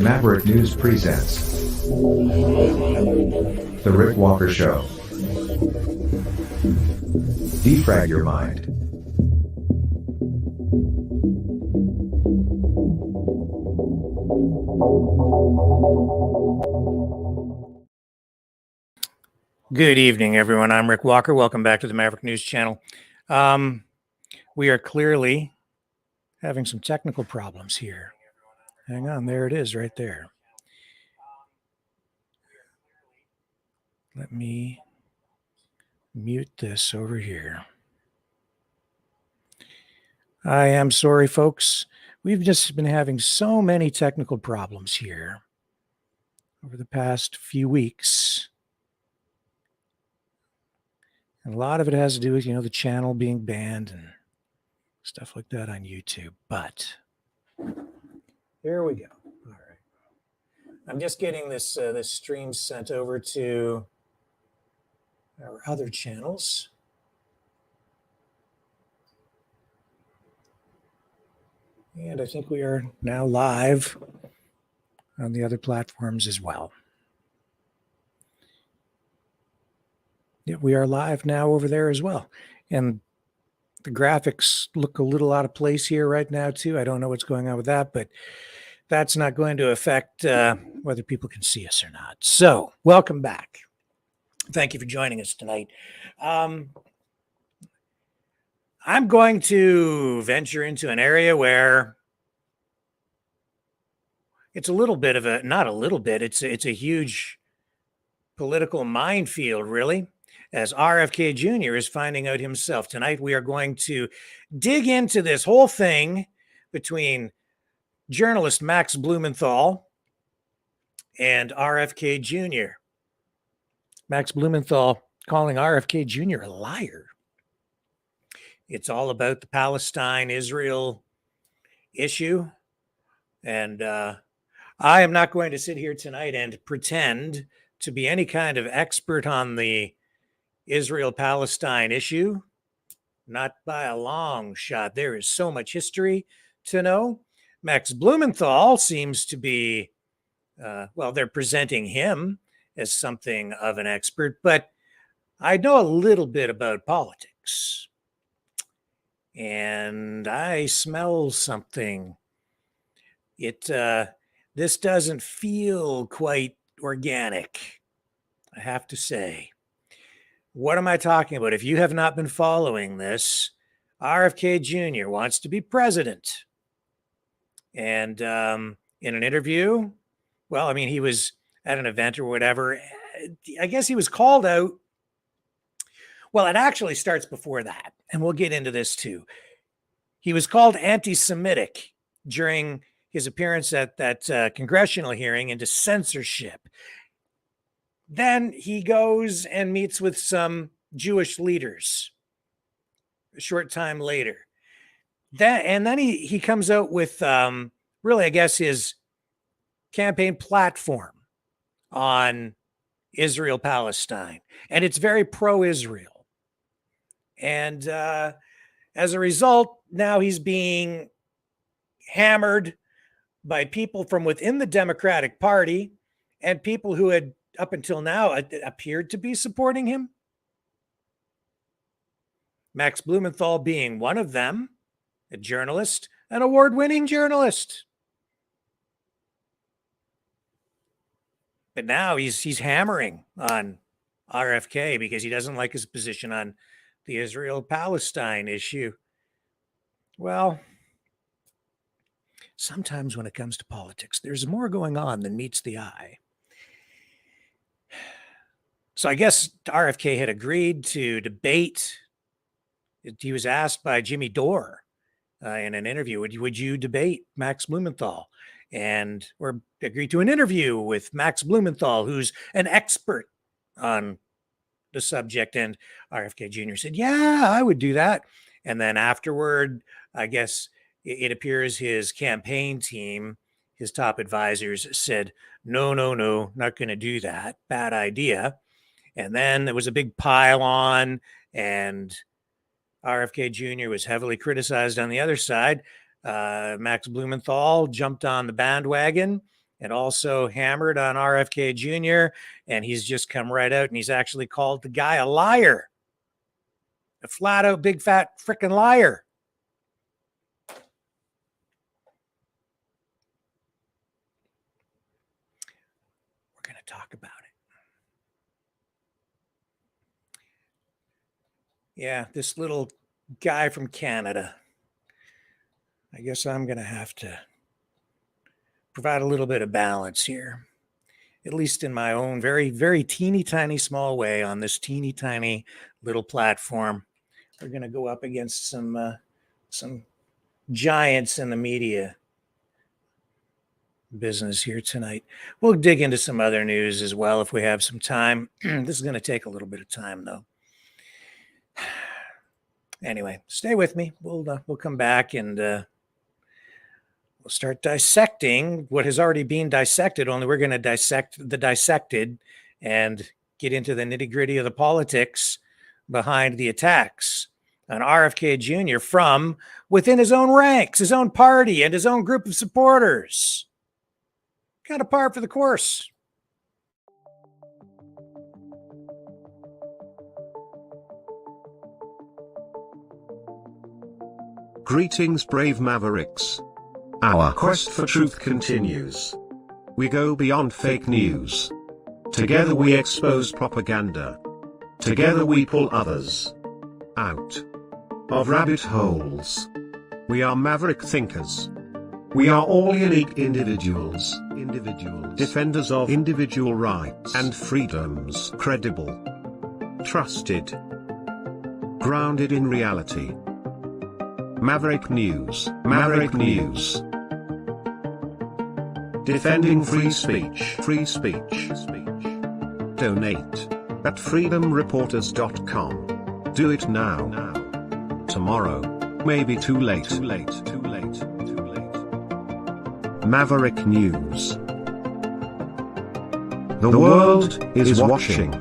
Maverick News presents The Rick Walker Show. Defrag your mind. Good evening, everyone. I'm Rick Walker. Welcome back to the Maverick News Channel. We are clearly having some technical problems here. Hang on, there it is right there. Let me mute this over here. I am sorry, folks. We've just been having so many technical problems here over the past few weeks. And a lot of it has to do with, the channel being banned and stuff like that on YouTube. But here we go. All right. I'm just getting this stream sent over to our other channels. And I think we are now live on the other platforms as well. We are live now over there as well. And the graphics look a little out of place here right now, too. I don't know what's going on with that, but that's not going to affect whether people can see us or not. So, welcome back. Thank you for joining us tonight. I'm going to venture into an area where it's a little bit of a, not a little bit, it's a huge political minefield, really, as RFK Jr. is finding out himself. Tonight, we are going to dig into this whole thing between journalist Max Blumenthal and RFK Jr. Max Blumenthal calling RFK Jr. a liar. It's all about the Palestine-Israel issue. And I am not going to sit here tonight and pretend to be any kind of expert on the Israel-Palestine issue. Not by a long shot. There is so much history to know. Max Blumenthal seems to be, well, they're presenting him as something of an expert, but I know a little bit about politics. And I smell something. This doesn't feel quite organic, I have to say. What am I talking about? If you have not been following this, RFK Jr. wants to be president. And in an interview, well, I mean, he was at an event or whatever. I guess he was called out. Well, it actually starts before that, and we'll get into this too. He was called anti-Semitic during his appearance at that congressional hearing into censorship. Then he goes and meets with some Jewish leaders a short time later. Then he comes out with really, I guess, his campaign platform on Israel-Palestine. And it's very pro-Israel. And as a result, now he's being hammered by people from within the Democratic Party and people who had up until now appeared to be supporting him. Max Blumenthal being one of them, a journalist, an award-winning journalist. But now he's hammering on RFK because he doesn't like his position on the Israel-Palestine issue. Well, sometimes when it comes to politics, there's more going on than meets the eye. So I guess RFK had agreed to debate. He was asked by Jimmy Dore in an interview, would you debate Max Blumenthal? Or agree to an interview with Max Blumenthal, who's an expert on the subject. And RFK Jr. said, yeah, I would do that. And then afterward, I guess it appears his campaign team, his top advisors said, no, not going to do that. Bad idea. And then there was a big pile on, and RFK Jr. was heavily criticized on the other side. Max Blumenthal jumped on the bandwagon and also hammered on RFK Jr. And he's just come right out and he's actually called the guy a liar. A flat out big fat freaking liar. We're going to talk about it. Yeah, this little guy from Canada. I guess I'm going to have to provide a little bit of balance here, at least in my own very, very teeny tiny small way on this teeny tiny little platform. We're going to go up against some giants in the media business here tonight. We'll dig into some other news as well if we have some time. This is going to take a little bit of time, though. Anyway, stay with me. We'll come back and we'll start dissecting what has already been dissected. Only we're going to dissect the dissected and get into the nitty-gritty of the politics behind the attacks on RFK Jr. from within his own ranks, his own party, and his own group of supporters. Kind of par for the course. Greetings, brave Mavericks. Our quest for truth continues. We go beyond fake news. Together we expose propaganda. Together we pull others out of rabbit holes. We are maverick thinkers. We are all unique individuals, defenders of individual rights and freedoms, credible, trusted, grounded in reality. Maverick News, Maverick News. Defending free speech, free speech. Donate at freedomreporters.com. Do it now. Tomorrow may be too late. Maverick News. The world is watching.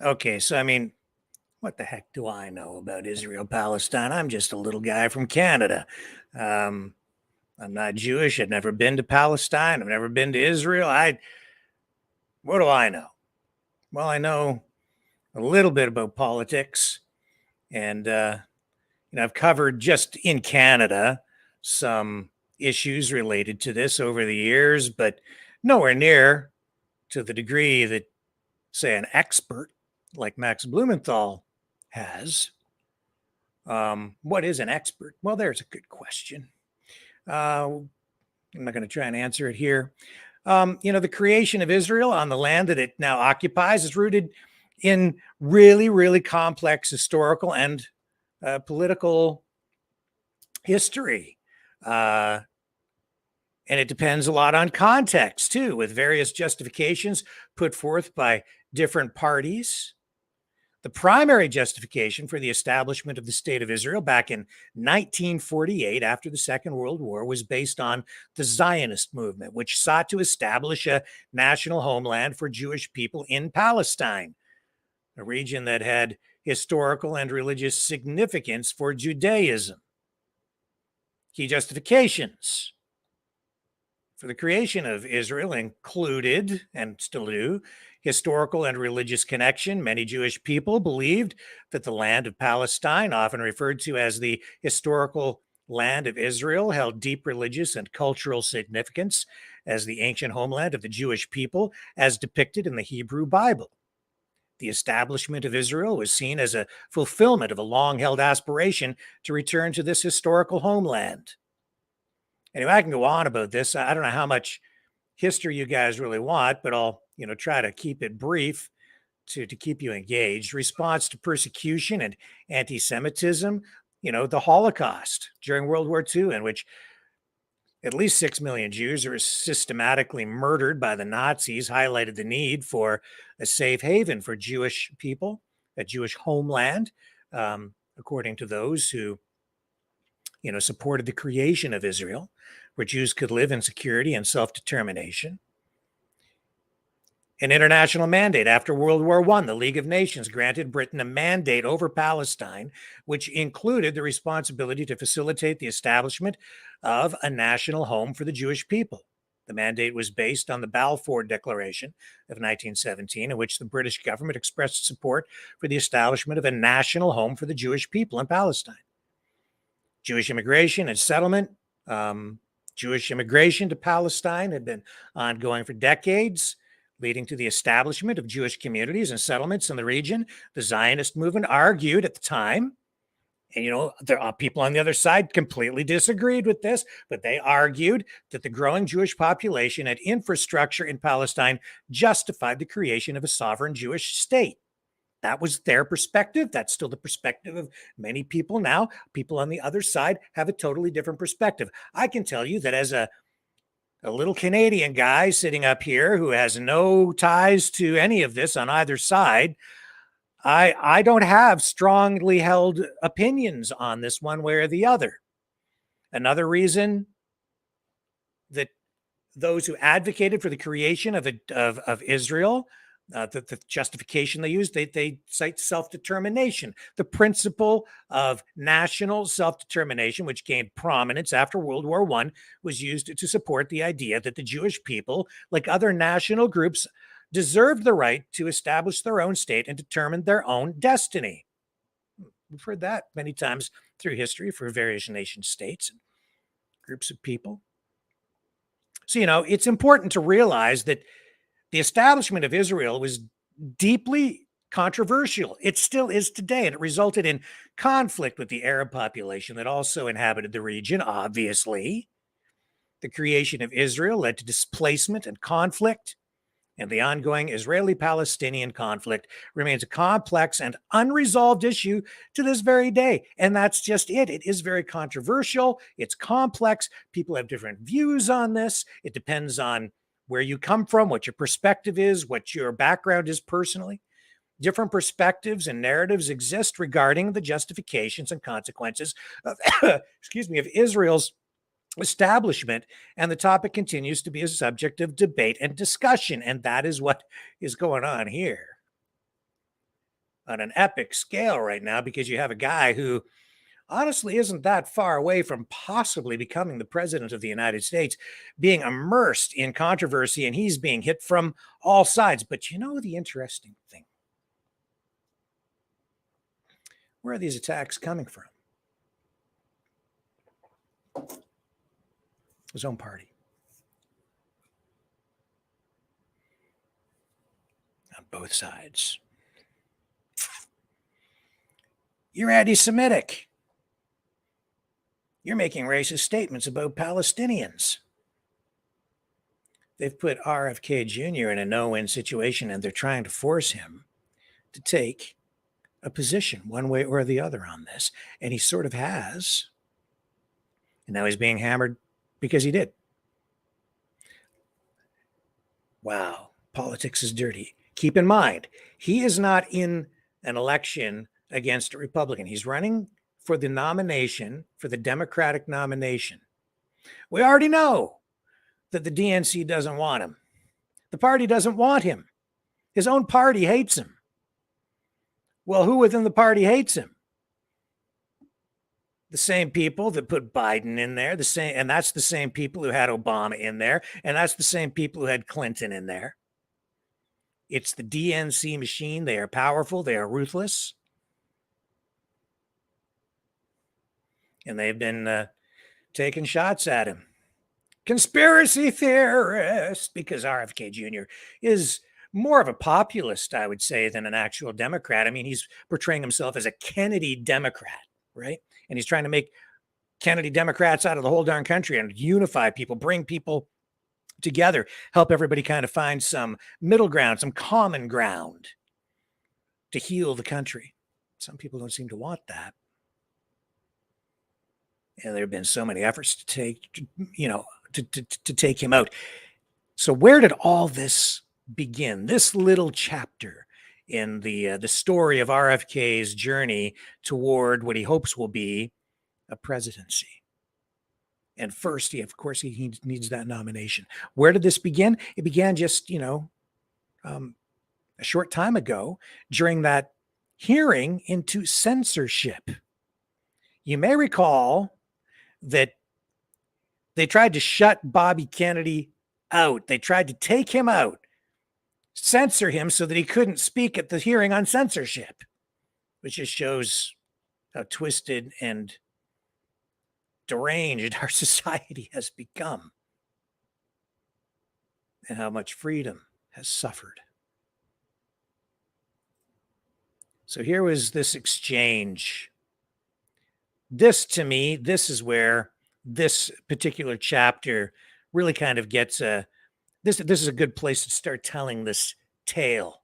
Okay, so I mean, what the heck do I know about Israel Palestine? I'm just a little guy from Canada. I'm not Jewish. I've never been to Palestine. I've never been to Israel. What do I know? Well, I know a little bit about politics, and I've covered just in Canada some issues related to this over the years, but nowhere near to the degree that, say, an expert like Max Blumenthal has. What is an expert? Well, there's a good question. I'm not going to try and answer it here. The creation of Israel on the land that it now occupies is rooted in really, really complex historical and political history. And it depends a lot on context, too, with various justifications put forth by different parties. The primary justification for the establishment of the State of Israel back in 1948, after the Second World War, was based on the Zionist movement, which sought to establish a national homeland for Jewish people in Palestine, a region that had historical and religious significance for Judaism. Key justifications for the creation of Israel included, and still do, historical and religious connection. Many Jewish people believed that the land of Palestine, often referred to as the historical land of Israel, held deep religious and cultural significance as the ancient homeland of the Jewish people, as depicted in the Hebrew Bible. The establishment of Israel was seen as a fulfillment of a long-held aspiration to return to this historical homeland. Anyway, I can go on about this. I don't know how much history you guys really want, but I'll try to keep it brief to keep you engaged. Response to persecution and anti-Semitism, the Holocaust during World War II, in which at least 6 million Jews were systematically murdered by the Nazis, highlighted the need for a safe haven for Jewish people, a Jewish homeland, according to those who supported the creation of Israel, where Jews could live in security and self-determination. An international mandate after World War I, the League of Nations granted Britain a mandate over Palestine, which included the responsibility to facilitate the establishment of a national home for the Jewish people. The mandate was based on the Balfour Declaration of 1917, in which the British government expressed support for the establishment of a national home for the Jewish people in Palestine. Jewish immigration and settlement. Jewish immigration to Palestine had been ongoing for decades, leading to the establishment of Jewish communities and settlements in the region. The Zionist movement argued at the time, and there are people on the other side completely disagreed with this, but they argued that the growing Jewish population and infrastructure in Palestine justified the creation of a sovereign Jewish state. That was their perspective. That's still the perspective of many people now. People on the other side have a totally different perspective. I can tell you that as a little Canadian guy sitting up here who has no ties to any of this on either side, I don't have strongly held opinions on this one way or the other. Another reason that those who advocated for the creation of Israel The justification they use, they cite self-determination, the principle of national self-determination, which gained prominence after World War I, was used to support the idea that the Jewish people, like other national groups, deserved the right to establish their own state and determine their own destiny. We've heard that many times through history for various nation states and groups of people. So, it's important to realize that the establishment of Israel was deeply controversial. It still is today, and it resulted in conflict with the Arab population that also inhabited the region, obviously. The creation of Israel led to displacement and conflict, and the ongoing Israeli-Palestinian conflict remains a complex and unresolved issue to this very day. And that's just it. It is very controversial. It's complex. People have different views on this. It depends on where you come from, what your perspective is, what your background is personally. Different perspectives and narratives exist regarding the justifications and consequences of, of Israel's establishment, and the topic continues to be a subject of debate and discussion, and that is what is going on here on an epic scale right now, because you have a guy who honestly isn't that far away from possibly becoming the president of the United States, being immersed in controversy, and he's being hit from all sides. But the interesting thing, where are these attacks coming from? His own party. On both sides. You're anti-Semitic. You're making racist statements about Palestinians. They've put RFK Jr. in a no-win situation, and they're trying to force him to take a position one way or the other on this. And he sort of has. And now he's being hammered because he did. Wow, politics is dirty. Keep in mind, he is not in an election against a Republican. He's running for the nomination, for the Democratic nomination. We already know that the DNC doesn't want him. The party doesn't want him. His own party hates him. Well, who within the party hates him? The same people that put Biden in there, and that's the same people who had Obama in there, and that's the same people who had Clinton in there. It's the DNC machine. They are powerful. They are ruthless. And they've been taking shots at him. Conspiracy theorist, because RFK Jr. is more of a populist, I would say, than an actual Democrat. I mean, he's portraying himself as a Kennedy Democrat, right? And he's trying to make Kennedy Democrats out of the whole darn country and unify people, bring people together, help everybody kind of find some middle ground, some common ground to heal the country. Some people don't seem to want that. And there have been so many efforts to take him out. So where did all this begin? This little chapter in the story of RFK's journey toward what he hopes will be a presidency. And first, he needs that nomination. Where did this begin? It began just, a short time ago during that hearing into censorship. You may recall that they tried to shut Bobby Kennedy out. They tried to take him out, censor him so that he couldn't speak at the hearing on censorship, which just shows how twisted and deranged our society has become and how much freedom has suffered. So here was this exchange. This, to me, this is where this particular chapter really kind of gets this is a good place to start telling this tale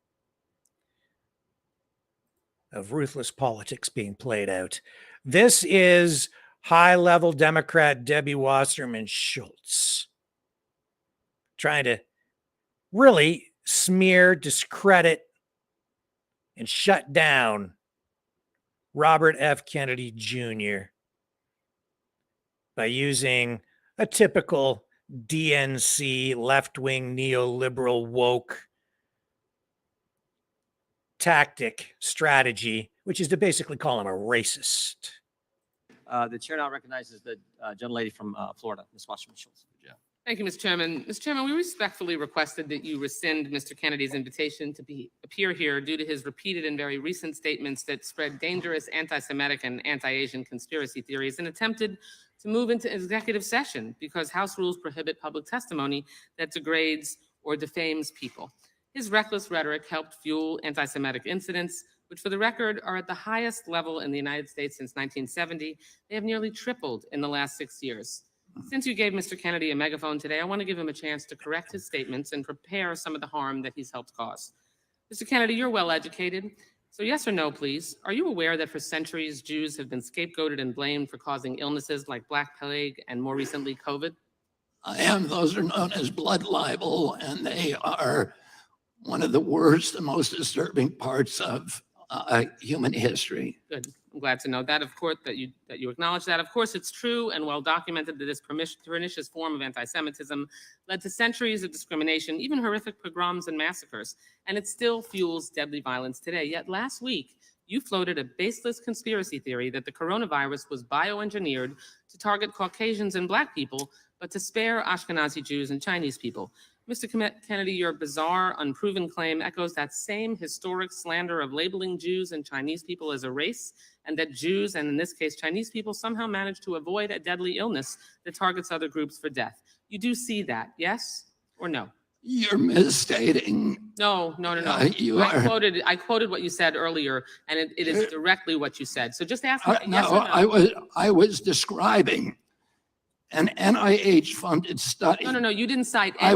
of ruthless politics being played out. This is high-level Democrat Debbie Wasserman Schultz trying to really smear, discredit, and shut down Robert F. Kennedy Jr. by using a typical DNC left-wing neoliberal woke tactic, strategy, which is to basically call him a racist. The chair now recognizes the gentlelady from Florida, Ms. Wasserman-Schultz. Thank you, Mr. Chairman. Mr. Chairman, we respectfully requested that you rescind Mr. Kennedy's invitation to appear here due to his repeated and very recent statements that spread dangerous anti-Semitic and anti-Asian conspiracy theories and attempted to move into executive session because House rules prohibit public testimony that degrades or defames people. His reckless rhetoric helped fuel anti-Semitic incidents, which for the record are at the highest level in the United States since 1970. They have nearly tripled in the last 6 years. Since you gave Mr. Kennedy a megaphone today, I want to give him a chance to correct his statements and prepare some of the harm that he's helped cause. Mr. Kennedy, you're well educated. So yes or no, please. Are you aware that for centuries, Jews have been scapegoated and blamed for causing illnesses like Black Plague and more recently, COVID? I am. Those are known as blood libel, and they are one of the worst and most disturbing parts of human history. Good. I'm glad to know that. Of course, that you acknowledge that. Of course, it's true and well documented that this pernicious form of anti-Semitism led to centuries of discrimination, even horrific pogroms and massacres, and it still fuels deadly violence today. Yet last week, you floated a baseless conspiracy theory that the coronavirus was bioengineered to target Caucasians and Black people, but to spare Ashkenazi Jews and Chinese people. Mr. Kennedy, your bizarre, unproven claim echoes that same historic slander of labeling Jews and Chinese people as a race, and that Jews, and in this case Chinese people, somehow managed to avoid a deadly illness that targets other groups for death. You do see that, yes or no? You're misstating. No. I quoted what you said earlier, and it is directly what you said. So just ask me yes or no. I was describing an NIH-funded study. No, you didn't cite any.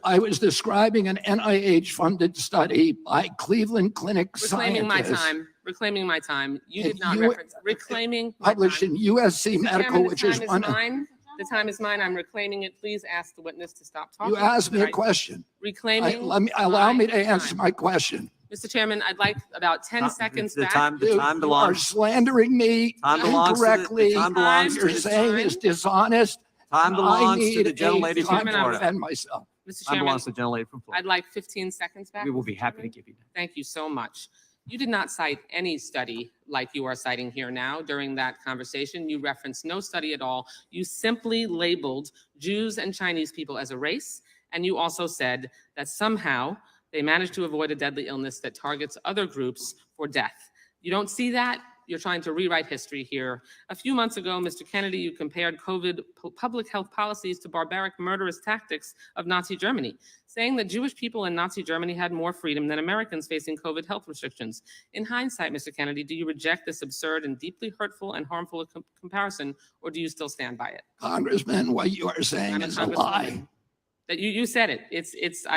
I was describing an NIH-funded study by Cleveland Clinic Reclaiming scientists. Reclaiming my time. You did not You- reference reclaiming my Published time. in USC Mr. Medical, Chairman, which the is time one. mine. The time is mine. I'm reclaiming it. Please ask the witness to stop talking. You asked me a Right. question. Reclaiming. Allow me to my answer time. my question. Mr. Chairman, I'd like about 10 seconds The back. time You are belongs. slandering me Time belongs to the- incorrectly. time belongs to You're the- saying time. it's dishonest. Time belongs to I the need gentlelady a from time to Florida. defend myself. Mr. Time Chairman, belongs to the gentlelady from Florida. I'd like 15 seconds back. We will Mr. be happy to Chairman. give you that. Thank you so much. You did not cite any study like you are citing here now during that conversation. You referenced no study at all. You simply labeled Jews and Chinese people as a race, and you also said that somehow they managed to avoid a deadly illness that targets other groups for death. You don't see that? You're trying to rewrite history here. A few months ago, Mr. Kennedy, you compared COVID public health policies to barbaric murderous tactics of Nazi Germany, saying that Jewish people in Nazi Germany had more freedom than Americans facing COVID health restrictions. In hindsight, Mr. Kennedy, do you reject this absurd and deeply hurtful and harmful comparison, or do you still stand by it? Congressman, what you are saying I'm a is a lie. congresswoman. That you said it.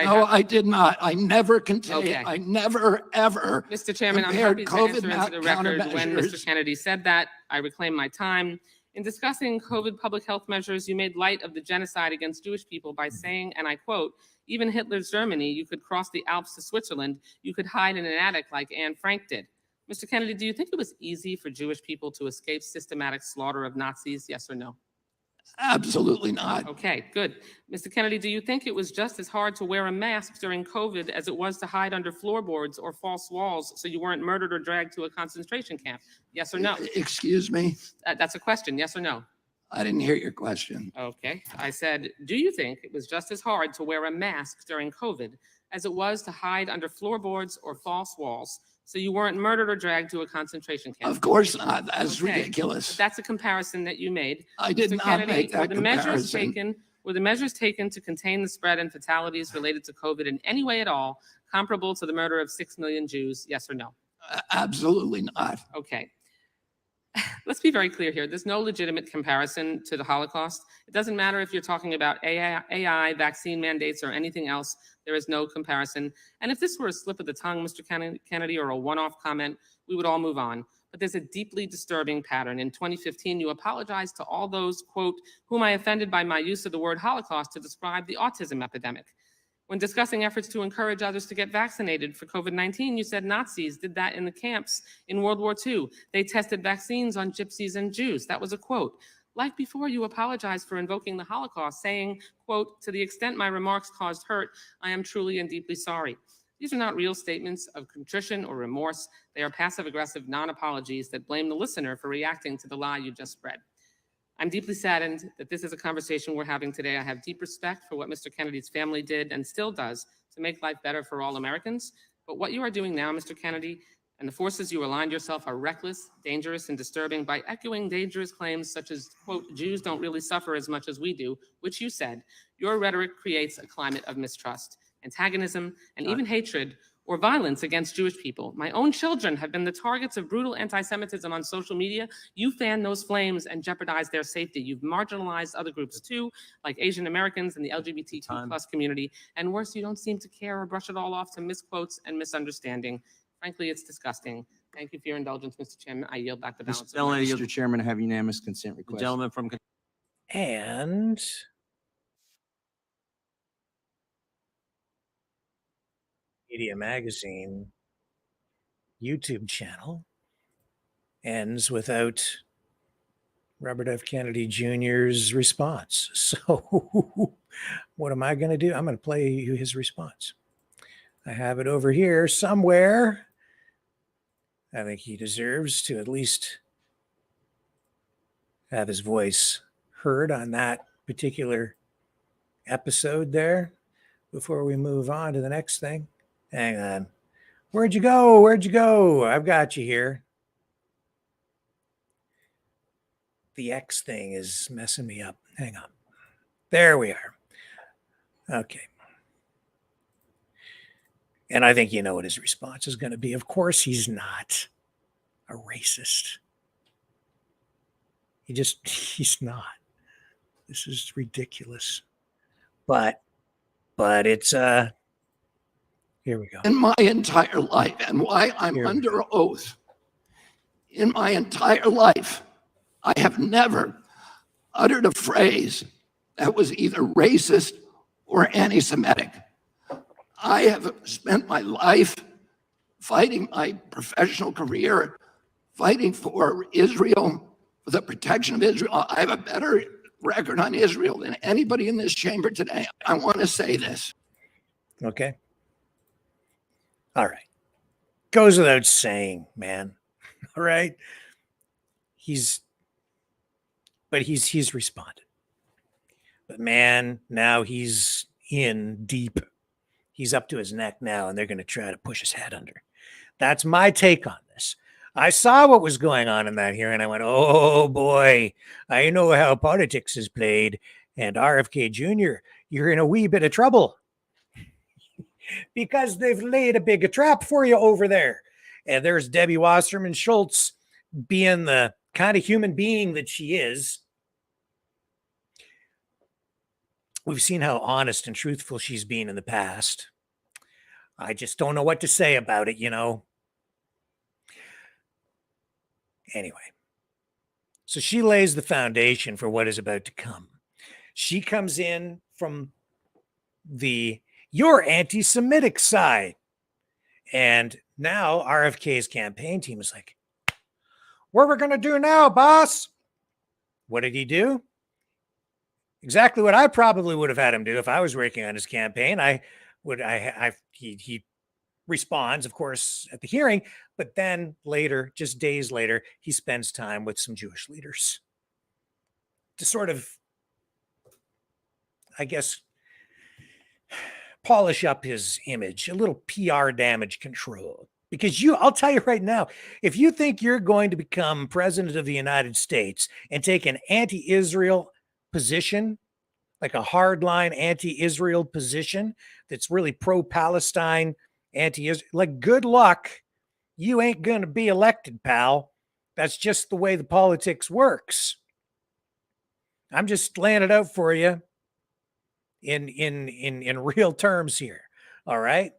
No, I did not. I never contained. Okay. I never, ever. Mr. Chairman, I'm compared happy to COVID enter into the record when Mr. countermeasures. Kennedy said that. I reclaim my time. In discussing COVID public health measures, you made light of the genocide against Jewish people by saying, and I quote, "Even Hitler's Germany, you could cross the Alps to Switzerland, you could hide in an attic like Anne Frank did." Mr. Kennedy, do you think it was easy for Jewish people to escape systematic slaughter of Nazis, yes or no? Absolutely not. Okay, good. Mr. Kennedy, do you think it was just as hard to wear a mask during COVID as it was to hide under floorboards or false walls so you weren't murdered or dragged to a concentration camp? Yes or no? Excuse me? That's a question, yes or no? I didn't hear your question. Okay, I said, do you think it was just as hard to wear a mask during COVID as it was to hide under floorboards or false walls so you weren't murdered or dragged to a concentration camp? Of course not. That's Okay. ridiculous. That's a comparison that you made. I did Mr. not Kennedy, make that comparison. Were the measures taken to contain the spread and fatalities related to COVID in any way at all comparable to the murder of 6 million Jews, yes or no? Absolutely not. Okay. Let's be very clear here. There's no legitimate comparison to the Holocaust. It doesn't matter if you're talking about AI, vaccine mandates, or anything else. There is no comparison. And if this were a slip of the tongue, Mr. Kennedy, or a one-off comment, we would all move on. But there's a deeply disturbing pattern. In 2015, you apologized to all those, quote, whom I offended by my use of the word Holocaust to describe the autism epidemic. When discussing efforts to encourage others to get vaccinated for COVID-19, you said Nazis did that in the camps in World War II. They tested vaccines on gypsies and Jews. That was a quote. Like before, you apologized for invoking the Holocaust, saying, quote, to the extent my remarks caused hurt, I am truly and deeply sorry. These are not real statements of contrition or remorse. They are passive-aggressive non-apologies that blame the listener for reacting to the lie you just spread. I'm deeply saddened that this is a conversation we're having today. I have deep respect for what Mr. Kennedy's family did and still does to make life better for all Americans. But what you are doing now, Mr. Kennedy, and the forces you aligned yourself are reckless, dangerous, and disturbing by echoing dangerous claims such as, quote, Jews don't really suffer as much as we do, which you said. Your rhetoric creates a climate of mistrust, antagonism, and even hatred or violence against Jewish people. My own children have been the targets of brutal anti-Semitism on social media. You fan those flames and jeopardize their safety. You've marginalized other groups too, like Asian Americans and the LGBTQ plus community. And worse, you don't seem to care or brush it all off to misquotes and misunderstanding. Frankly, it's disgusting. Thank you for your indulgence, Mr. Chairman. I yield back the balance. Mr. Chairman, I have unanimous consent The request. gentleman from And Media Magazine YouTube channel ends without Robert F. Kennedy Jr.'s response. So what am I going to do? I'm going to play you his response. I have it over here somewhere. I think he deserves to at least have his voice heard on that particular episode there before we move on to the next thing. Hang on. Where'd you go? Where'd you go? I've got you here. The X thing is messing me up. Hang on. There we are. Okay. And I think you know what his response is going to be. Of course, he's not a racist. He's not. This is ridiculous. But it's, here we go. In my entire life, and why I'm Here we under oath, in my entire life, I have never uttered a phrase that was either racist or anti-Semitic. I have spent my life fighting my professional career, fighting for Israel, for the protection of Israel. I have a better record on Israel than anybody in this chamber today. I want to say this. Okay. All right. Goes without saying, man. All right. He's responded. But man, now he's in deep. He's up to his neck now, and they're going to try to push his head under. That's my take on this. I saw what was going on in that hearing. I went, oh boy, I know how politics is played. And RFK Jr., you're in a wee bit of trouble because they've laid a big trap for you over there. And there's Debbie Wasserman Schultz being the kind of human being that she is. We've seen how honest and truthful she's been in the past. I just don't know what to say about it, you know. Anyway, so she lays the foundation for what is about to come. She comes in from your anti-Semitic side. And now RFK's campaign team is like, what are we going to do now, boss? What did he do? Exactly what I probably would have had him do if I was working on his campaign. He responds, of course, at the hearing, but then later, just days later, he spends time with some Jewish leaders to sort of, I guess, polish up his image, a little PR damage control. Because I'll tell you right now, if you think you're going to become president of the United States and take an anti-Israel position, like a hardline anti-Israel position that's really pro-Palestine, anti-Israel, like, good luck. You ain't going to be elected, pal. That's just the way the politics works. I'm just laying it out for you in real terms here. All right.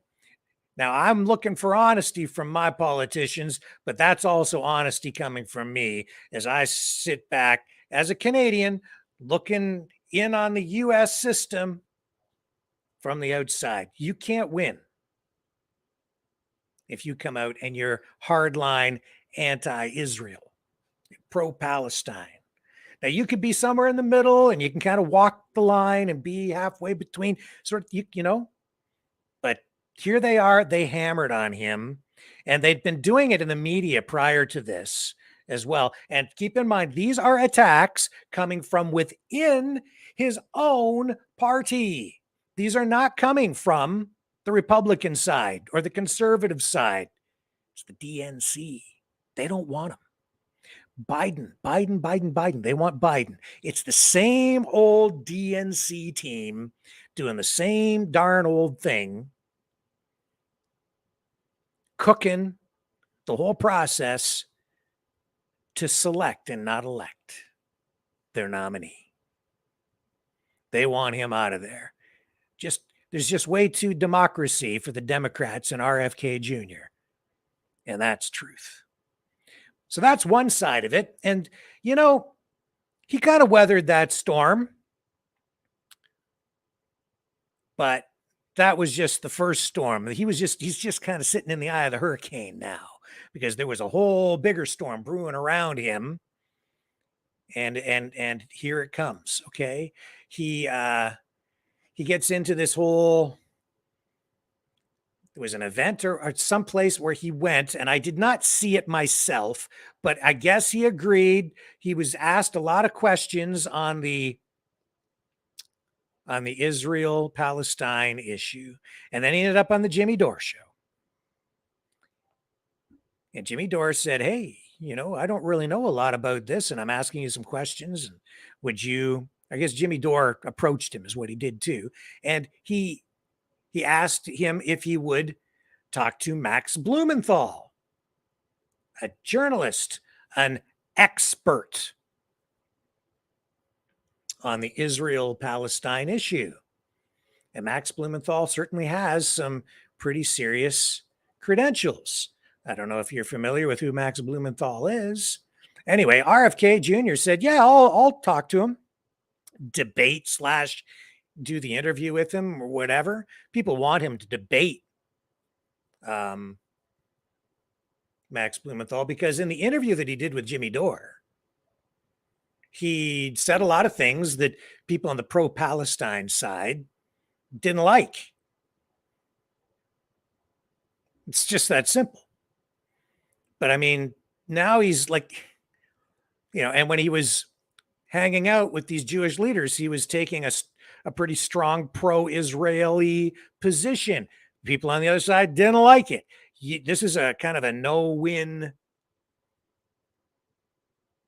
Now, I'm looking for honesty from my politicians, but that's also honesty coming from me as I sit back as a Canadian looking in on the U.S. system from the outside. You can't win if you come out and you're hardline anti-Israel, pro-Palestine. Now, you could be somewhere in the middle and you can kind of walk the line and be halfway between, sort of, you know, but Here they are. They hammered on him, and they'd been doing it in the media prior to this as well. And keep in mind, these are attacks coming from within his own party. These are not coming from the Republican side or the conservative side. It's the DNC. They don't want him. Biden. They want Biden. It's the same old DNC team doing the same darn old thing, cooking the whole process to select and not elect their nominee. They want him out of there. There's just way too democracy for the Democrats and RFK Jr. And that's truth. So that's one side of it. And, you know, he kind of weathered that storm. But that was just the first storm. He's just kind of sitting in the eye of the hurricane now, because there was a whole bigger storm brewing around him. And here it comes. Okay. He gets into this whole, there was an event or some place where he went, and I did not see it myself, but I guess he agreed. He was asked a lot of questions on the Israel-Palestine issue, and then he ended up on the Jimmy Dore show. And Jimmy Dore said, hey, you know, I don't really know a lot about this, and I'm asking you some questions. And would you, I guess Jimmy Dore approached him is what he did too. And he asked him if he would talk to Max Blumenthal, a journalist, an expert on the Israel-Palestine issue. And Max Blumenthal certainly has some pretty serious credentials. I don't know if you're familiar with who Max Blumenthal is. Anyway, RFK Jr. said, yeah, I'll talk to him. Debate / do the interview with him or whatever. People want him to debate Max Blumenthal, because in the interview that he did with Jimmy Dore, he said a lot of things that people on the pro-Palestine side didn't like. It's just that simple. But I mean, now he's like, you know, and when he was hanging out with these Jewish leaders, he was taking a pretty strong pro-Israeli position. People on the other side didn't like it. This is a kind of a no-win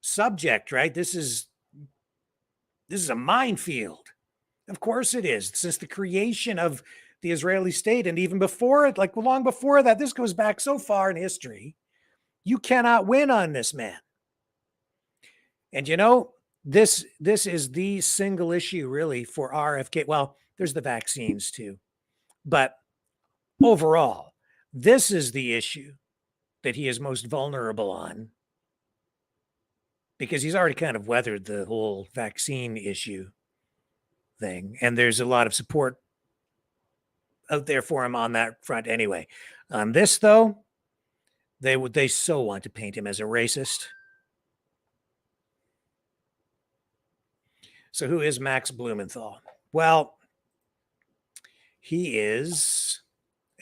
subject, right? This is a minefield. Of course it is. Since the creation of the Israeli state, and even before it, like long before that, this goes back so far in history. You cannot win on this, man. And you know, this is the single issue really for RFK. Well, there's the vaccines too. But overall, this is the issue that he is most vulnerable on, because he's already kind of weathered the whole vaccine issue thing. And there's a lot of support out there for him on that front anyway. On this, though, they so want to paint him as a racist. So who is Max Blumenthal? Well, he is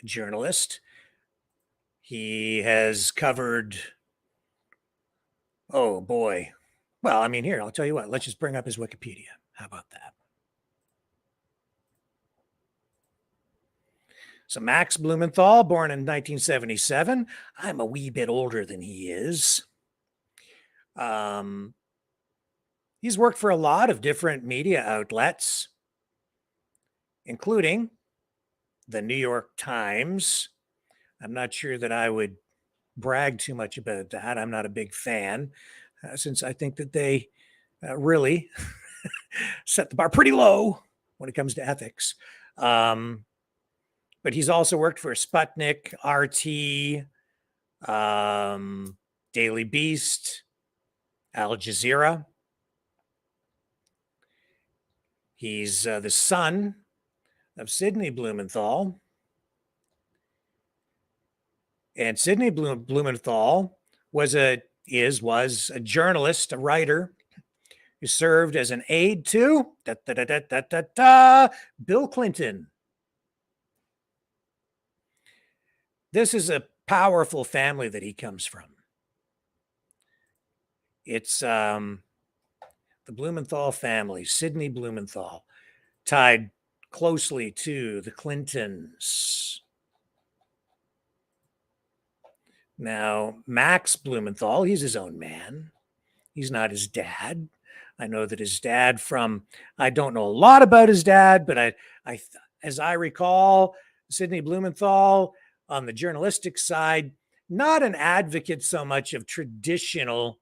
a journalist. He has covered, oh boy. Well, I mean, here, I'll tell you what, let's just bring up his Wikipedia. How about that? So Max Blumenthal, born in 1977. I'm a wee bit older than he is. He's worked for a lot of different media outlets, including the New York Times. I'm not sure that I would brag too much about that. I'm not a big fan, since I think that they really set the bar pretty low when it comes to ethics. But he's also worked for Sputnik, RT, Daily Beast, Al Jazeera. He's the son of Sidney Blumenthal. And Sidney Blumenthal was a journalist, a writer, who served as an aide to Bill Clinton. This is a powerful family that he comes from. It's the Blumenthal family, Sidney Blumenthal, tied closely to the Clintons. Now, Max Blumenthal, he's his own man. He's not his dad. I know that his dad I don't know a lot about his dad, but as I recall, Sidney Blumenthal on the journalistic side, not an advocate so much of traditional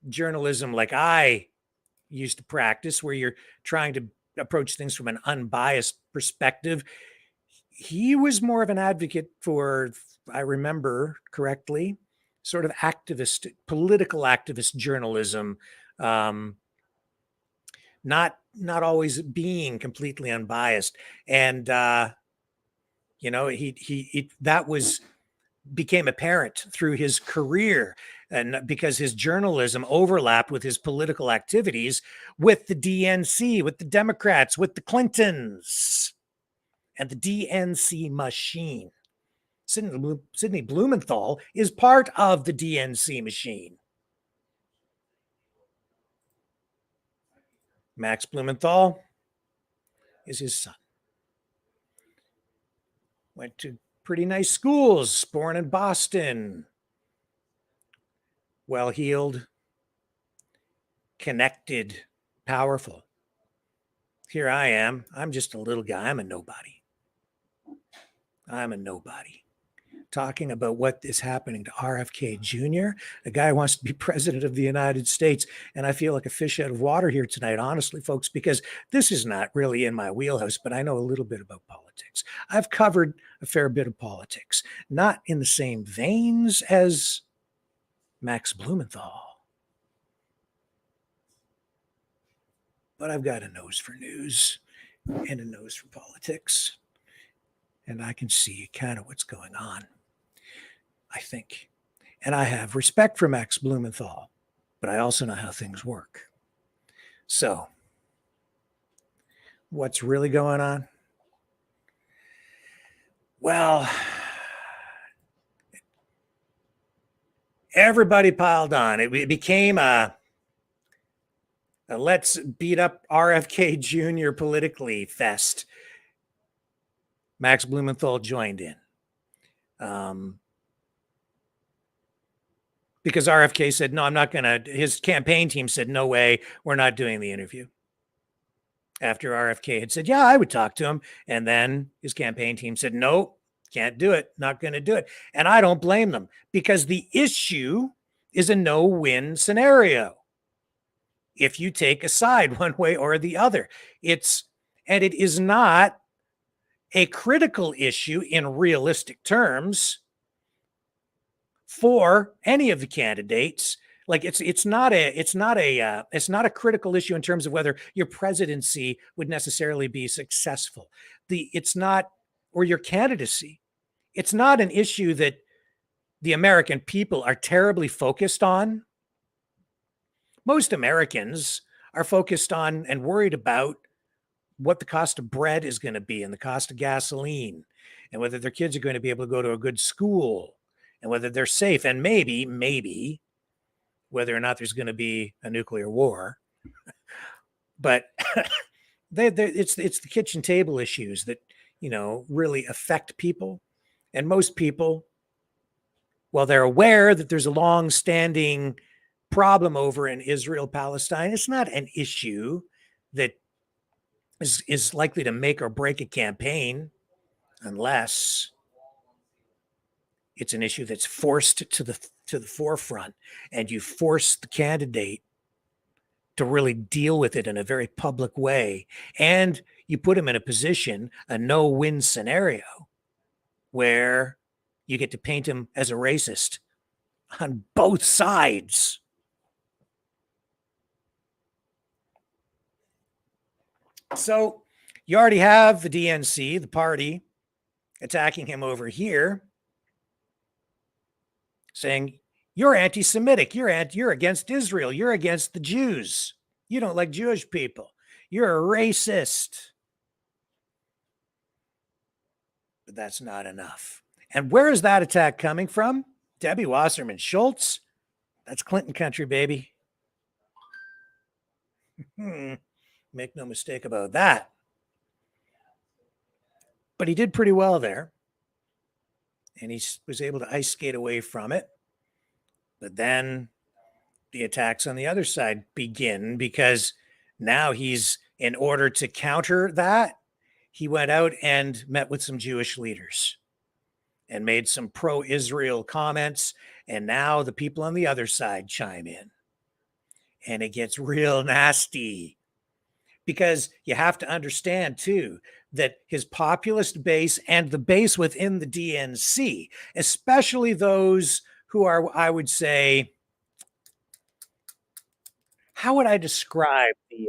journalism like I used to practice, where you're trying to approach things from an unbiased perspective. He was more of an advocate for, I remember correctly, sort of political activist journalism, not always being completely unbiased. And that became apparent through his career, and because his journalism overlapped with his political activities with the DNC, with the Democrats, with the Clintons, and the DNC machine. Sidney Blumenthal is part of the DNC machine. Max Blumenthal is his son. Went to pretty nice schools, born in Boston. Well-heeled, connected, powerful. Here I am. I'm just a little guy. I'm a nobody. Talking about what is happening to RFK Jr., a guy who wants to be president of the United States. And I feel like a fish out of water here tonight, honestly, folks, because this is not really in my wheelhouse, but I know a little bit about politics. I've covered a fair bit of politics, not in the same veins as Max Blumenthal, but I've got a nose for news and a nose for politics. And I can see kind of what's going on, I think. And I have respect for Max Blumenthal, but I also know how things work. So, what's really going on? Well, everybody piled on. It became a let's beat up RFK Jr. politically fest. Max Blumenthal joined in. Because RFK said, no, I'm not going to, his campaign team said, no way, we're not doing the interview. After RFK had said, yeah, I would talk to him. And then his campaign team said, no, can't do it, not going to do it. And I don't blame them, because the issue is a no-win scenario. If you take a side one way or the other, it is not a critical issue in realistic terms for any of the candidates. Like it's not a critical issue in terms of whether your presidency would necessarily be successful. Or your candidacy. It's not an issue that the American people are terribly focused on. Most Americans are focused on and worried about what the cost of bread is going to be and the cost of gasoline, and whether their kids are going to be able to go to a good school, and whether they're safe, and maybe whether or not there's going to be a nuclear war. But it's the kitchen table issues that, really affect people. And most people, while they're aware that there's a long-standing problem over in Israel, Palestine, it's not an issue that is likely to make or break a campaign, unless it's an issue that's forced to the forefront, and you force the candidate to really deal with it in a very public way, and you put him in a position, a no-win scenario, where you get to paint him as a racist on both sides. So you already have the DNC, the party, attacking him over here, saying, you're anti-Semitic, you're against Israel, you're against the Jews, you don't like Jewish people, you're a racist. but that's not enough. And where is that attack coming from? Debbie Wasserman Schultz? That's Clinton country, baby. Make no mistake about that. But he did pretty well there. And he was able to ice skate away from it. But then the attacks on the other side begin, because now he's, in order to counter that, he went out and met with some Jewish leaders and made some pro-Israel comments. And now the people on the other side chime in. And it gets real nasty, because you have to understand too that his populist base and the base within the DNC, especially those who are, I would say, how would I describe the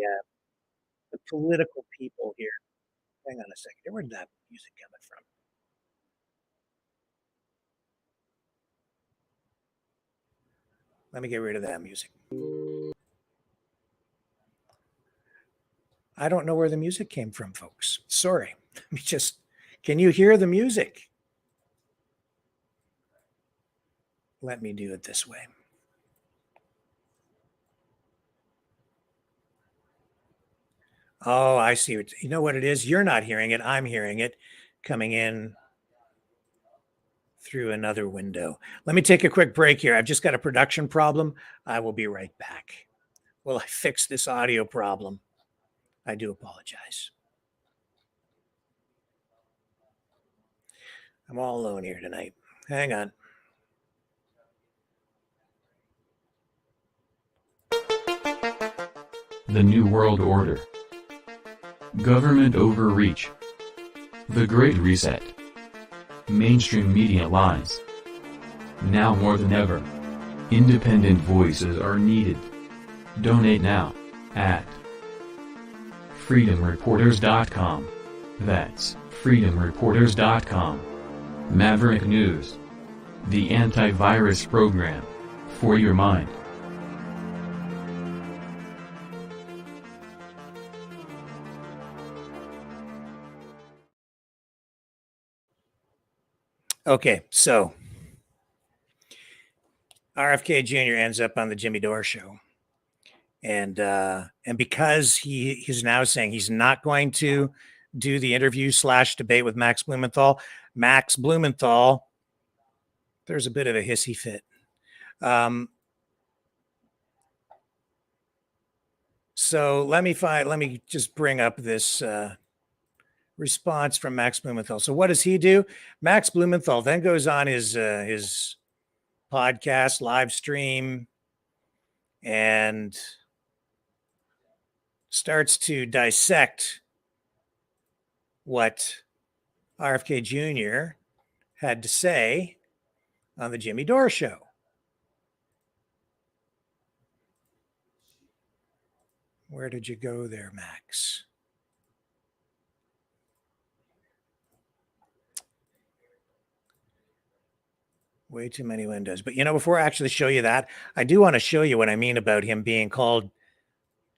political people here? Hang on a second. Where did that music coming from? Let me get rid of that music. I don't know where the music came from, folks. Sorry. Let me just, can you hear the music? Let me do it this way. Oh, I see. You know what it is? You're not hearing it. I'm hearing it coming in through another window. Let me take a quick break here. I've just got a production problem. I will be right back. Will I fix this audio problem? I do apologize. I'm all alone here tonight. Hang on. The New World Order. Government overreach. The Great Reset. Mainstream media lies. Now more than ever, independent voices are needed. Donate now at freedomreporters.com. That's freedomreporters.com. Maverick News. The antivirus program for your mind. Okay, so RFK Jr. ends up on the Jimmy Dore show. And because he's now saying he's not going to do the interview / debate with Max Blumenthal, there's a bit of a hissy fit. So let me just bring up this response from Max Blumenthal. So what does he do? Max Blumenthal then goes on his podcast live stream and starts to dissect what RFK Jr. had to say on the Jimmy Dore show. Where did you go there, Max? Way too many windows. But, before I actually show you that, I do want to show you what I mean about him being called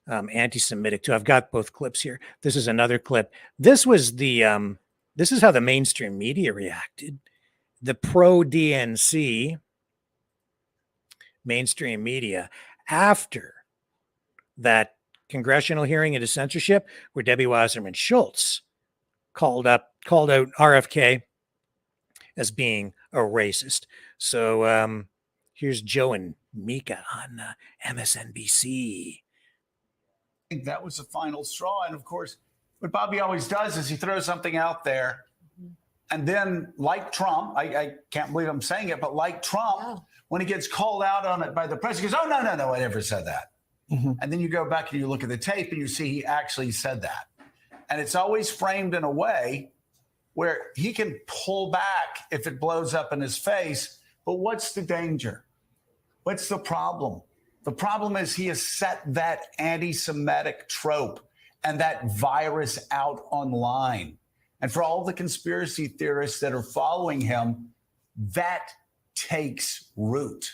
anti-Semitic too. I've got both clips here. This is another clip. This was this is how the mainstream media reacted. The pro-DNC mainstream media after that congressional hearing into censorship where Debbie Wasserman Schultz called out RFK as being a racist. So here's Joe and Mika on MSNBC. I think that was the final straw. And of course, what Bobby always does is he throws something out there. And then, like Trump, I can't believe I'm saying it, but like Trump, when he gets called out on it by the press, he goes, oh, no, I never said that. And then you go back and you look at the tape and you see he actually said that. And it's always framed in a way where he can pull back if it blows up in his face. But what's the danger? What's the problem? The problem is he has set that anti-Semitic trope and that virus out online. And for all the conspiracy theorists that are following him, that takes root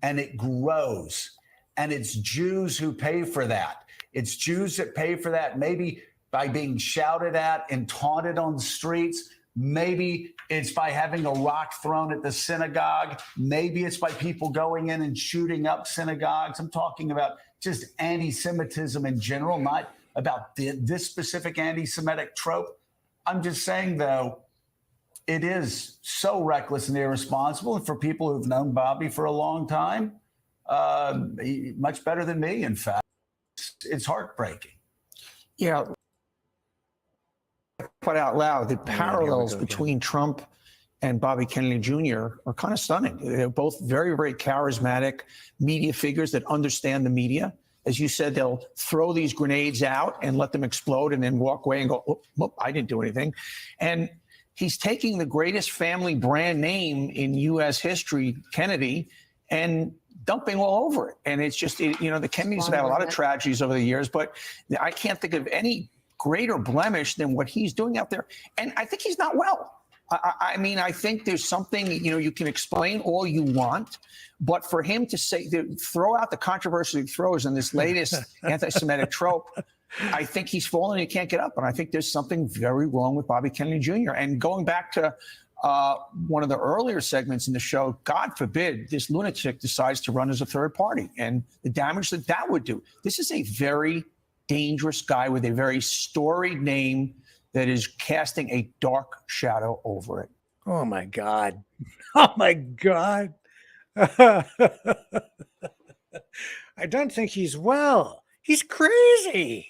and it grows. And it's Jews who pay for that. It's Jews that pay for that, maybe by being shouted at and taunted on the streets, Maybe it's by having a rock thrown at the synagogue. Maybe it's by people going in and shooting up synagogues. I'm talking about just anti-Semitism in general, not about this specific anti-Semitic trope. I'm just saying, though, it is so reckless and irresponsible. And for people who've known Bobby for a long time, much better than me, in fact, it's heartbreaking. Yeah. Put out loud, the parallels between Trump and Bobby Kennedy Jr. are kind of stunning. They're both very, very charismatic media figures that understand the media. As you said, they'll throw these grenades out and let them explode and then walk away and go, oh, I didn't do anything. And he's taking the greatest family brand name in U.S. history, Kennedy, and dumping all over it. And it's just, you know, the Kennedys have had a lot of tragedies over the years, but I can't think of any greater blemish than what he's doing out there. And I think he's not well. I mean, I think there's something, you know, you can explain all you want, but for him to say, to throw out the controversy he throws in this latest anti-Semitic trope, I think he's fallen and he can't get up. And I think there's something very wrong with Bobby Kennedy Jr. And going back to one of the earlier segments in the show, God forbid this lunatic decides to run as a third party and the damage that that would do. This is a very dangerous guy with a very storied name that is casting a dark shadow over it. Oh, my God. Oh, my God. I don't think he's well. He's crazy.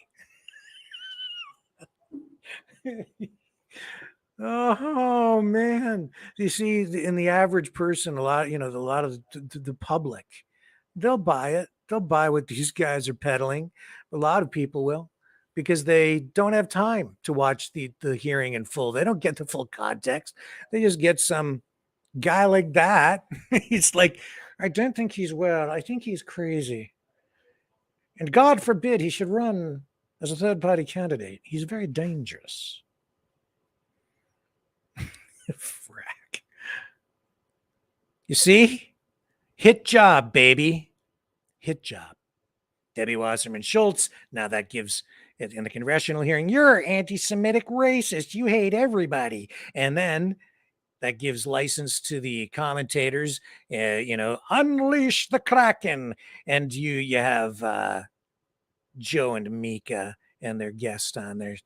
Oh, man. You see, in the average person, a lot of the public, they'll buy it. They'll buy what these guys are peddling. A lot of people will, because they don't have time to watch the hearing in full. They don't get the full context. They just get some guy like that. It's like, I don't think he's well. I think he's crazy. And God forbid he should run as a third party candidate. He's very dangerous. Frack. You see? Hit job, baby. Hit job. Debbie Wasserman Schultz. Now that gives it in the congressional hearing, you're anti-Semitic racist. You hate everybody. And then that gives license to the commentators, unleash the Kraken. And you have Joe and Mika and their guest on there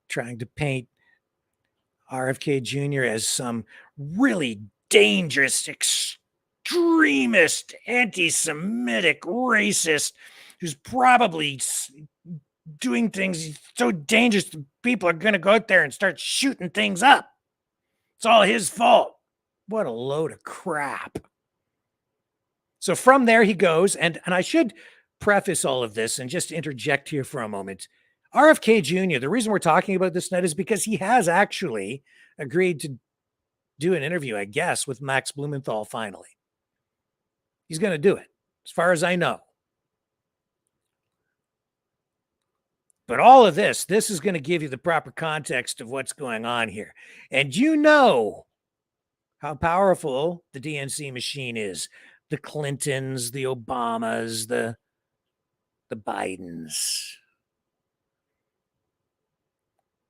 trying to paint RFK Jr. as some really dangerous, extremist, anti-Semitic racist who's probably doing things so dangerous that people are going to go out there and start shooting things up. It's all his fault. What a load of crap. So from there he goes, and I should preface all of this and just interject here for a moment. RFK Jr., the reason we're talking about this tonight is because he has actually agreed to do an interview, I guess, with Max Blumenthal finally. He's going to do it, as far as I know. But all of this is going to give you the proper context of what's going on here. And you know how powerful the DNC machine is. The Clintons, the Obamas, the Bidens.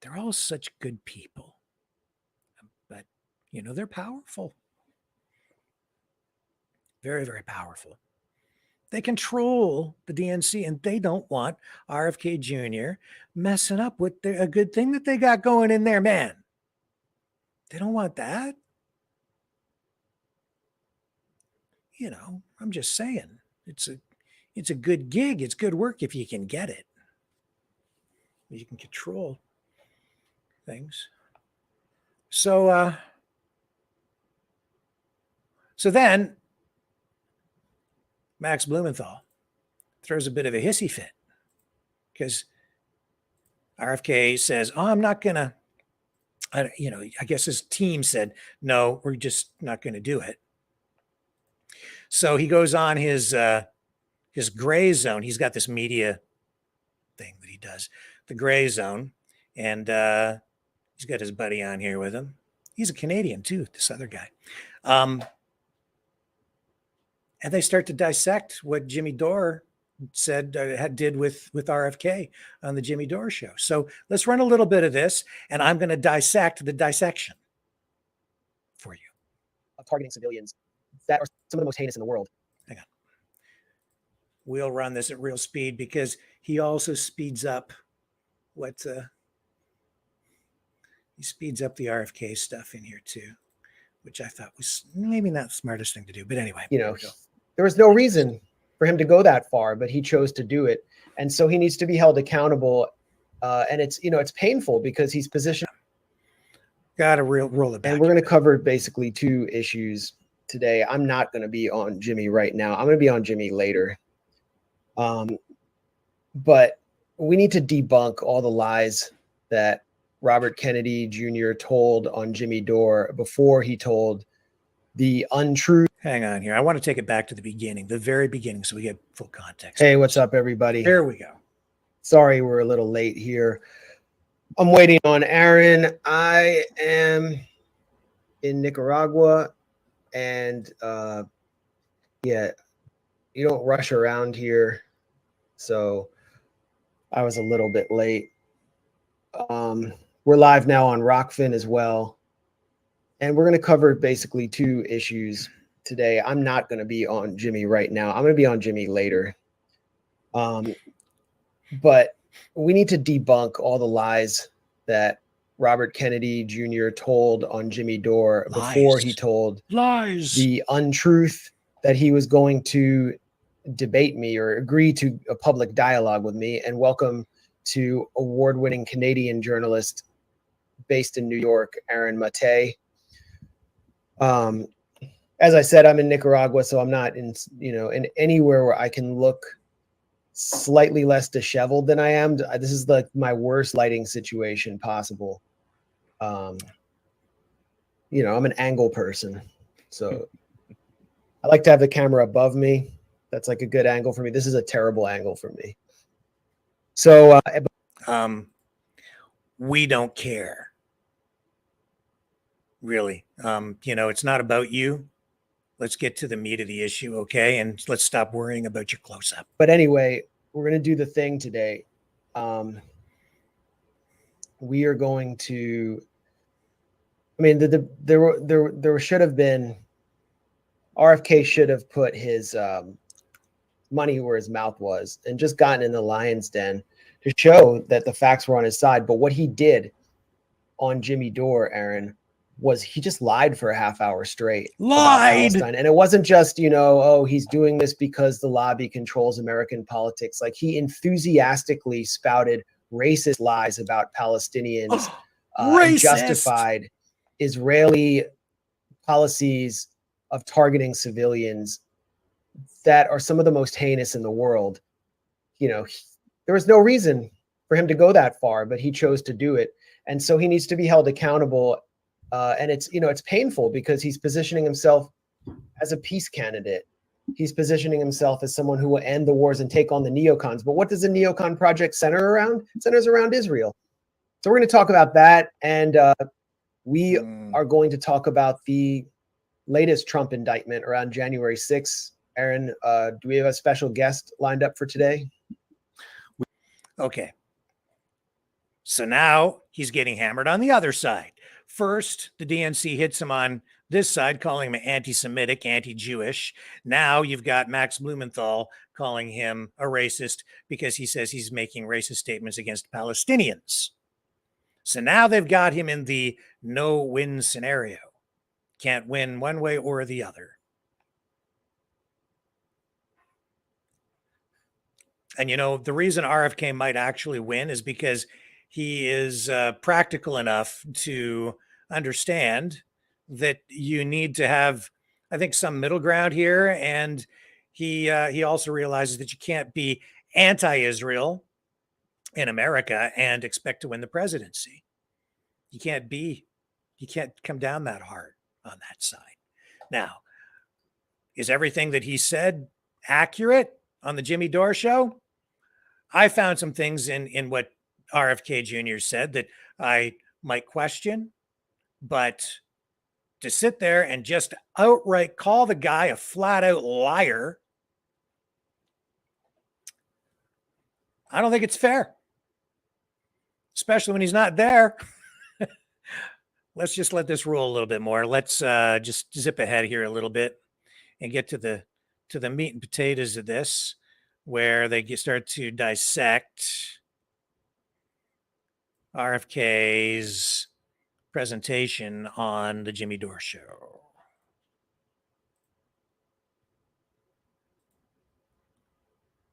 They're all such good people. But, they're powerful. Very, very powerful. They control the DNC, and they don't want RFK Jr. messing up with a good thing that they got going in there, man. They don't want that. I'm just saying, it's a good gig. It's good work if you can get it. You can control things. So then Max Blumenthal throws a bit of a hissy fit because RFK says, I'm not going to, I guess his team said, no, we're just not going to do it. So he goes on his gray zone. He's got this media thing that he does, the gray zone. And he's got his buddy on here with him. He's a Canadian too, this other guy. And they start to dissect what Jimmy Dore said, did with RFK on the Jimmy Dore show. So let's run a little bit of this, and I'm going to dissect the dissection. targeting civilians that are some of the most heinous in the world. Hang on. We'll run this at real speed because he also speeds up he speeds up the RFK stuff in here too, which I thought was maybe not the smartest thing to do. But anyway, You know, there was no reason for him to go that far, but he chose to do it. And so he needs to be held accountable. And it's, it's painful because he's positioned. got to roll it back. And we're going to cover basically two issues today. I'm not going to be on Jimmy right now. I'm going to be on Jimmy later. But we need to debunk all the lies that Robert Kennedy Jr. told on Jimmy Dore before he told the untruth. Hang on here. I want to take it back to the beginning, the very beginning, so we get full context. Hey, what's up, everybody? There we go. Sorry, we're a little late here. I'm waiting on Aaron. I am in Nicaragua, and yeah, you don't rush around here, so I was a little bit late. We're live now on Rockfin as well, and we're going to cover basically two issues today. I'm not going to be on Jimmy right now. I'm going to be on Jimmy later. But we need to debunk all the lies that Robert Kennedy Jr. told on Jimmy Dore before he told the untruth that he was going to debate me or agree to a public dialogue with me. And welcome to award-winning Canadian journalist based in New York, Aaron Mate. As I said, I'm in Nicaragua, so I'm not in anywhere where I can look slightly less disheveled than I am. This is like my worst lighting situation possible. I'm an angle person, so I like to have the camera above me. That's like a good angle for me. This is a terrible angle for me. So, we don't care. Really. It's not about you. Let's get to the meat of the issue, okay? And let's stop worrying about your close-up. But anyway, we're going to do the thing today. We are going to, there should have been, RFK should have put his money where his mouth was and just gotten in the lion's den to show that the facts were on his side. But what he did on Jimmy Dore, Aaron, was he just lied for a half hour straight. Lied. And it wasn't just, he's doing this because the lobby controls American politics. Like, he enthusiastically spouted racist lies about Palestinians, and justified Israeli policies of targeting civilians that are some of the most heinous in the world. There was no reason for him to go that far, but he chose to do it. And so he needs to be held accountable. And it's painful because he's positioning himself as a peace candidate. He's positioning himself as someone who will end the wars and take on the neocons. But what does the neocon project center around? It centers around Israel. So we're going to talk about that. And we are going to talk about the latest Trump indictment around January 6th. Aaron, do we have a special guest lined up for today? Okay. So now he's getting hammered on the other side. First, the DNC hits him on this side, calling him anti-Semitic, anti-Jewish. Now you've got Max Blumenthal calling him a racist because he says he's making racist statements against Palestinians. So now they've got him in the no-win scenario. Can't win one way or the other. And the reason RFK might actually win is because he is practical enough to understand that you need to have, I think, some middle ground here. And he also realizes that you can't be anti-Israel in America and expect to win the presidency. You can't come down that hard on that side. Now, is everything that he said accurate on the Jimmy Dore show? I found some things in what RFK Jr. said that I might question, but to sit there and just outright call the guy a flat out liar, I don't think it's fair, especially when he's not there. let's just let this roll a little bit more. Let's just zip ahead here a little bit and get to the meat and potatoes of this, where they start to dissect RFK's presentation on the Jimmy Dore show.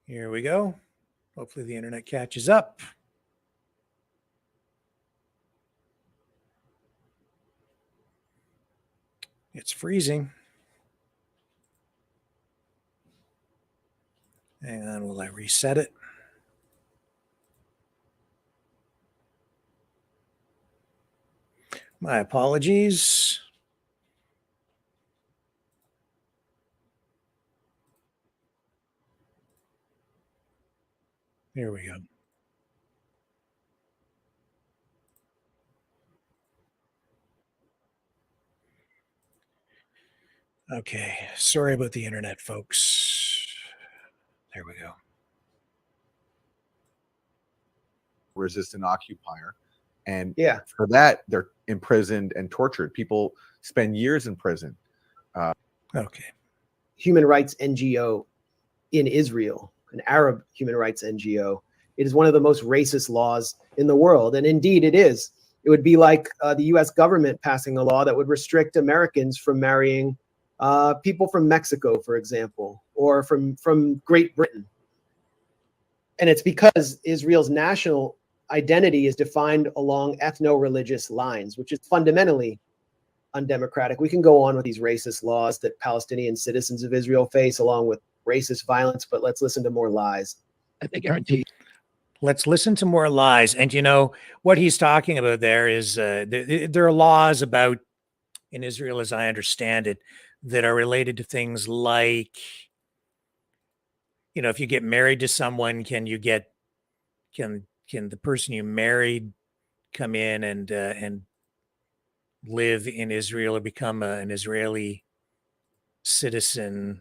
Here we go. Hopefully the internet catches up. It's freezing. Hang on, will I reset it? My apologies. Here we go. Okay, sorry about the internet, folks. There we go. Resistant occupier. And Yeah. for that, they're imprisoned and tortured. People spend years in prison. Okay. Human rights NGO in Israel, an Arab human rights NGO. It is one of the most racist laws in the world. And indeed it is. It would be like the US government passing a law that would restrict Americans from marrying people from Mexico, for example, or from Great Britain. And it's because Israel's national identity is defined along ethno-religious lines, which is fundamentally undemocratic. We can go on with these racist laws that Palestinian citizens of Israel face, along with racist violence, but let's listen to more lies. I guarantee. Let's listen to more lies. And you know, what he's talking about there is there are laws about in Israel, as I understand it, that are related to things like, you know, if you get married to someone, can the person you married come in and live in Israel or become an Israeli citizen?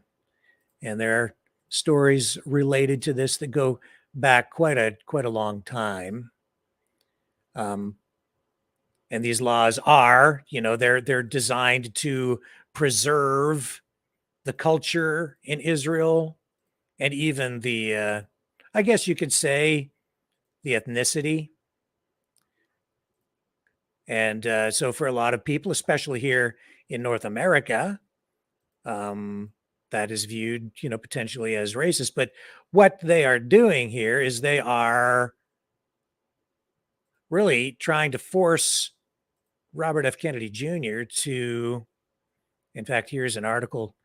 And there are stories related to this that go back quite a long time. And these laws are, you know, they're designed to preserve the culture in Israel and even the, I guess you could say, the ethnicity. And so for a lot of people, especially here in North America, that is viewed, you know, potentially as racist. But what they are doing here is they are really trying to force Robert F. Kennedy Jr. to, in fact, here's an article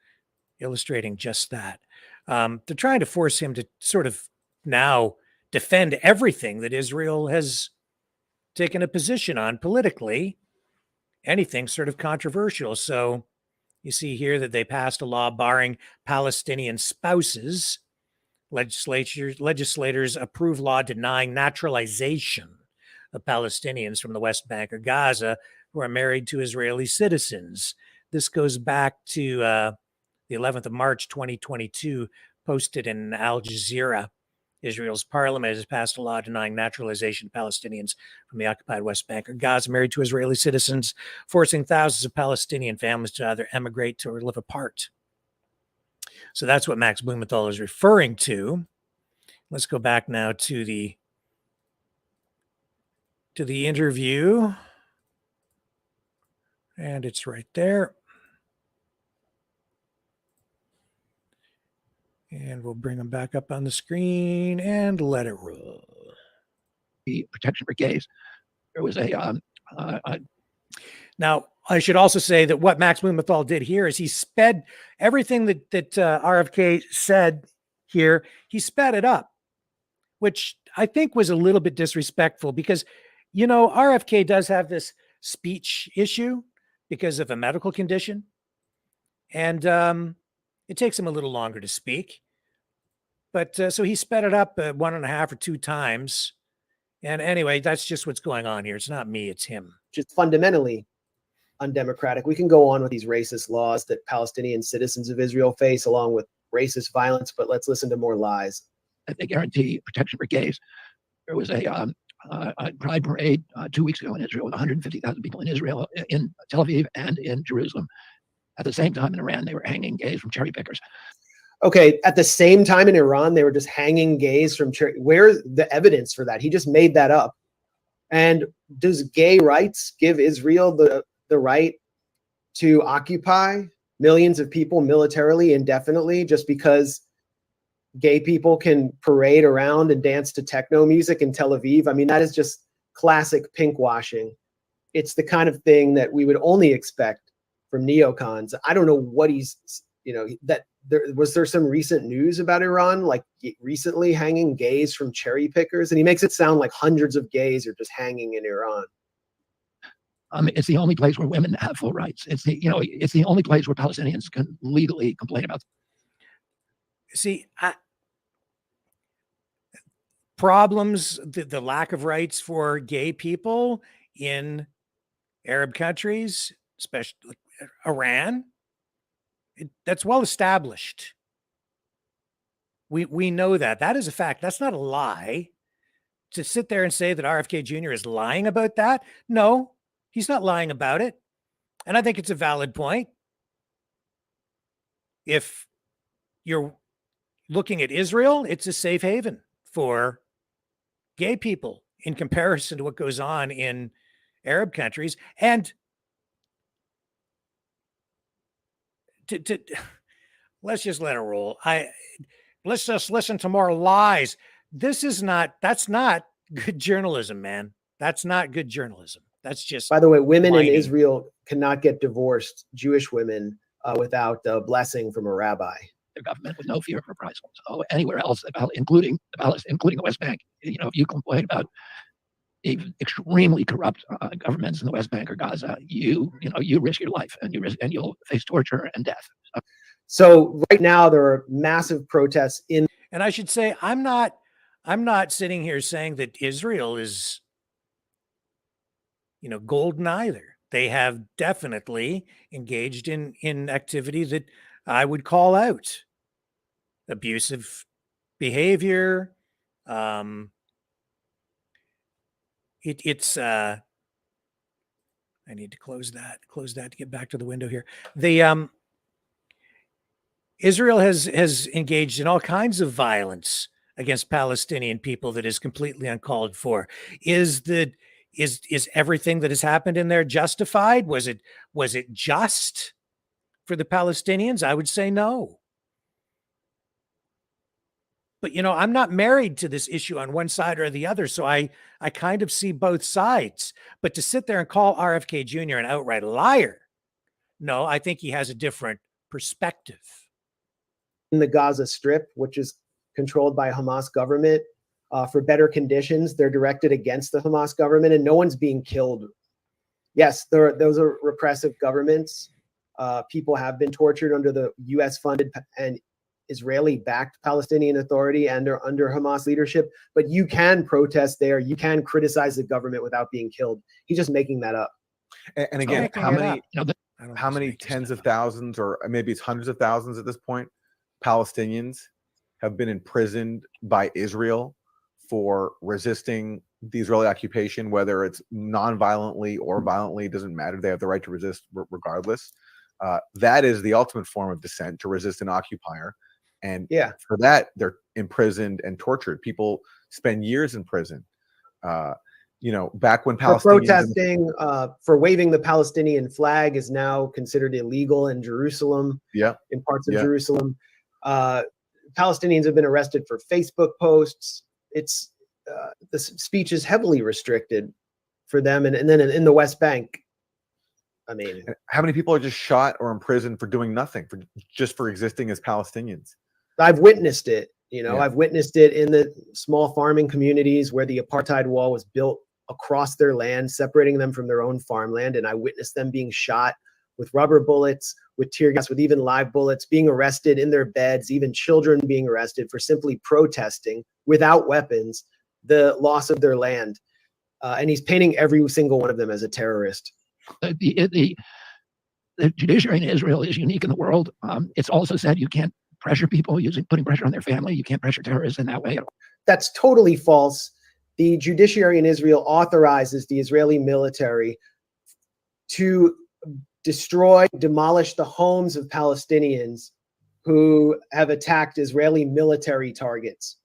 illustrating just that. They're trying to force him to sort of now defend everything that Israel has taken a position on politically, anything sort of controversial. So you see here that they passed a law barring Palestinian spouses. Legislators approve law denying naturalization of Palestinians from the West Bank or Gaza who are married to Israeli citizens. This goes back to the 11th of March, 2022, posted in Al Jazeera. Israel's parliament has passed a law denying naturalization of Palestinians from the occupied West Bank or Gaza married to Israeli citizens, forcing thousands of Palestinian families to either emigrate to or live apart. So that's what Max Blumenthal is referring to. Let's go back now to the interview. And it's right there. And we'll bring them back up on the screen and let it roll. The protection for gays. There was a now, I should also say that what Max Blumenthal did here is he sped everything that RFK said here, he sped it up, which I think was a little bit disrespectful because, you know, RFK does have this speech issue because of a medical condition. And it takes him a little longer to speak. But so he sped it up 1.5 or 2 times. And anyway, that's just what's going on here. It's not me, it's him. Just fundamentally undemocratic. We can go on with these racist laws that Palestinian citizens of Israel face, along with racist violence, but let's listen to more lies. They guarantee protection for gays. There was a Pride parade 2 weeks ago in Israel with 150,000 people in Israel, in Tel Aviv and in Jerusalem. At the same time in Iran, they were hanging gays from cherry pickers. Okay, at the same time in Iran, they were just hanging gays from cherry. Where's the evidence for that? He just made that up. And does gay rights give Israel the right to occupy millions of people militarily indefinitely just because gay people can parade around and dance to techno music in Tel Aviv? I mean, that is just classic pinkwashing. It's the kind of thing that we would only expect from neocons. I don't know what he's, that was there some recent news about Iran, like recently hanging gays from cherry pickers? And he makes it sound like hundreds of gays are just hanging in Iran. It's the only place where women have full rights. It's the only place where Palestinians can legally complain about. See, problems, the lack of rights for gay people in Arab countries, especially Iran, that's well established. We know that. That is a fact. That's not a lie. To sit there and say that RFK Jr. is lying about that, no, he's not lying about it. And I think it's a valid point. If you're looking at Israel, it's a safe haven for gay people in comparison to what goes on in Arab countries. And let's just let it roll. Let's just listen to more lies. That's not good journalism, man. That's not good journalism. That's just, by the way, women whining. in Israel cannot get divorced, Jewish women, without a blessing from a rabbi. The government with no fear of reprisals. Oh, anywhere else, including the West Bank. If you complain about extremely corrupt governments in the West Bank or Gaza, you risk your life and you'll face torture and death. So right now there are massive protests and I should say, I'm not sitting here saying that Israel is, golden either. They have definitely engaged in activity that I would call out. Abusive behavior. It's I need to close that to get back to the window here. Israel has engaged in all kinds of violence against Palestinian people that is completely uncalled for. Is everything that has happened in there justified? Was it just for the Palestinians? I would say no. But, I'm not married to this issue on one side or the other, so I kind of see both sides. But to sit there and call RFK Jr. an outright liar, no, I think he has a different perspective. in the Gaza Strip, which is controlled by a Hamas government, for better conditions. They're directed against the Hamas government, and no one's being killed. Yes, those are repressive governments. People have been tortured under the U.S.-funded and Israeli-backed Palestinian Authority and under Hamas leadership, but you can protest there. You can criticize the government without being killed. He's just making that up. And again, how many tens of thousands, or maybe it's hundreds of thousands at this point, Palestinians have been imprisoned by Israel for resisting the Israeli occupation, whether it's non-violently or violently, it doesn't matter. They have the right to resist regardless. That is the ultimate form of dissent, to resist an occupier. And for that, they're imprisoned and tortured. People spend years in prison. Back when Palestinians for protesting, for waving the Palestinian flag is now considered illegal in Jerusalem. In parts of Jerusalem, Palestinians have been arrested for Facebook posts. It's the speech is heavily restricted for them, and then in the West Bank. I mean, how many people are just shot or imprisoned for doing nothing, just for existing as Palestinians? I've witnessed it. I've witnessed it in the small farming communities where the apartheid wall was built across their land, separating them from their own farmland. And I witnessed them being shot with rubber bullets, with tear gas, with even live bullets, being arrested in their beds, even children being arrested for simply protesting without weapons the loss of their land. And he's painting every single one of them as a terrorist. The judiciary in Israel is unique in the world. It's also said you can't pressure people putting pressure on their family. You can't pressure terrorists in that way. That's totally false. the judiciary in Israel authorizes the Israeli military to destroy, demolish the homes of Palestinians who have attacked Israeli military targets.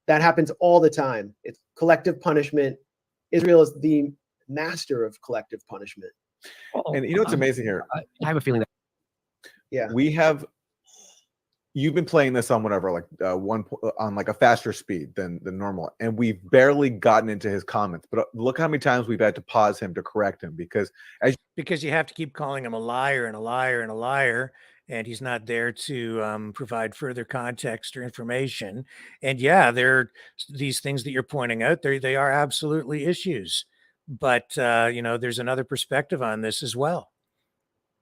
That happens all the time. It's collective punishment. Israel is the master of collective punishment. And you know what's amazing here? I have a feeling that you've been playing this on whatever, like on like a faster speed than normal, and we've barely gotten into his comments. But look how many times we've had to pause him to correct him because you have to keep calling him a liar and a liar and a liar, and he's not there to provide further context or information. And yeah, these things that you're pointing out, they are absolutely issues. But there's another perspective on this as well,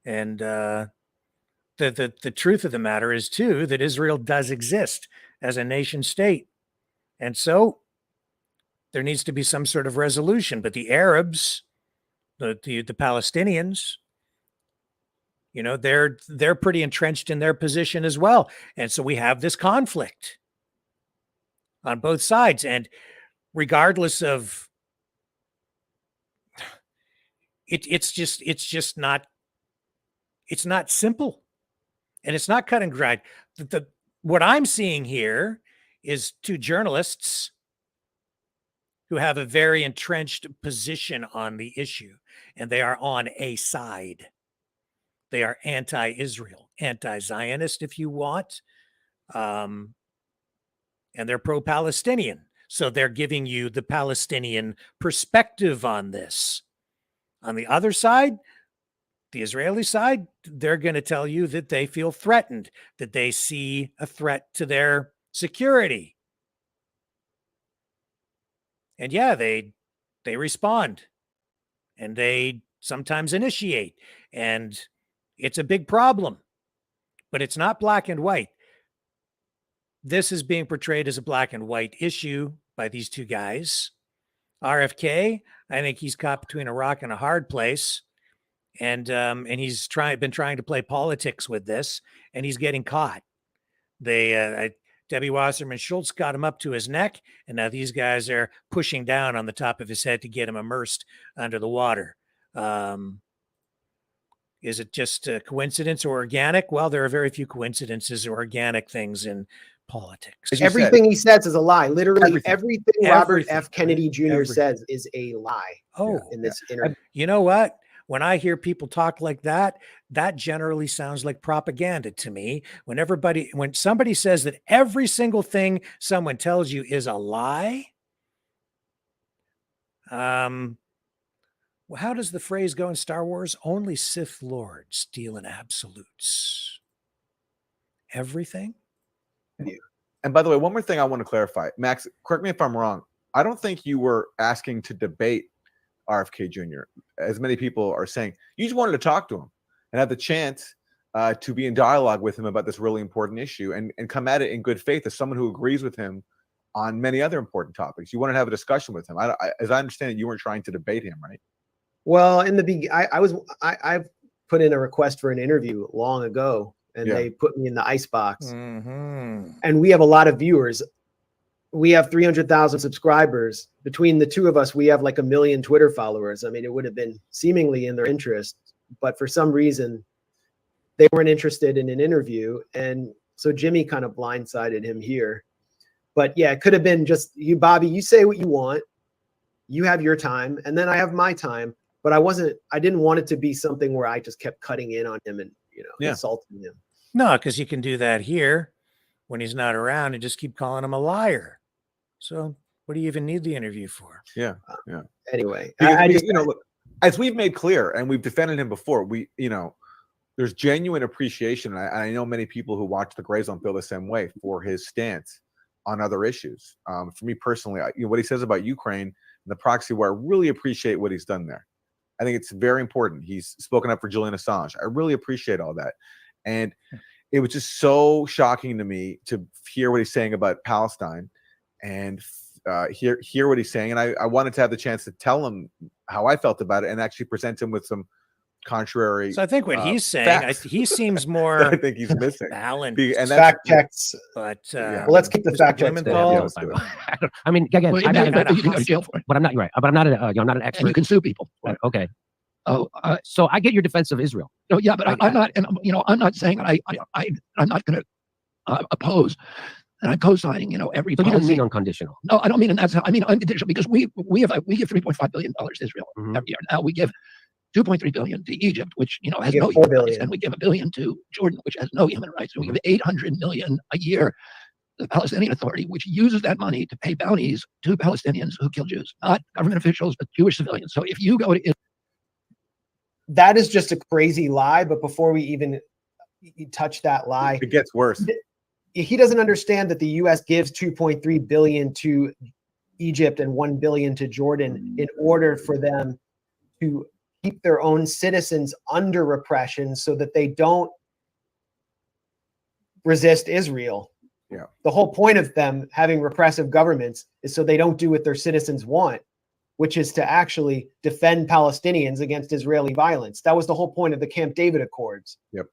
and the truth of the matter is too that Israel does exist as a nation state, and so there needs to be some sort of resolution. But the Arabs, the Palestinians, they're pretty entrenched in their position as well, and so we have this conflict on both sides. And regardless of it's not simple, and it's not cut and dried. What I'm seeing here is two journalists who have a very entrenched position on the issue, and they are on a side. They are anti-Israel, anti-Zionist, if you want, and they're pro-Palestinian. So they're giving you the Palestinian perspective on this. On the other side, the Israeli side, they're going to tell you that they feel threatened, that they see a threat to their security. And yeah, they respond, and they sometimes initiate, and it's a big problem, but it's not black and white. This is being portrayed as a black and white issue by these two guys. RFK, I think he's caught between a rock and a hard place. And he's been trying to play politics with this, and he's getting caught. Debbie Wasserman Schultz got him up to his neck, and now these guys are pushing down on the top of his head to get him immersed under the water. Is it just a coincidence or organic? Well, there are very few coincidences or organic things in politics. Everything he says is a lie. Literally everything Robert F. Kennedy Jr. says is a lie. In this interview. You know what? When I hear people talk like that, that generally sounds like propaganda to me. When somebody says that every single thing someone tells you is a lie, how does the phrase go in Star Wars? Only Sith Lords deal in absolutes. Everything? And by the way, one more thing I want to clarify. Max, correct me if I'm wrong. I don't think you were asking to debate RFK Jr. As many people are saying, you just wanted to talk to him and have the chance to be in dialogue with him about this really important issue and come at it in good faith as someone who agrees with him on many other important topics. You wanted to have a discussion with him. As I understand it, you weren't trying to debate him, right? Well, in the beginning, I put in a request for an interview long ago, and they put me in the icebox. Mm-hmm. And we have a lot of viewers. We have 300,000 subscribers. Between the two of us, we have like 1 million Twitter followers. I mean, it would have been seemingly in their interest, but for some reason, they weren't interested in an interview. And so Jimmy kind of blindsided him here. But yeah, it could have been just you, Bobby, you say what you want. You have your time, and then I have my time. But I didn't want it to be something where I just kept cutting in on him and, insulting him. No, because you can do that here when he's not around and just keep calling him a liar. So what do you even need the interview for? Yeah. Anyway, look, as we've made clear and we've defended him before, there's genuine appreciation. I know many people who watch the Gray Zone feel the same way for his stance on other issues. For me personally, what he says about Ukraine and the proxy war, I really appreciate what he's done there. I think it's very important. He's spoken up for Julian Assange. I really appreciate all that. And it was just so shocking to me to hear what he's saying about Palestine and hear what he's saying. And I wanted to have the chance to tell him how I felt about it and actually present him with some contrary. So I think what he's saying, facts he seems that more I think he's missing. balanced. And that's Fact checks. But Yeah. Well, let's keep the Mr. fact checks. Blumenthal, Yeah, let's do it. I mean, again, Well, I'm you not, can go to jail for it. but I'm not, you're right, but I'm not, I'm not an And you expert. can sue people. Okay. Oh, So I get your defense of Israel. no, yeah, but I'm not, and I'm not saying I'm not going to oppose, and I'm co-signing, every So you don't policy. mean unconditional. No, I don't mean, and that's how I mean unconditional, because we give $3.5 billion to Israel Mhm. every year. Now we give $2.3 billion to Egypt, which has give no $4 human rights, billion. and we give $1 billion to Jordan, which has no human rights. And we give $800 million a year to the Palestinian Authority, which uses that money to pay bounties to Palestinians who kill Jews, not government officials, but Jewish civilians. So if you go to That is just a crazy lie. But before we even touch that lie, It gets worse. he doesn't understand that the U.S. gives 2.3 billion to Egypt and 1 billion to Jordan in order for them to keep their own citizens under repression so that they don't resist Israel. Yeah. The whole point of them having repressive governments is so they don't do what their citizens want, which is to actually defend Palestinians against Israeli violence. That was the whole point of the Camp David Accords. Yep.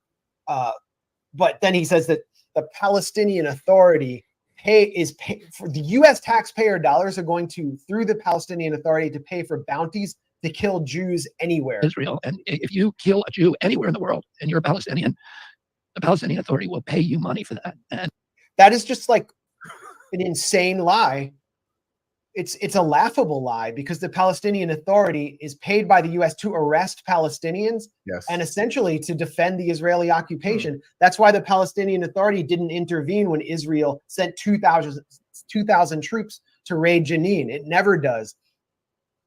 But then he says that the Palestinian Authority for the U.S. taxpayer dollars are going to, through the Palestinian Authority, to pay for bounties to kill Jews anywhere. Israel, and if you kill a Jew anywhere in the world and you're a Palestinian, the Palestinian Authority will pay you money for that. And that is just like an insane lie. It's a laughable lie because the Palestinian Authority is paid by the U.S. to arrest Palestinians and essentially to defend the Israeli occupation. That's why the Palestinian Authority didn't intervene when Israel sent 2,000 troops to raid Jenin. It never does.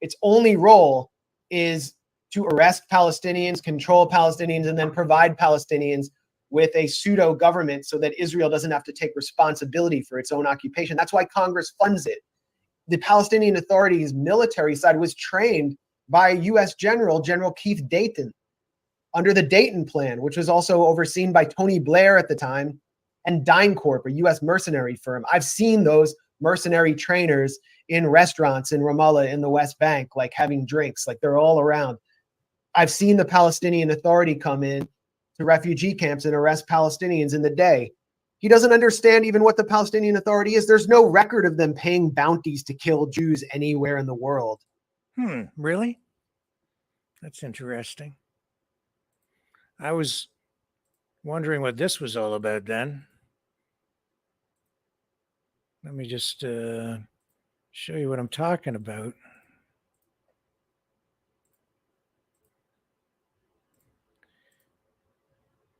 Its only role is to arrest Palestinians, control Palestinians, and then provide Palestinians with a pseudo government so that Israel doesn't have to take responsibility for its own occupation. That's why Congress funds it. The Palestinian Authority's military side was trained by a U.S. General Keith Dayton, under the Dayton Plan, which was also overseen by Tony Blair at the time, and DynCorp, a U.S. mercenary firm. I've seen those mercenary trainers in restaurants in Ramallah in the West Bank, like having drinks, like they're all around. I've seen the Palestinian Authority come in to refugee camps and arrest Palestinians in the day. He doesn't understand even what the Palestinian Authority is. There's no record of them paying bounties to kill Jews anywhere in the world. Really? That's interesting. I was wondering what this was all about then. Let me just show you what I'm talking about.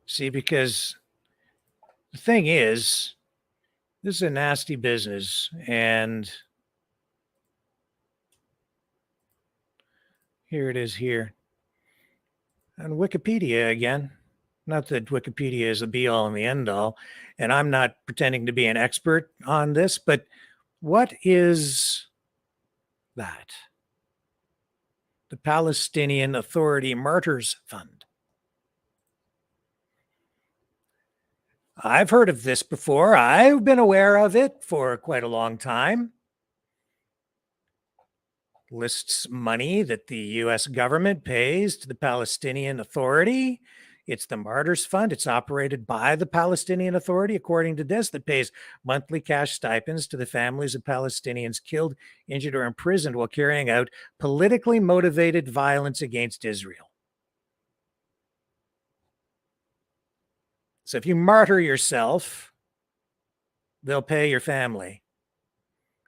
See, because the thing is, this is a nasty business, and here it is here. On Wikipedia again. Not that Wikipedia is the be-all and the end-all, and I'm not pretending to be an expert on this, but what is that? The Palestinian Authority Martyrs Fund. I've heard of this before. I've been aware of it for quite a long time. Lists money that the U.S. government pays to the Palestinian Authority. It's the Martyrs Fund. It's operated by the Palestinian Authority, according to this, that pays monthly cash stipends to the families of Palestinians killed, injured, or imprisoned while carrying out politically motivated violence against Israel. So if you martyr yourself, they'll pay your family.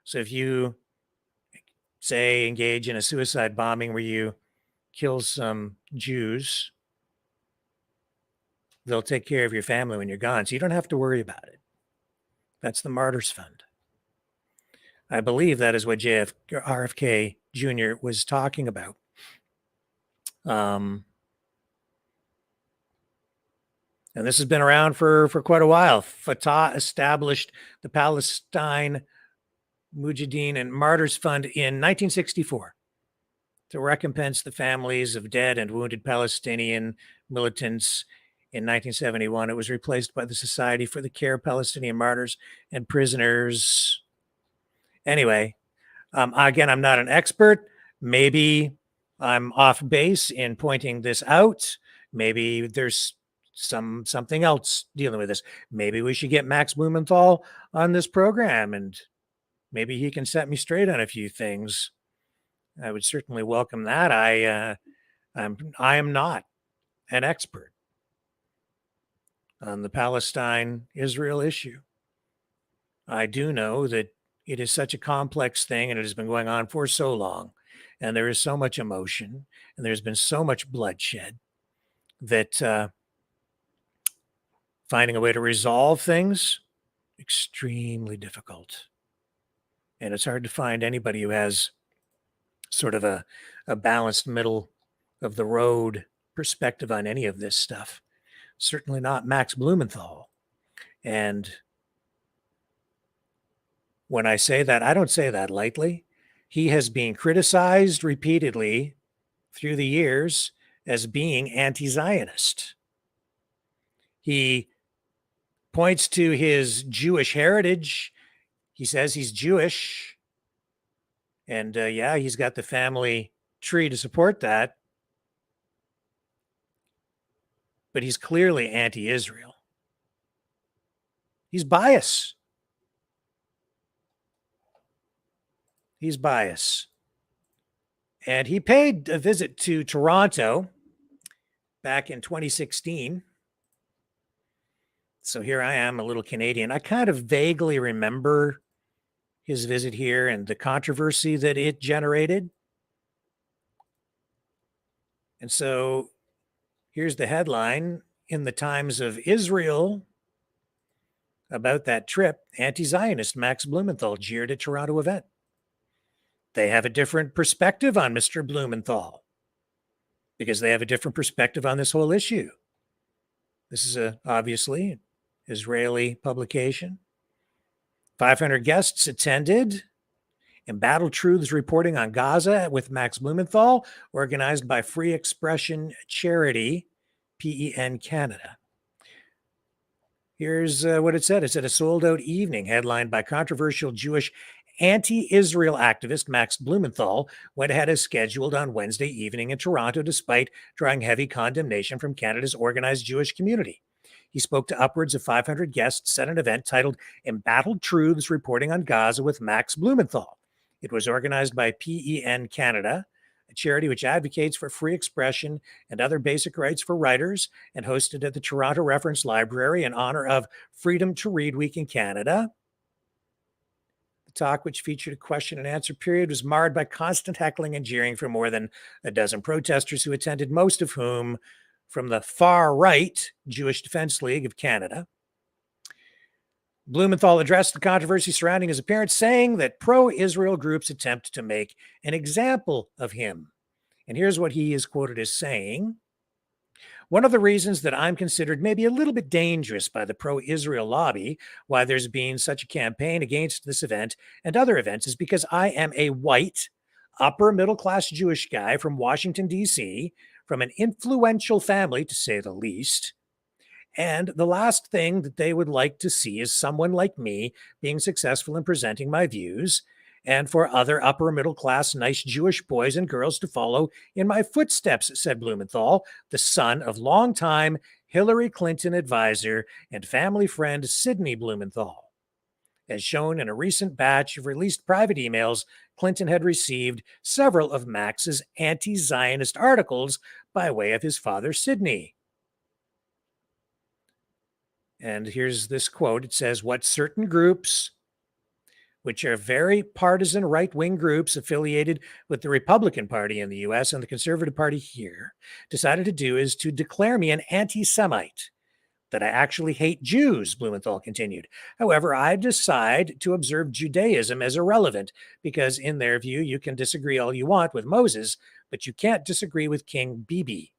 So if you, say, engage in a suicide bombing where you kill some Jews, they'll take care of your family when you're gone. So you don't have to worry about it. That's the Martyrs Fund. I believe that is what RFK Jr. was talking about. And this has been around for quite a while. Fatah established the Palestine Mujahideen and Martyrs Fund in 1964 to recompense the families of dead and wounded Palestinian militants. In 1971, it was replaced by the Society for the Care of Palestinian Martyrs and Prisoners. Anyway, again, I'm not an expert. Maybe I'm off base in pointing this out. Maybe there's something else dealing with this. Maybe we should get Max Blumenthal on this program, and maybe he can set me straight on a few things. I would certainly welcome that. I am not an expert on the Palestine-Israel issue. I do know that it is such a complex thing, and it has been going on for so long, and there is so much emotion, and there's been so much bloodshed that finding a way to resolve things extremely difficult. And it's hard to find anybody who has sort of a balanced middle of the road perspective on any of this stuff. Certainly not Max Blumenthal. And when I say that, I don't say that lightly. He has been criticized repeatedly through the years as being anti-Zionist. He points to his Jewish heritage. He says he's Jewish. And yeah, he's got the family tree to support that. But he's clearly anti-Israel. He's biased. He's biased. And he paid a visit to Toronto back in 2016. So here I am, a little Canadian. I kind of vaguely remember his visit here and the controversy that it generated. And so here's the headline in the Times of Israel about that trip. Anti-Zionist Max Blumenthal jeered at Toronto event. They have a different perspective on Mr. Blumenthal because they have a different perspective on this whole issue. This is obviously an Israeli publication. 500 guests attended. Embattled Truths reporting on Gaza with Max Blumenthal, organized by Free Expression Charity, PEN Canada. Here's what it said. It said a sold-out evening headlined by controversial Jewish anti-Israel activist Max Blumenthal went ahead as scheduled on Wednesday evening in Toronto, despite drawing heavy condemnation from Canada's organized Jewish community. He spoke to upwards of 500 guests at an event titled Embattled Truths Reporting on Gaza with Max Blumenthal. It was organized by PEN Canada, a charity which advocates for free expression and other basic rights for writers, and hosted at the Toronto Reference Library in honor of Freedom to Read Week in Canada. The talk, which featured a question and answer period, was marred by constant heckling and jeering from more than a dozen protesters who attended, most of whom from the far-right Jewish Defense League of Canada. Blumenthal addressed the controversy surrounding his appearance, saying that pro-Israel groups attempt to make an example of him. And here's what he is quoted as saying. One of the reasons that I'm considered maybe a little bit dangerous by the pro-Israel lobby, why there's been such a campaign against this event and other events, is because I am a white, upper middle-class Jewish guy from Washington, D.C., from an influential family, to say the least. And the last thing that they would like to see is someone like me being successful in presenting my views, and for other upper middle class nice Jewish boys and girls to follow in my footsteps, said Blumenthal, the son of longtime Hillary Clinton advisor and family friend Sidney Blumenthal. As shown in a recent batch of released private emails, Clinton had received several of Max's anti-Zionist articles by way of his father, Sidney. And here's this quote. It says, what certain groups, which are very partisan right-wing groups affiliated with the Republican Party in the U.S. and the Conservative Party here, decided to do is to declare me an anti-Semite, that I actually hate Jews, Blumenthal continued. However, I decide to observe Judaism as irrelevant because in their view, you can disagree all you want with Moses, but you can't disagree with King Bibi.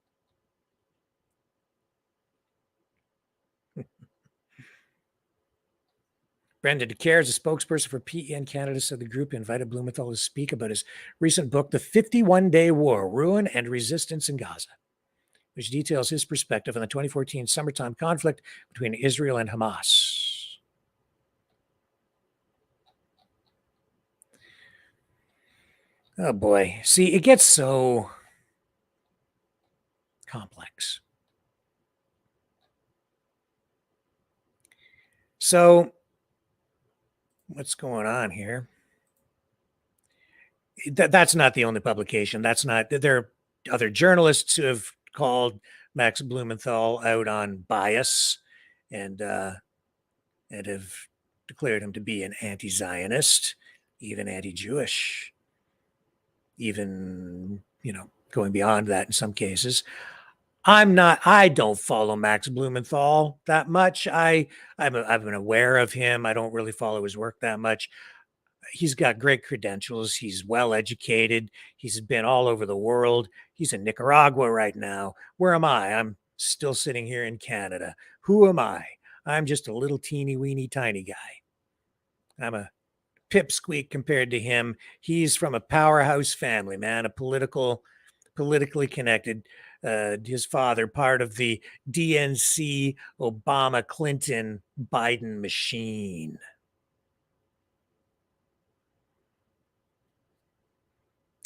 Brenda DeCaires, a spokesperson for PEN Canada, said the group invited Blumenthal to speak about his recent book, The 51-Day War, Ruin and Resistance in Gaza, which details his perspective on the 2014 summertime conflict between Israel and Hamas. Oh boy. See, it gets so complex. So what's going on here? That's not the only publication. That's not, there are other journalists who have called Max Blumenthal out on bias and have declared him to be an anti-Zionist, even anti-Jewish, even, going beyond that in some cases. I don't follow Max Blumenthal that much. I've been aware of him. I don't really follow his work that much. He's got great credentials. He's well educated. He's been all over the world. He's in Nicaragua right now. Where am I? I'm still sitting here in Canada. Who am I? I'm just a little teeny weeny tiny guy. I'm a pipsqueak compared to him. He's from a powerhouse family, man, politically connected. His father, part of the DNC, Obama, Clinton, Biden machine.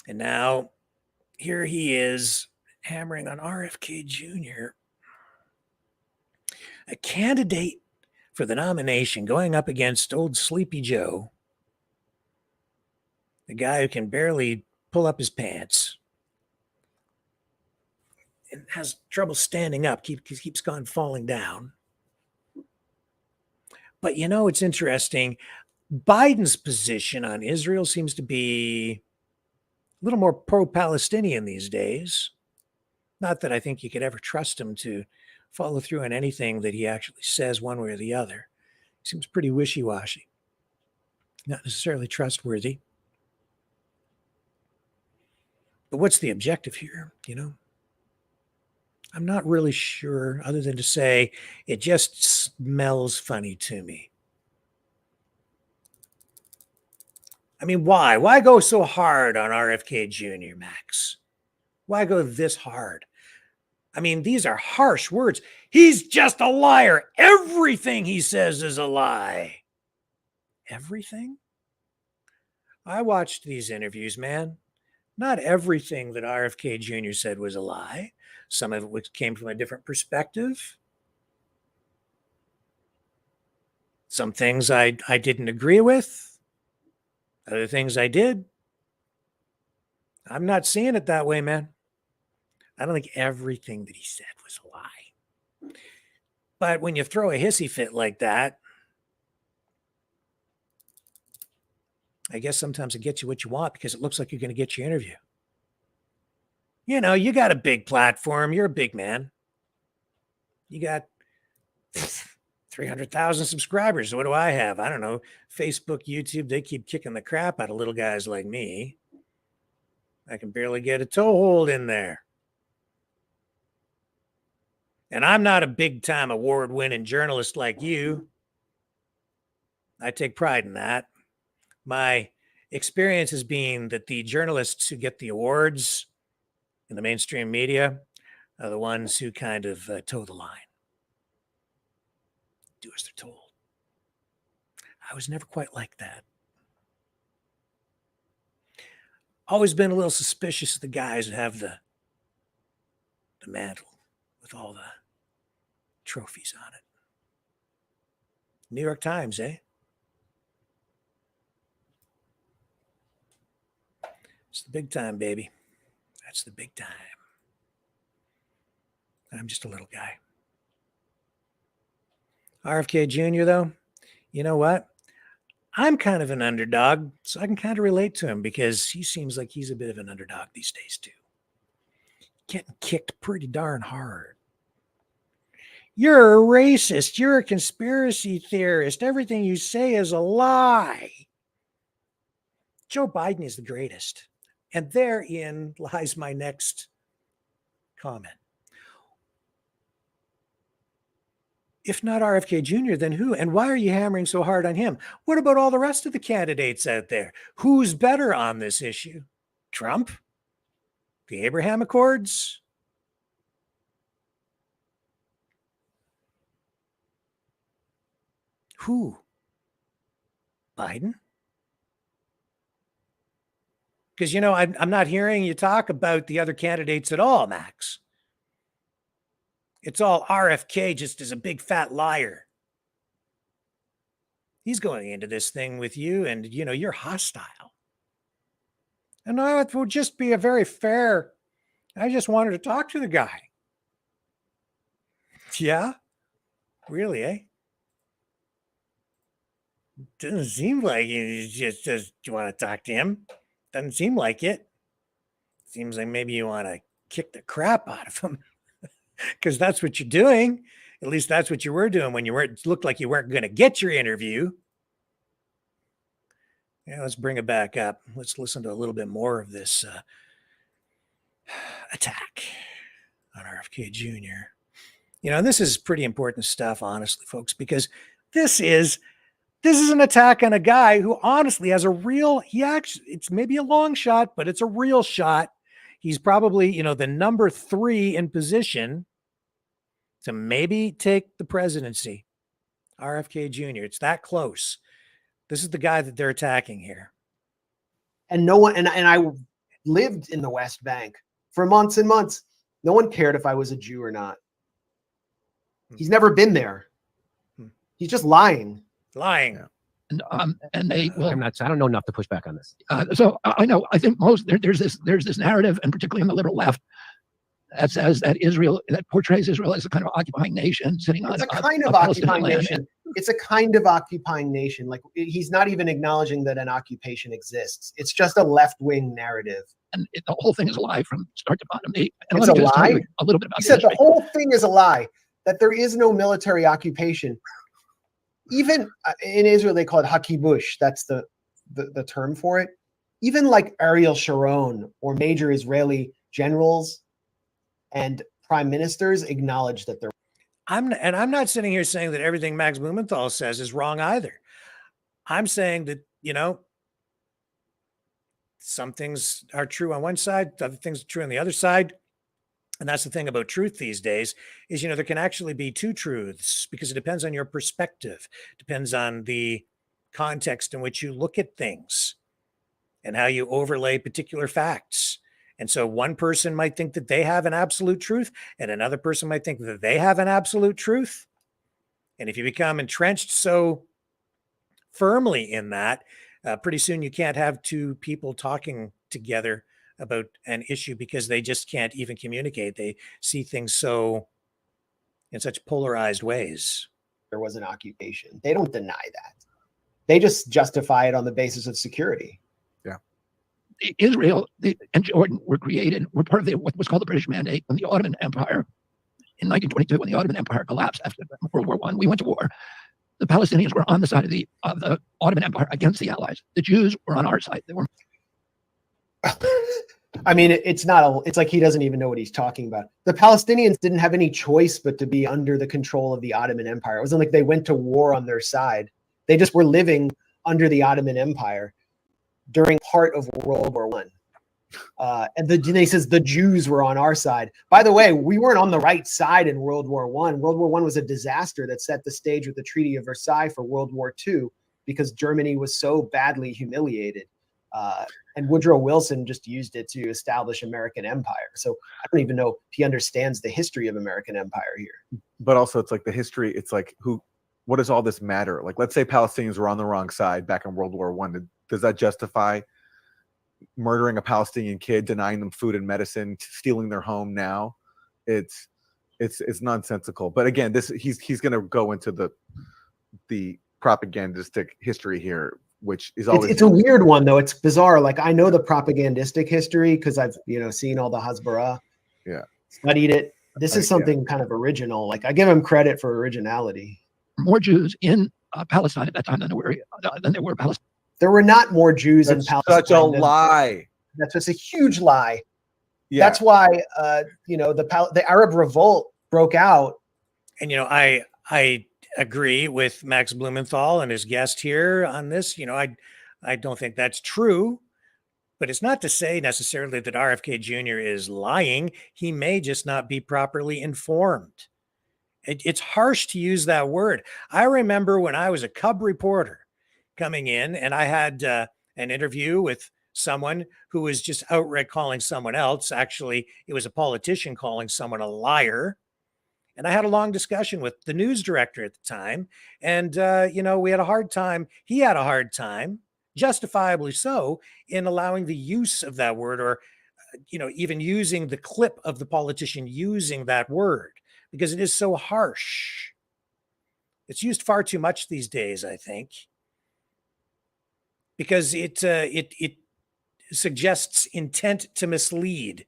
And now here he is hammering on RFK Jr., a candidate for the nomination, going up against old Sleepy Joe, the guy who can barely pull up his pants and has trouble standing up, keeps on falling down. But it's interesting. Biden's position on Israel seems to be a little more pro-Palestinian these days. Not that I think you could ever trust him to follow through on anything that he actually says one way or the other. He seems pretty wishy-washy, not necessarily trustworthy. But what's the objective here, I'm not really sure, other than to say it just smells funny to me. I mean, why? Why go so hard on RFK Jr., Max? Why go this hard? I mean, these are harsh words. He's just a liar. Everything he says is a lie. Everything? I watched these interviews, man. Not everything that RFK Jr. said was a lie. Some of it came from a different perspective. Some things I didn't agree with. Other things I did. I'm not seeing it that way, man. I don't think everything that he said was a lie. But when you throw a hissy fit like that, I guess sometimes it gets you what you want because it looks like you're going to get your interview. You got a big platform. You're a big man. You got 300,000 subscribers. What do I have? I don't know. Facebook, YouTube, they keep kicking the crap out of little guys like me. I can barely get a toehold in there. And I'm not a big-time award-winning journalist like you. I take pride in that. My experience has been that the journalists who get the awards in the mainstream media are the ones who kind of toe the line. Do as they're told. I was never quite like that. Always been a little suspicious of the guys who have the mantle with all the trophies on it. New York Times, eh? It's the big time, baby. That's the big time. I'm just a little guy. RFK Jr., though, you know what? I'm kind of an underdog, so I can kind of relate to him because he seems like he's a bit of an underdog these days, too. Getting kicked pretty darn hard. You're a racist. You're a conspiracy theorist. Everything you say is a lie. Joe Biden is the greatest. And therein lies my next comment. If not RFK Jr., then who? And why are you hammering so hard on him? What about all the rest of the candidates out there? Who's better on this issue? Trump? The Abraham Accords? Who? Biden? Because, I'm not hearing you talk about the other candidates at all, Max. It's all RFK just as a big fat liar. He's going into this thing with you, and you're hostile. And no, it would just be a very fair. I just wanted to talk to the guy. Yeah, really, eh? Doesn't seem like you just you want to talk to him. Doesn't seem like it. Seems like maybe you want to kick the crap out of him, because that's what you're doing. At least that's what you were doing when it looked like you weren't going to get your interview. Yeah, let's bring it back up. Let's listen to a little bit more of this attack on RFK Jr. This is pretty important stuff, honestly, folks, because this is an attack on a guy who honestly has it's maybe a long shot, but it's a real shot. He's probably, the number 3 in position to maybe take the presidency. RFK Jr. It's that close. This is the guy that they're attacking here. And no one, and I lived in the West Bank for months and months. No one cared if I was a Jew or not. He's never been there. He's just lying. Lying. And they will. I don't know enough to push back on this. So I know. I think there's this narrative, and particularly in the liberal left, that says that portrays Israel as a kind of occupying nation sitting on. It's a kind of occupying nation. It's a kind of occupying nation. Like, he's not even acknowledging that an occupation exists. It's just a left-wing narrative. And the whole thing is a lie from start to bottom. It's a lie? A little bit about he said the whole thing is a lie, that there is no military occupation. Even in Israel, they call it hakibush. That's the term for it. Even like Ariel Sharon or major Israeli generals and prime ministers acknowledge that they're. I'm not sitting here saying that everything Max Blumenthal says is wrong either. I'm saying that, some things are true on one side, other things are true on the other side. And that's the thing about truth these days is, there can actually be two truths because it depends on your perspective, depends on the context in which you look at things and how you overlay particular facts. And so one person might think that they have an absolute truth and another person might think that they have an absolute truth. And if you become entrenched so firmly in that, pretty soon you can't have two people talking together about an issue because they just can't even communicate. They see things in such polarized ways. There was an occupation. They don't deny that. They just justify it on the basis of security. Israel and Jordan were part of what was called the British Mandate when the Ottoman Empire, in 1922, when the Ottoman Empire collapsed after World War I, we went to war. The Palestinians were on the side of the Ottoman Empire against the Allies. The Jews were on our side. They were. I mean, it's like he doesn't even know what he's talking about. The Palestinians didn't have any choice but to be under the control of the Ottoman Empire. It wasn't like they went to war on their side. They just were living under the Ottoman Empire during part of World War I. And then he says the Jews were on our side. By the way, we weren't on the right side in World War I. World War I was a disaster that set the stage with the Treaty of Versailles for World War II because Germany was so badly humiliated. And Woodrow Wilson just used it to establish American empire. So I don't even know if he understands the history of American empire here. But also it's like the history, it's like what does all this matter? Like, let's say Palestinians were on the wrong side back in World War I. Does that justify murdering a Palestinian kid, denying them food and medicine, stealing their home now? It's nonsensical. But again, he's going to go into the propagandistic history here, which is always it's a weird one though. It's bizarre. Like, I know the propagandistic history because I've seen all the Hasbara, studied it. This is something kind of original. Like, I give him credit for originality. More Jews in Palestine at that time than there were Palestine. There were not more Jews in Palestine. Such a lie. That's just a huge lie. Yeah. That's why the Arab Revolt broke out. And I agree with Max Blumenthal and his guest here on this. I don't think that's true, but it's not to say necessarily that RFK Jr. is lying. He may just not be properly informed. It's harsh to use that word. I remember when I was a cub reporter coming in and I had an interview with someone who was just outright calling someone else. Actually, it was a politician calling someone a liar. And I had a long discussion with the news director at the time. And, we had a hard time. He had a hard time, justifiably so, in allowing the use of that word, or, even using the clip of the politician using that word, because it is so harsh. It's used far too much these days, I think, because it suggests intent to mislead,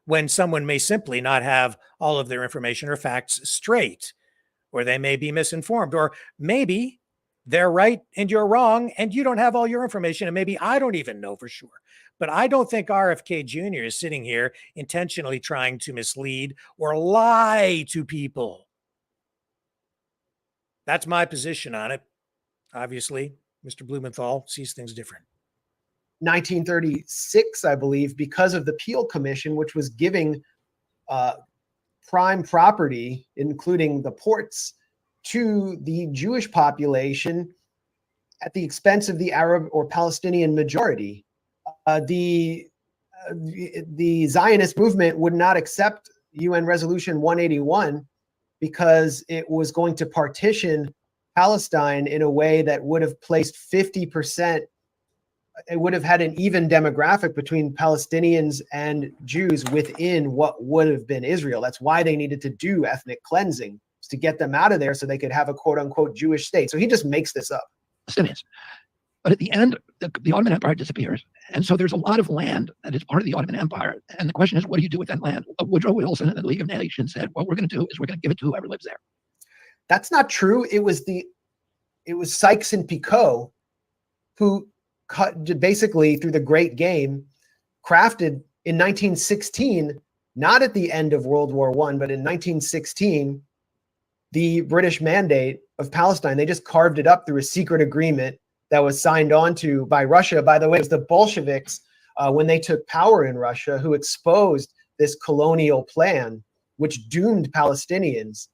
when someone may simply not have all of their information or facts straight, or they may be misinformed, or maybe they're right and you're wrong and you don't have all your information, and maybe I don't even know for sure. But I don't think RFK Jr. is sitting here intentionally trying to mislead or lie to people. That's my position on it. Obviously, Mr. Blumenthal sees things different. 1936, I believe, because of the Peel Commission, which was giving prime property, including the ports, to the Jewish population at the expense of the Arab or Palestinian majority. The Zionist movement would not accept UN Resolution 181 because it was going to partition Palestine in a way that would have placed 50%. It would have had an even demographic between Palestinians and Jews within what would have been Israel. That's why they needed to do ethnic cleansing, to get them out of there so they could have a quote unquote Jewish state. So he just makes this up. Palestinians. But at the end, the Ottoman Empire disappears. And so there's a lot of land that is part of the Ottoman Empire. And the question is, what do you do with that land? Woodrow Wilson and the League of Nations said, what we're going to do is we're going to give it to whoever lives there. That's not true. It was Sykes and Picot who basically, through the Great Game, crafted in 1916, not at the end of World War I, but in 1916, the British Mandate of Palestine. They just carved it up through a secret agreement that was signed on to by Russia. By the way, it was the Bolsheviks, when they took power in Russia, who exposed this colonial plan, which doomed Palestinians.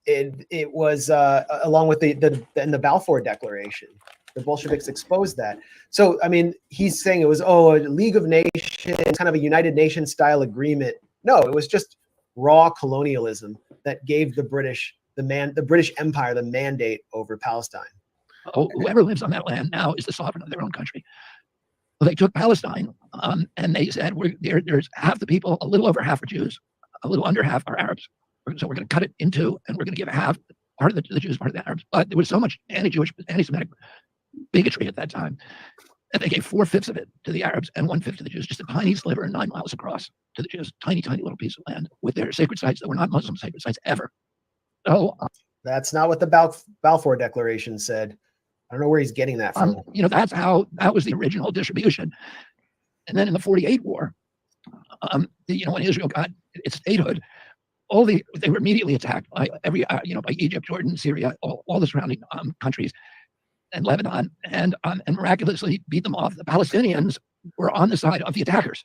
It was along with the Balfour Declaration. The Bolsheviks exposed that. So, I mean, he's saying it was, a League of Nations, kind of a United Nations style agreement. No, it was just raw colonialism that gave the British Empire the mandate over Palestine. Whoever lives on that land now is the sovereign of their own country. Well, they took Palestine, and they said, there's half the people, a little over half are Jews, a little under half are Arabs. So we're going to cut it in two, and we're going to give half, part of the Jews, part of the Arabs. But there was so much anti-Jewish, anti-Semitic bigotry at that time that they gave 4/5 of it to the Arabs and 1/5 to the Jews, just a tiny sliver 9 miles across to the Jews, tiny little piece of land with their sacred sites that were not Muslim sacred sites ever. So that's not what the Balfour Declaration said. I don't know where he's getting that from. That was the original distribution. And then in the 48 war, when Israel got its statehood, they were immediately attacked by by Egypt, Jordan, Syria, all the surrounding countries, and Lebanon, and miraculously beat them off. The Palestinians were on the side of the attackers.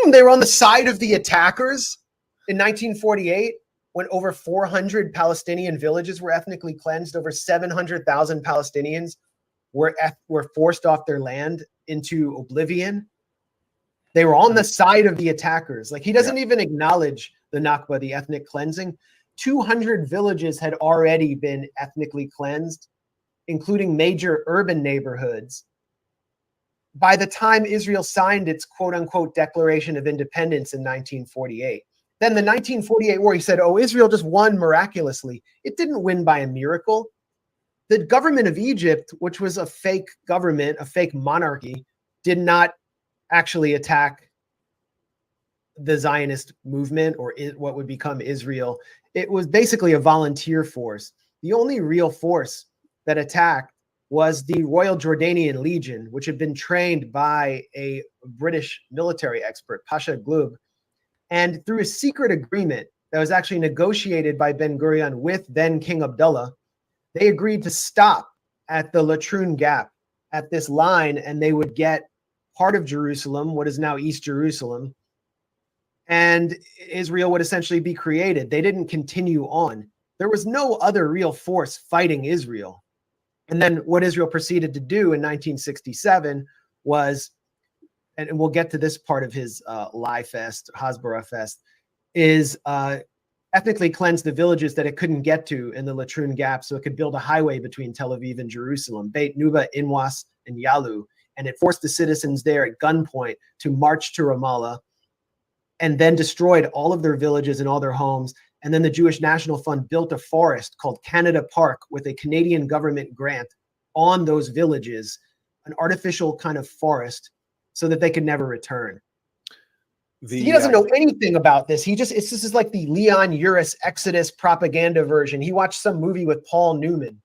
They were on the side of the attackers in 1948, when over 400 Palestinian villages were ethnically cleansed. Over 700,000 Palestinians were forced off their land into oblivion. They were on the side of the attackers. Like, he doesn't even acknowledge the Nakba, the ethnic cleansing. 200 villages had already been ethnically cleansed, including major urban neighborhoods, by the time Israel signed its quote-unquote Declaration of Independence in 1948. Then the 1948 war, he said, Israel just won miraculously. It didn't win by a miracle. The government of Egypt, which was a fake government, a fake monarchy, did not actually attack the Zionist movement or what would become Israel. It was basically a volunteer force. The only real force that attacked was the Royal Jordanian Legion, which had been trained by a British military expert, Pasha Glub. And through a secret agreement that was actually negotiated by Ben Gurion with then King Abdullah, they agreed to stop at the Latrun Gap, at this line, and they would get part of Jerusalem, what is now East Jerusalem, and Israel would essentially be created. They didn't continue on. There was no other real force fighting Israel. And then what Israel proceeded to do in 1967 was, and we'll get to this part of his Lie Fest, Hasbara Fest, is ethnically cleansed the villages that it couldn't get to in the Latrun Gap so it could build a highway between Tel Aviv and Jerusalem, Beit Nuba, Inwas, and Yalu. And it forced the citizens there at gunpoint to march to Ramallah, and then destroyed all of their villages and all their homes. And then the Jewish National Fund built a forest called Canada Park with a Canadian government grant on those villages, an artificial kind of forest, so that they could never return. He doesn't know anything about this. This is like the Leon Uris Exodus propaganda version. He watched some movie with Paul Newman.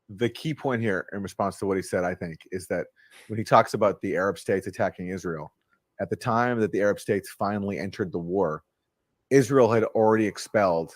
The key point here in response to what he said, I think, is that when he talks about the Arab states attacking Israel, at the time that the Arab states finally entered the war, Israel had already expelled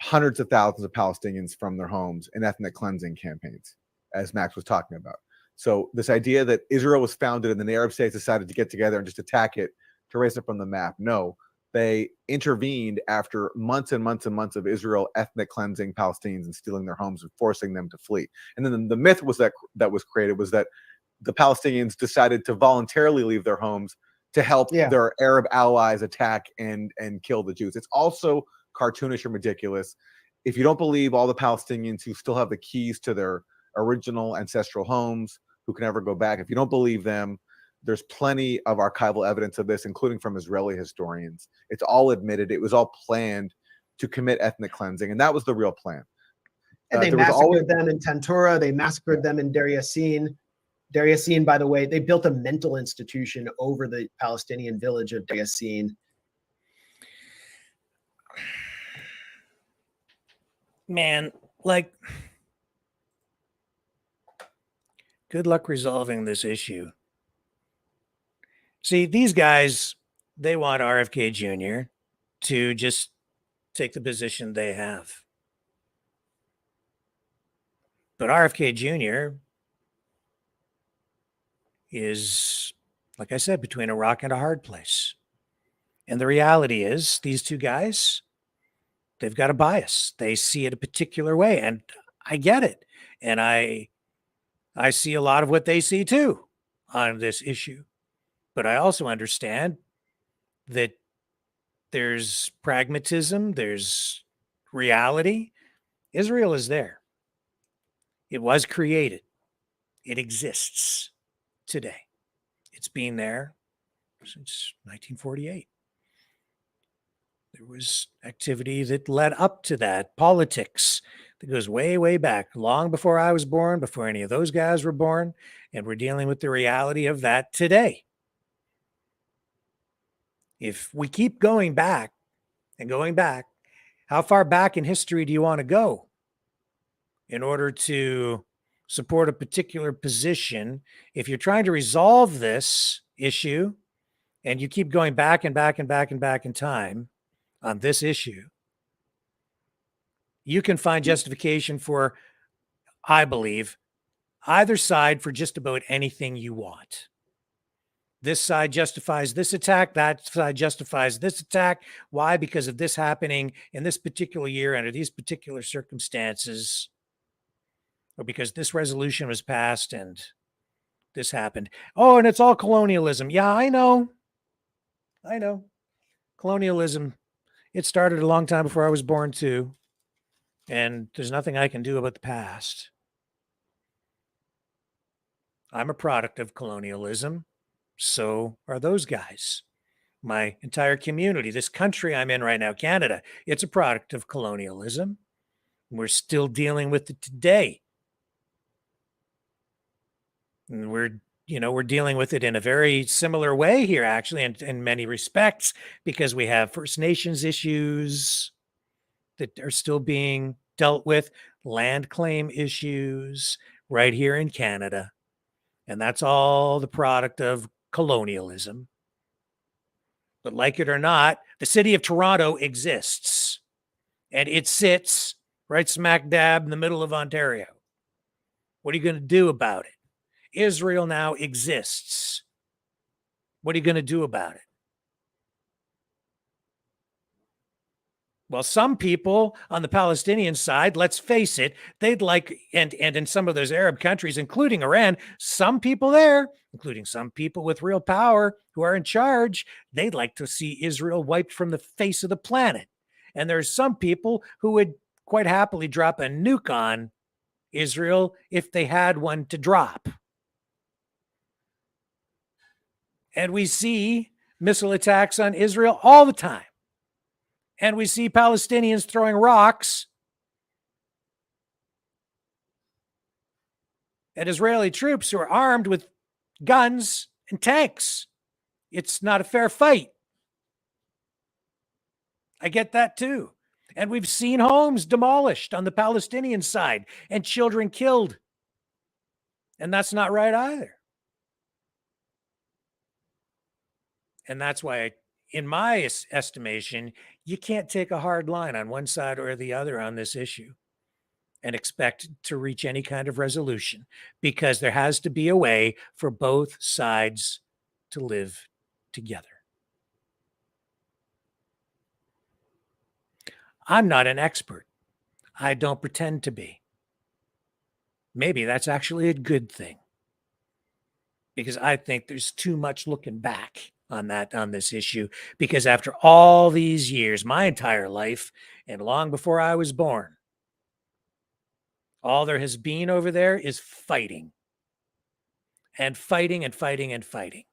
hundreds of thousands of Palestinians from their homes in ethnic cleansing campaigns, as Max was talking about. So this idea that Israel was founded and then the Arab states decided to get together and just attack it to erase it from the map. No, they intervened after months and months and months of Israel ethnic cleansing Palestinians and stealing their homes and forcing them to flee. And then the myth was that was created was that the Palestinians decided to voluntarily leave their homes to help their Arab allies attack and kill the Jews. It's also cartoonish and ridiculous. If you don't believe all the Palestinians who still have the keys to their original ancestral homes, who can never go back, if you don't believe them, there's plenty of archival evidence of this, including from Israeli historians. It's all admitted. It was all planned to commit ethnic cleansing, and that was the real plan. And they massacred them in Tantura. They massacred them in Deir Yassin. Deir Yassin, by the way, they built a mental institution over the Palestinian village of Deir Yassin. Man, like, good luck resolving this issue. See, these guys, they want RFK Jr. to just take the position they have. But RFK Jr. is, like I said, between a rock and a hard place. And the reality is, these two guys, they've got a bias. They see it a particular way, and I get it. And I see a lot of what they see too on this issue. But I also understand that there's pragmatism, there's reality. Israel is there. It was created. It exists today. It's been there since 1948. There was activity that led up to that, politics that goes way, way back, long before I was born, before any of those guys were born, and we're dealing with the reality of that today. If we keep going back and going back, how far back in history do you want to go in order to support a particular position? If you're trying to resolve this issue and you keep going back and back and back and back in time on this issue, you can find justification for, I believe, either side for just about anything you want. This side justifies this attack. That side justifies this attack. Why? Because of this happening in this particular year under these particular circumstances, or because this resolution was passed and this happened. Oh, and it's all colonialism. Yeah, I know. Colonialism, it started a long time before I was born too. And there's nothing I can do about the past. I'm a product of colonialism. So are those guys. My entire community, this country I'm in right now, Canada, it's a product of colonialism. We're still dealing with it today. And we're dealing with it in a very similar way here, actually, in many respects, because we have First Nations issues that are still being dealt with, land claim issues right here in Canada. And that's all the product of colonialism. But like it or not, the city of Toronto exists, and it sits right smack dab in the middle of Ontario. What are you going to do about it? Israel now exists. What are you going to do about it? Well, some people on the Palestinian side, let's face it, they'd like, and in some of those Arab countries, including Iran, some people there, including some people with real power who are in charge, they'd like to see Israel wiped from the face of the planet. And there's some people who would quite happily drop a nuke on Israel if they had one to drop. And we see missile attacks on Israel all the time. And we see Palestinians throwing rocks at Israeli troops who are armed with guns and tanks. It's not a fair fight. I get that too. And we've seen homes demolished on the Palestinian side and children killed. And that's not right either. And that's why, in my estimation, you can't take a hard line on one side or the other on this issue and expect to reach any kind of resolution, because there has to be a way for both sides to live together. I'm not an expert. I don't pretend to be. Maybe that's actually a good thing, because I think there's too much looking back on this issue, because after all these years, my entire life, and long before I was born, all there has been over there is fighting and fighting and fighting and fighting.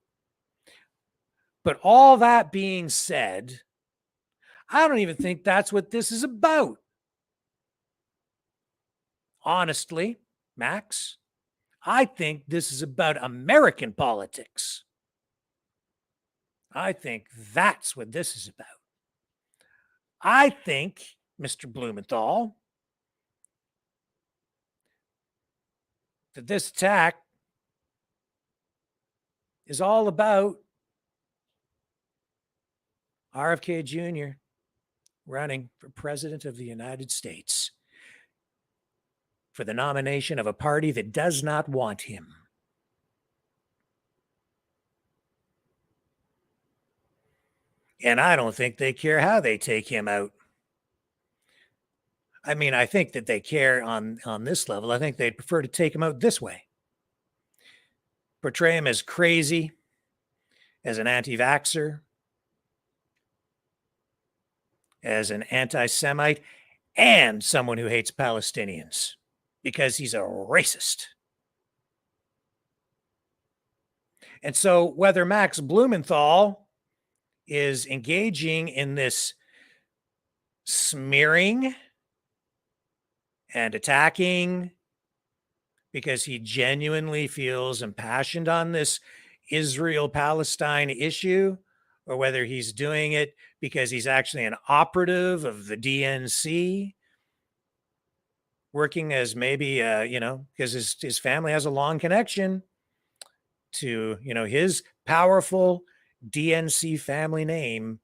But all that being said, I don't even think that's what this is about. Honestly, Max, I think this is about American politics. I think that's what this is about. I think, Mr. Blumenthal, that this attack is all about RFK Jr. running for president of the United States for the nomination of a party that does not want him. And I don't think they care how they take him out. I mean, I think that they care on this level. I think they'd prefer to take him out this way. Portray him as crazy, as an anti-vaxxer, as an anti-Semite, and someone who hates Palestinians because he's a racist. And so whether Max Blumenthal is engaging in this smearing and attacking because he genuinely feels impassioned on this Israel-Palestine issue, or whether he's doing it because he's actually an operative of the DNC, working as maybe, because his family has a long connection to, his powerful DNC family name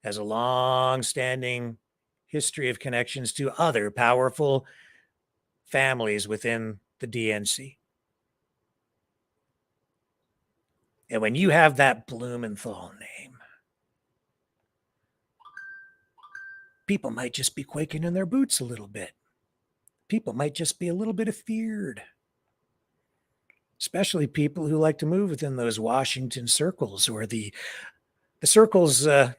has a long-standing history of connections to other powerful families within the DNC. And when you have that Blumenthal name, people might just be quaking in their boots a little bit. People might just be a little bit afeared, especially people who like to move within those Washington circles, or the circles that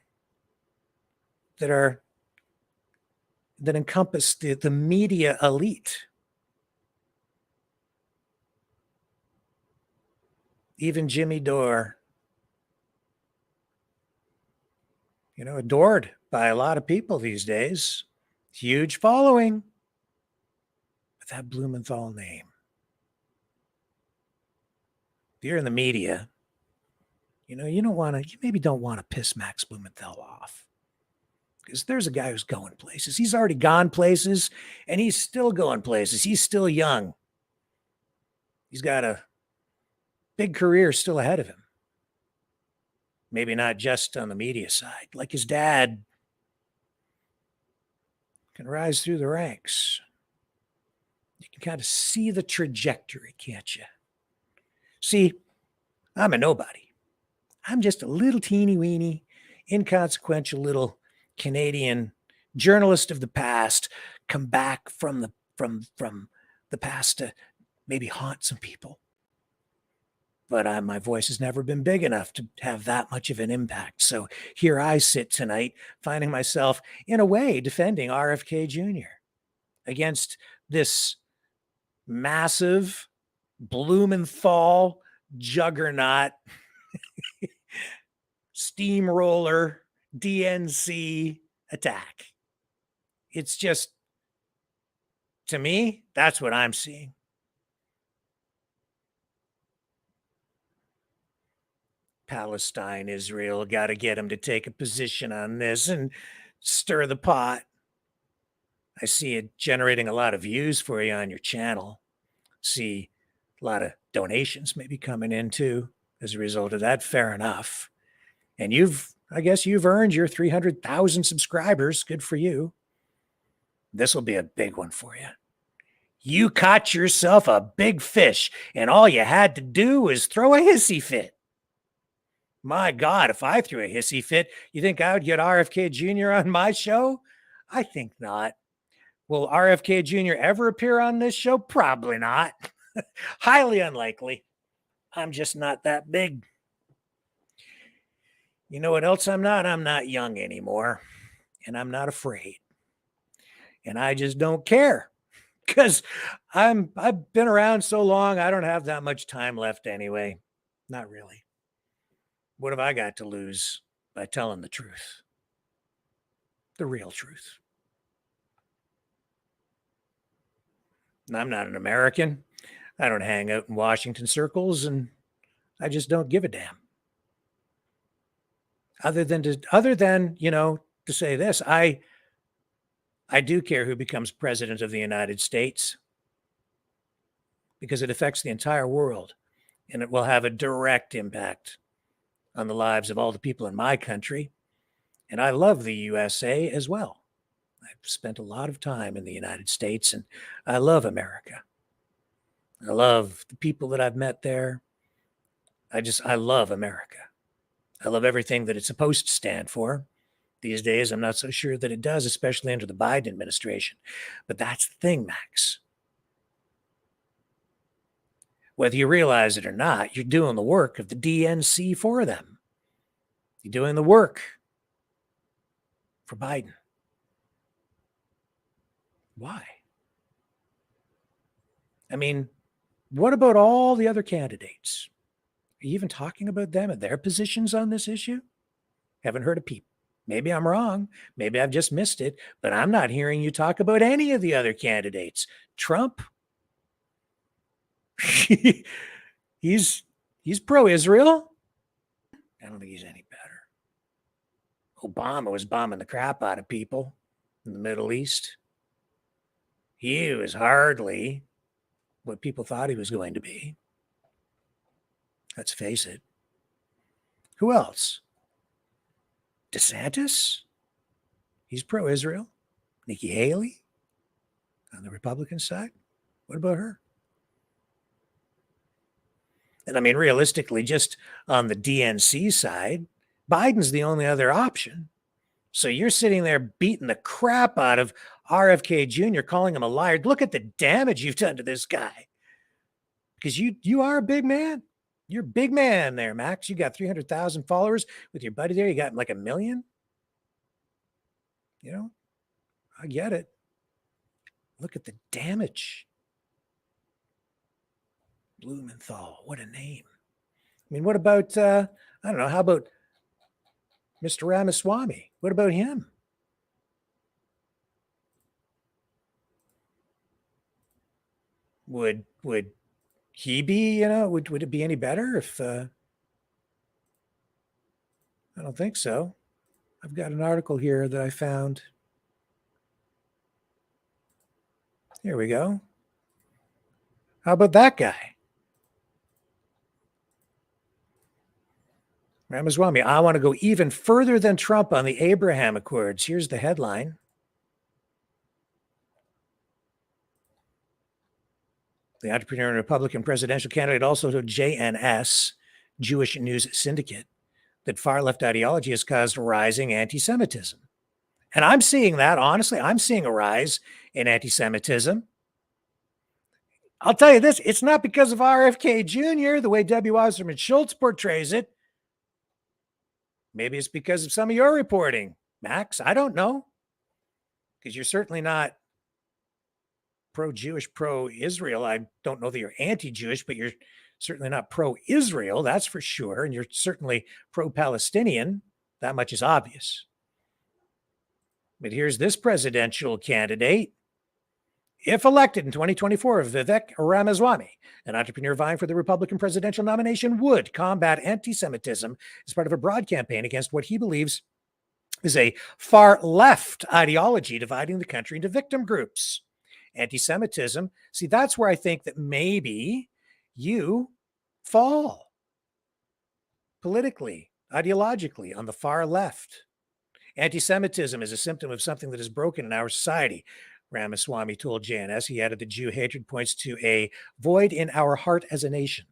encompass the media elite. Even Jimmy Dore, adored by a lot of people these days. Huge following with that Blumenthal name. If you're in the media, you maybe don't want to piss Max Blumenthal off, because there's a guy who's going places. He's already gone places, and he's still going places. He's still young. He's got a big career still ahead of him. Maybe not just on the media side. Like his dad, can rise through the ranks. You can kind of see the trajectory, can't you? See, I'm a nobody. I'm just a little teeny weeny, inconsequential little Canadian journalist of the past, come back from the past to maybe haunt some people. but my voice has never been big enough to have that much of an impact. So here I sit tonight, finding myself, in a way, defending RFK Jr. against this massive Blumenthal juggernaut, steamroller, DNC attack. It's just, to me, that's what I'm seeing. Palestine, Israel, got to get them to take a position on this and stir the pot. I see it generating a lot of views for you on your channel. See a lot of donations maybe coming in too as a result of that. Fair enough. And I guess you've earned your 300,000 subscribers. Good for you. This will be a big one for you. You caught yourself a big fish, and all you had to do was throw a hissy fit. My God, if I threw a hissy fit, you think I would get RFK Jr. on my show? I think not. Will RFK Jr. ever appear on this show? Probably not. Highly unlikely. I'm just not that big. You know what else I'm not? I'm not young anymore, and I'm not afraid. And I just don't care because I've been around so long, I don't have that much time left anyway. Not really. What have I got to lose by telling the truth? The real truth. And I'm not an American. I don't hang out in Washington circles, and I just don't give a damn. Other than to say this, I do care who becomes president of the United States because it affects the entire world, and it will have a direct impact on the lives of all the people in my country. And I love the USA as well. I've spent a lot of time in the United States, and I love America. I love the people that I've met there. I love America. I love everything that it's supposed to stand for. These days, I'm not so sure that it does, especially under the Biden administration. But that's the thing, Max. Whether you realize it or not, you're doing the work of the DNC for them. You're doing the work for Biden. Why? I mean, what about all the other candidates? Are you even talking about them and their positions on this issue? Haven't heard a peep. Maybe I'm wrong. Maybe I've just missed it, but I'm not hearing you talk about any of the other candidates. Trump, he's pro-Israel. I don't think he's any better. Obama was bombing the crap out of people in the Middle East. He was hardly what people thought he was going to be. Let's face it. Who else? DeSantis? He's pro-Israel. Nikki Haley on the Republican side. What about her? And I mean, realistically, just on the DNC side, Biden's the only other option. So you're sitting there beating the crap out of RFK Jr., calling him a liar. Look at the damage you've done to this guy. Because you are a big man. You're a big man there, Max. You got 300,000 followers with your buddy there. You got like 1 million. You know, I get it. Look at the damage. Blumenthal, what a name. I mean, what about, I don't know, how about Mr. Ramaswamy? What about him? Would he be, would it be any better if, I don't think so. I've got an article here that I found. Here we go. How about that guy? Ramaswamy, I want to go even further than Trump on the Abraham Accords. Here's the headline. The entrepreneur and Republican presidential candidate also told JNS, Jewish News Syndicate, that far-left ideology has caused rising anti-Semitism. And I'm seeing that, honestly. I'm seeing a rise in anti-Semitism. I'll tell you this, it's not because of RFK Jr., the way W. Wasserman Schultz portrays it. Maybe it's because of some of your reporting, Max. I don't know. Because you're certainly not pro-Jewish, pro-Israel. I don't know that you're anti-Jewish, but you're certainly not pro-Israel, that's for sure. And you're certainly pro-Palestinian. That much is obvious. But here's this presidential candidate. If elected in 2024, Vivek Ramaswamy, an entrepreneur vying for the Republican presidential nomination, would combat anti-Semitism as part of a broad campaign against what he believes is a far left ideology dividing the country into victim groups. Anti-Semitism, see, that's where I think that maybe you fall politically, ideologically on the far left. Anti-Semitism is a symptom of something that is broken in our society. Ramaswamy told JNS. He added that Jew hatred points to a void in our heart as a nation.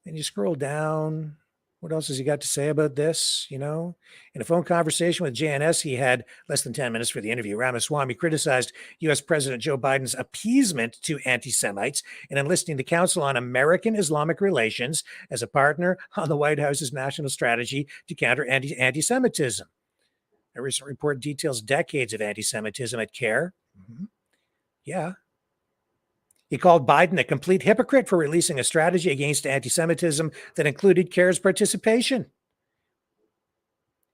And you scroll down. What else has he got to say about this? You know, in a phone conversation with JNS, he had less than 10 minutes for the interview. Ramaswamy criticized U.S. President Joe Biden's appeasement to anti-Semites and enlisting the Council on American Islamic Relations as a partner on the White House's national strategy to counter anti-Semitism. A recent report details decades of anti-Semitism at CARE. Yeah. He called Biden a complete hypocrite for releasing a strategy against anti-Semitism that included CARE's participation.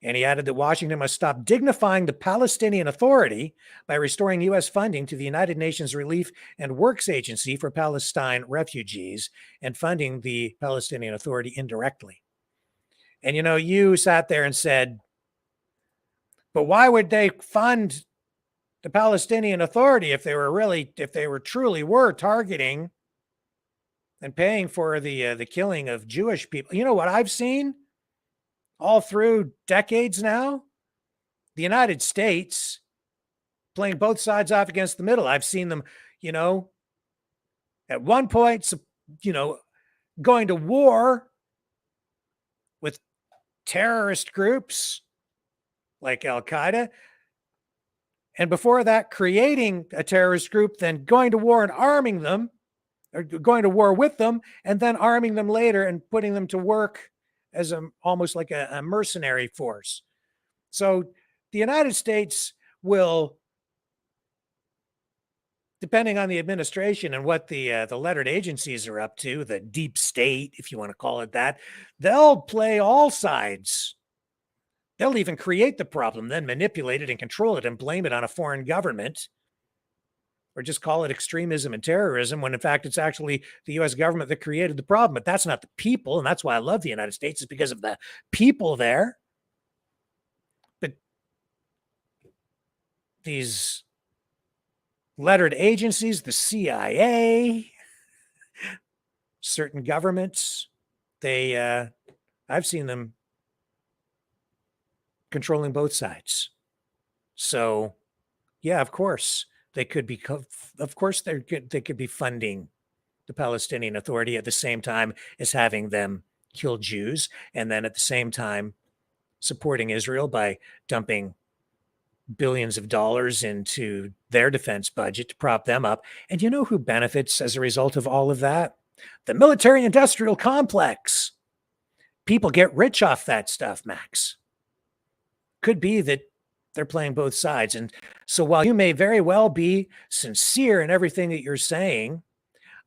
And he added that Washington must stop dignifying the Palestinian Authority by restoring U.S. funding to the United Nations Relief and Works Agency for Palestine refugees and funding the Palestinian Authority indirectly. And, you know, you sat there and said, but why would they fund the Palestinian Authority if they were truly targeting and paying for the killing of Jewish people? You know what I've seen all through decades now? The United States playing both sides off against the middle. I've seen them, you know, at one point, you know, going to war with terrorist groups like Al-Qaeda. And before that, creating a terrorist group, then going to war and arming them, or going to war with them, and then arming them later and putting them to work as almost like a mercenary force. So the United States will, depending on the administration and what the lettered agencies are up to, the deep state, if you want to call it that, they'll play all sides. They'll even create the problem, then manipulate it and control it and blame it on a foreign government, or just call it extremism and terrorism, when in fact it's actually the U.S. government that created the problem. But that's not the people, and that's why I love the United States, is because of the people there. But these lettered agencies, the CIA, certain governments, I've seen them controlling both sides. So, yeah, of course they could be. Of course, they could be funding the Palestinian Authority at the same time as having them kill Jews, and then at the same time supporting Israel by dumping billions of dollars into their defense budget to prop them up. And you know who benefits as a result of all of that? The military-industrial complex. People get rich off that stuff, Max. Could be that they're playing both sides. And so while you may very well be sincere in everything that you're saying,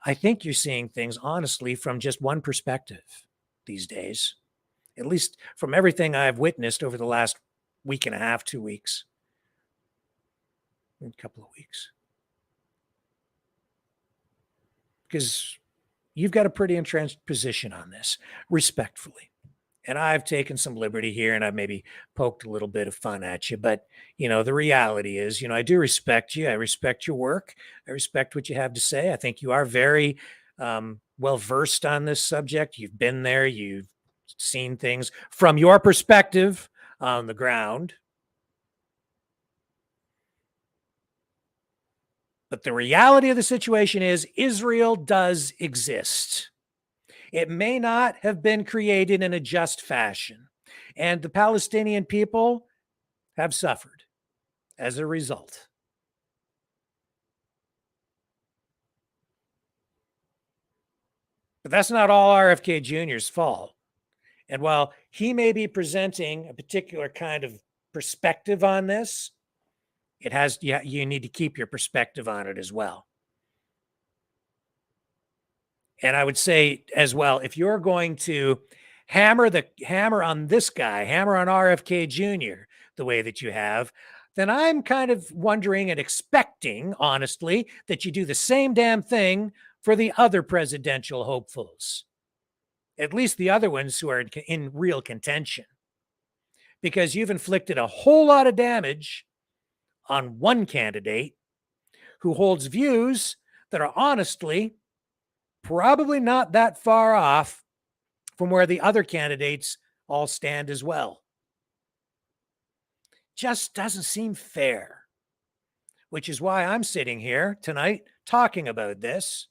I think you're seeing things honestly from just one perspective these days, at least from everything I've witnessed over the last week and a half, 2 weeks, a couple of weeks. Because you've got a pretty entrenched position on this, respectfully. And I've taken some liberty here and I've maybe poked a little bit of fun at you. But, you know, the reality is, you know, I do respect you. I respect your work. I respect what you have to say. I think you are very well versed on this subject. You've been there. You've seen things from your perspective on the ground. But the reality of the situation is Israel does exist. It may not have been created in a just fashion, and the Palestinian people have suffered as a result. But that's not all RFK Jr.'s fault. And while he may be presenting a particular kind of perspective on this, you need to keep your perspective on it as well. And I would say as well, if you're going to hammer on this guy, hammer on RFK Jr. the way that you have, then I'm kind of wondering and expecting, honestly, that you do the same damn thing for the other presidential hopefuls, at least the other ones who are in real contention, because you've inflicted a whole lot of damage on one candidate who holds views that are honestly probably not that far off from where the other candidates all stand as well. Just doesn't seem fair, which is why I'm sitting here tonight talking about this,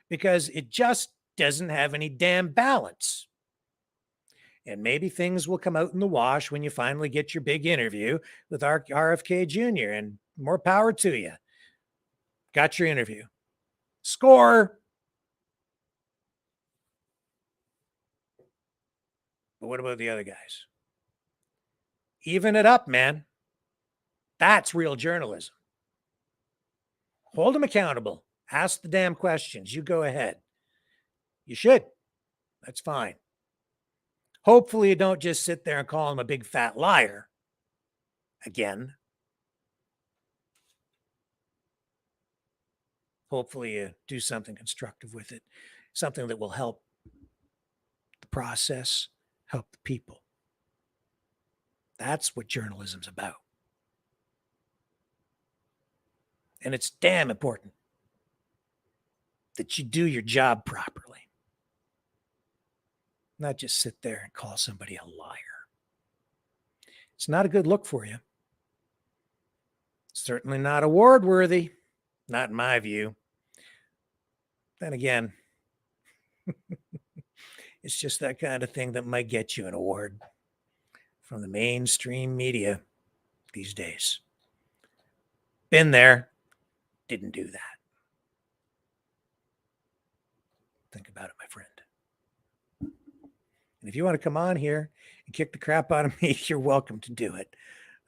because it just doesn't have any damn balance. And maybe things will come out in the wash when you finally get your big interview with RFK Jr. And more power to you. Got your interview. Score. But what about the other guys? Even it up, man. That's real journalism. Hold them accountable. Ask the damn questions. You go ahead. You should. That's fine. Hopefully you don't just sit there and call him a big fat liar again. Hopefully you do something constructive with it, something that will help the process, help the people. That's what journalism's about. And it's damn important that you do your job properly. Not just sit there and call somebody a liar. It's not a good look for you. Certainly not award worthy, not in my view. Then again, it's just that kind of thing that might get you an award from the mainstream media these days. Been there, didn't do that. Think about it, my friend. And if you want to come on here and kick the crap out of me, you're welcome to do it.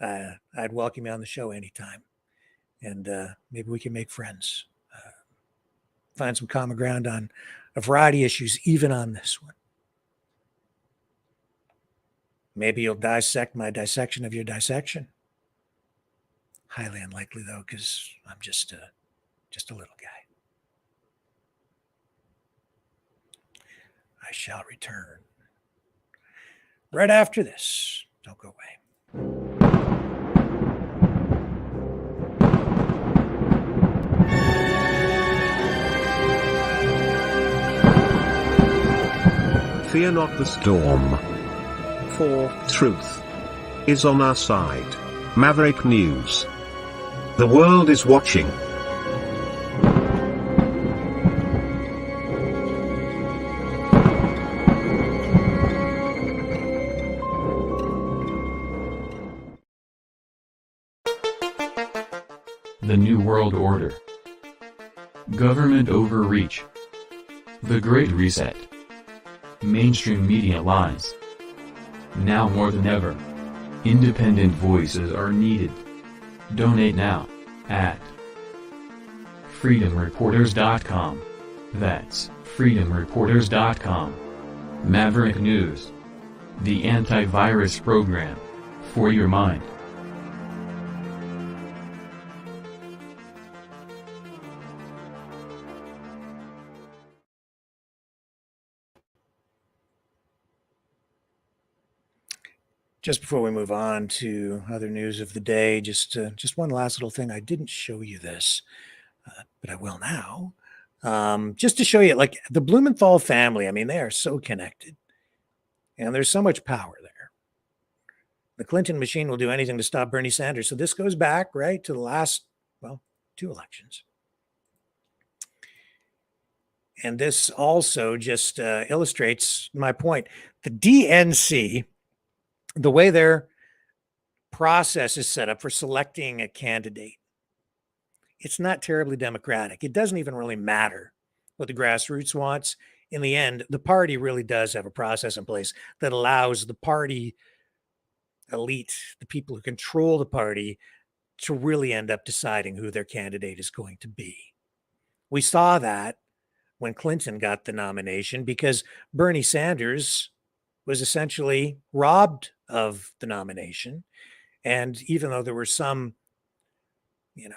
I'd welcome you on the show anytime. And maybe we can make friends. Find some common ground on a variety of issues, even on this one. Maybe you'll dissect my dissection of your dissection. Highly unlikely, though, because I'm just a little guy. I shall return right after this. Don't go away. Fear not the storm, for truth is on our side. Maverick News. The world is watching. The New World Order. Government overreach. The Great Reset. Mainstream media lies. Now more than ever, independent voices are needed. Donate now at freedomreporters.com. That's freedomreporters.com. Maverick News. The antivirus program for your mind. Just before we move on to other news of the day, just one last little thing. I didn't show you this, but I will now. Just to show you, like the Blumenthal family, I mean, they are so connected. And there's so much power there. The Clinton machine will do anything to stop Bernie Sanders. So this goes back, right, to the last, well, 2 elections. And this also just illustrates my point. The DNC, the way their process is set up for selecting a candidate, it's not terribly democratic. It doesn't even really matter what the grassroots wants. in the end, the party really does have a process in place that allows the party elite, the people who control the party, to really end up deciding who their candidate is going to be. We saw that when Clinton got the nomination because Bernie Sanders was essentially robbed of the nomination. And even though there were some, there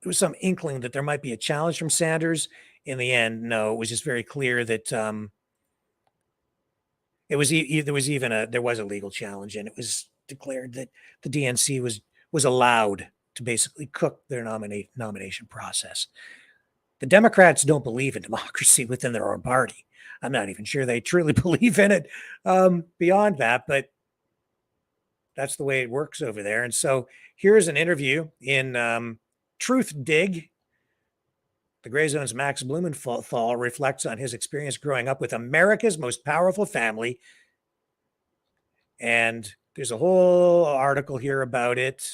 was some inkling that there might be a challenge from Sanders, in the end, no, it was just very clear that there was a legal challenge, and it was declared that the DNC was allowed to basically cook their nomination process. The Democrats don't believe in democracy within their own party. I'm not even sure they truly believe in it beyond that, but that's the way it works over there. And so here's an interview in Truth Dig. The Gray Zone's Max Blumenthal reflects on his experience growing up with America's most powerful family. And there's a whole article here about it,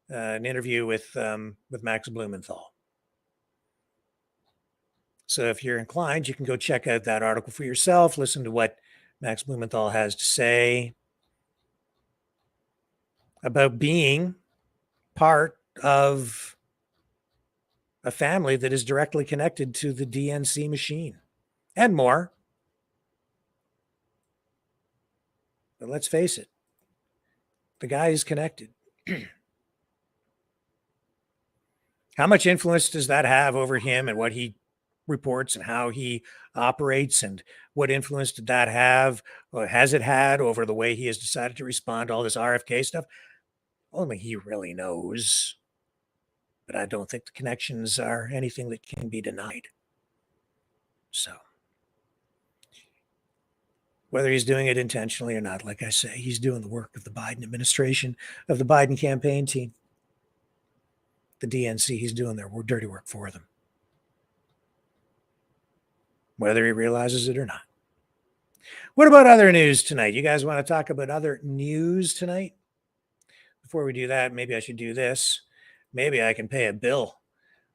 an interview with Max Blumenthal. So if you're inclined, you can go check out that article for yourself, listen to what Max Blumenthal has to say about being part of a family that is directly connected to the DNC machine and more. But let's face it, the guy is connected. How much influence does that have over him and what he reports and how he operates, and what influence did that have, or has it had, over the way he has decided to respond to all this RFK stuff? Only he really knows. But I don't think the connections are anything that can be denied. So whether he's doing it intentionally or not, like I say, he's doing the work of the Biden administration, of the Biden campaign team. The DNC, he's doing their dirty work for them, whether he realizes it or not. What about other news tonight? You guys want to talk about other news tonight? Before we do that, maybe I should do this. Maybe I can pay a bill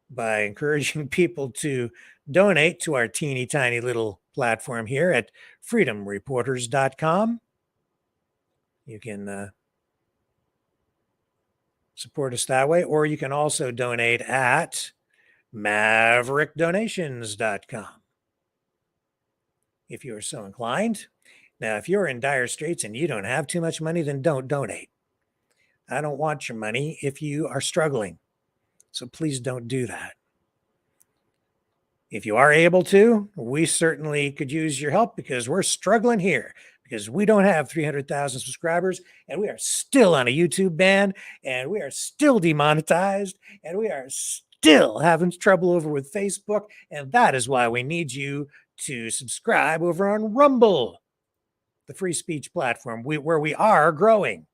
by encouraging people to donate to our teeny tiny little platform here at freedomreporters.com. You can support us that way, or you can also donate at maverickdonations.com if you are so inclined. Now, if you're in dire straits and you don't have too much money, then don't donate. I don't want your money if you are struggling. So please don't do that. If you are able to, we certainly could use your help because we're struggling here, because we don't have 300,000 subscribers, and we are still on a YouTube ban, and we are still demonetized, and we are still having trouble over with Facebook. And that is why we need you to subscribe over on Rumble, the free speech platform where we are growing.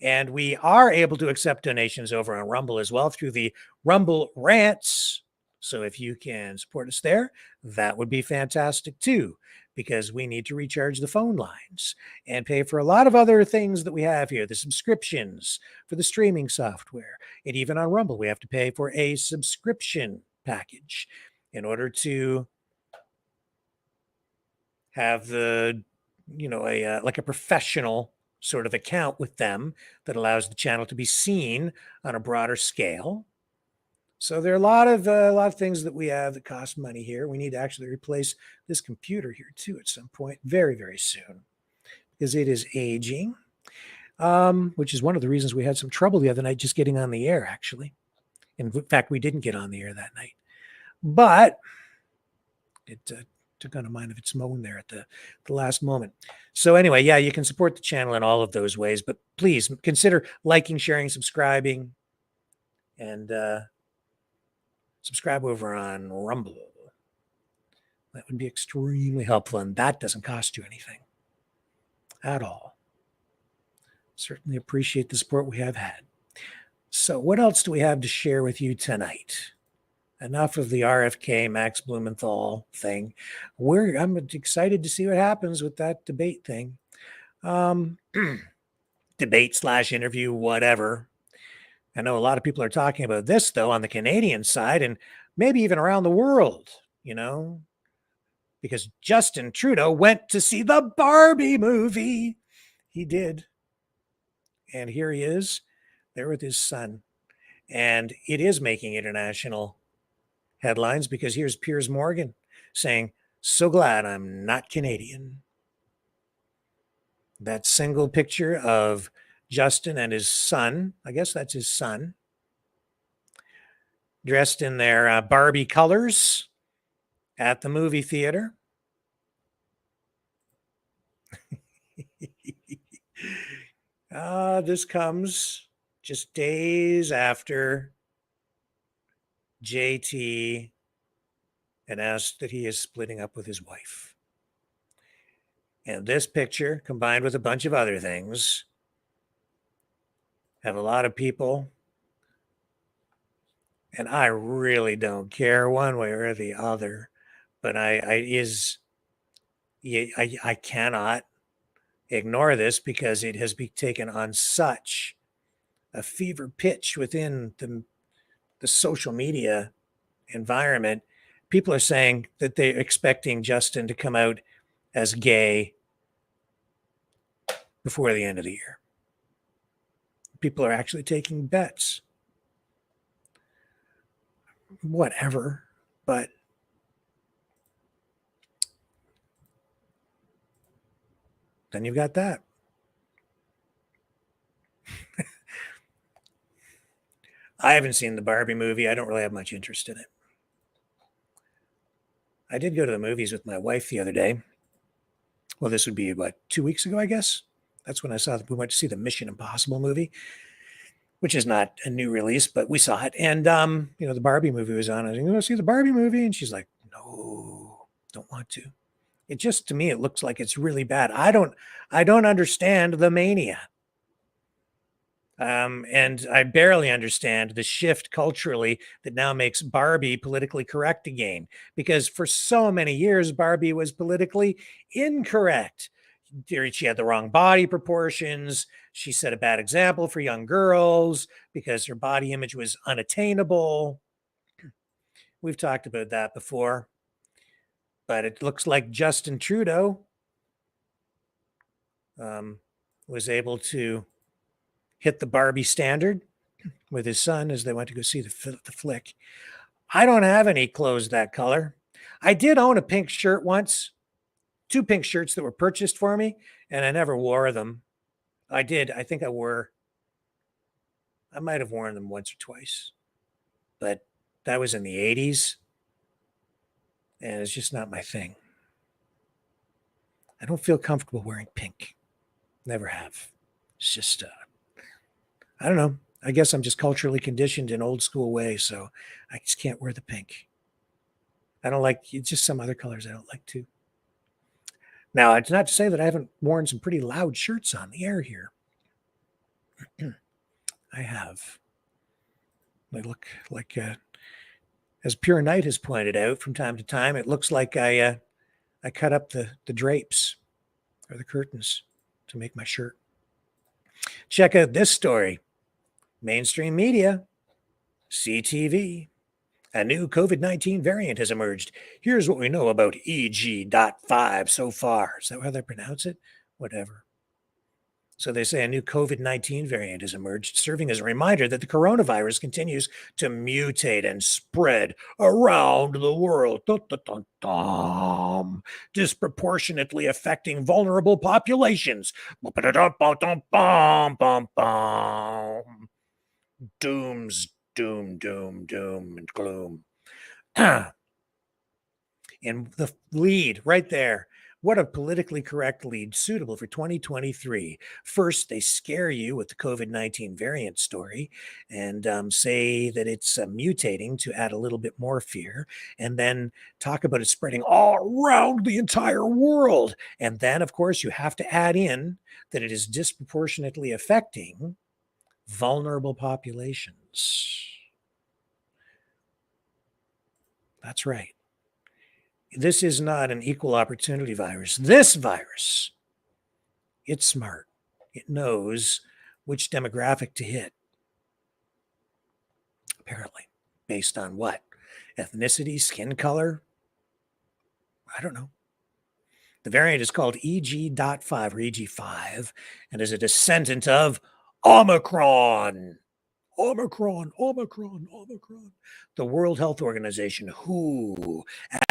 And we are able to accept donations over on Rumble as well through the Rumble Rants. So if you can support us there, that would be fantastic too, because we need to recharge the phone lines and pay for a lot of other things that we have here, the subscriptions for the streaming software. And even on Rumble, we have to pay for a subscription package in order to have the, like a professional sort of account with them that allows the channel to be seen on a broader scale. So there are a lot of things that we have that cost money here. We need to actually replace this computer here too at some point, very, very soon, because it is aging, which is one of the reasons we had some trouble the other night just getting on the air, actually. In fact, we didn't get on the air that night, but it took on a mind of its own there at the last moment. So anyway, yeah, you can support the channel in all of those ways, but please consider liking, sharing, subscribing, and subscribe over on Rumble. That would be extremely helpful, and that doesn't cost you anything at all. Certainly appreciate the support we have had. So what else do we have to share with you tonight? Enough of the RFK Max Blumenthal thing. I'm excited to see what happens with that debate thing. Debate/interview, whatever. I know a lot of people are talking about this, though, on the Canadian side and maybe even around the world. because Justin Trudeau went to see the Barbie movie. He did. And here he is there with his son. And it is making international headlines because here's Piers Morgan saying, "So glad I'm not Canadian." That single picture of Justin and his son, I guess that's his son, dressed in their Barbie colors at the movie theater. This comes just days after JT announced that he is splitting up with his wife. And this picture, combined with a bunch of other things, have a lot of people, and I really don't care one way or the other, but I cannot ignore this because it has been taken on such a fever pitch within the social media environment. People are saying that they're expecting Justin to come out as gay before the end of the year. People are actually taking bets. Whatever, but then you've got that. I haven't seen the Barbie movie. I don't really have much interest in it. I did go to the movies with my wife the other day. Well, this would be, 2 weeks ago, I guess? That's when we went to see the Mission Impossible movie, which is not a new release, but we saw it. And, the Barbie movie was on. I was like, "You want to see the Barbie movie?" And she's like, "No, don't want to." It just, to me, it looks like it's really bad. I don't understand the mania. And I barely understand the shift culturally that now makes Barbie politically correct again. Because for so many years, Barbie was politically incorrect. She had the wrong body proportions. She set a bad example for young girls because her body image was unattainable. We've talked about that before. But it looks like Justin Trudeau was able to hit the Barbie standard with his son as they went to go see the flick. I don't have any clothes that color. I did own a pink shirt once, 2 pink shirts that were purchased for me, and I never wore them. I did. I think I might have worn them once or twice, but that was in the 80s, and it's just not my thing. I don't feel comfortable wearing pink. Never have. It's just, I don't know. I guess I'm just culturally conditioned in old school way, so I just can't wear the pink. I don't like, just some other colors I don't like too. Now, it's not to say that I haven't worn some pretty loud shirts on the air here. I have. They look like, as Pure Knight has pointed out from time to time, it looks like I cut up the drapes or the curtains to make my shirt. Check out this story. Mainstream media, CTV. A new COVID-19 variant has emerged. Here's what we know about EG.5 so far. Is that how they pronounce it? Whatever. So they say a new COVID-19 variant has emerged, serving as a reminder that the coronavirus continues to mutate and spread around the world, disproportionately affecting vulnerable populations. Doom, and gloom. And the lead right there. What a politically correct lead suitable for 2023. First, they scare you with the COVID-19 variant story and say that it's mutating to add a little bit more fear, and then talk about it spreading all around the entire world. And then, of course, you have to add in that it is disproportionately affecting vulnerable populations. That's right. This is not an equal opportunity virus. This virus, it's smart. It knows which demographic to hit. Apparently. Based on what? Ethnicity, skin color? I don't know. The variant is called EG.5 or EG5 and is a descendant of Omicron. Omicron. The World Health Organization, WHO,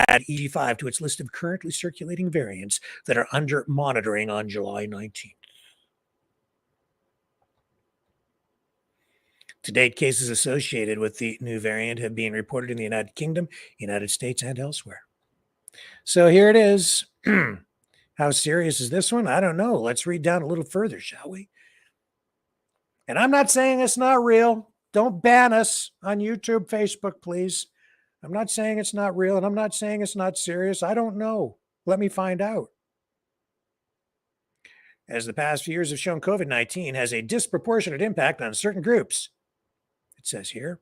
added EG5 to its list of currently circulating variants that are under monitoring on July 19th. To date, cases associated with the new variant have been reported in the United Kingdom, United States, and elsewhere. So here it is. How serious is this one? I don't know. Let's read down a little further, shall we? And I'm not saying it's not real. Don't ban us on YouTube, Facebook, please. I'm not saying it's not real, and I'm not saying it's not serious. I don't know. Let me find out. As the past few years have shown, COVID-19 has a disproportionate impact on certain groups. It says here,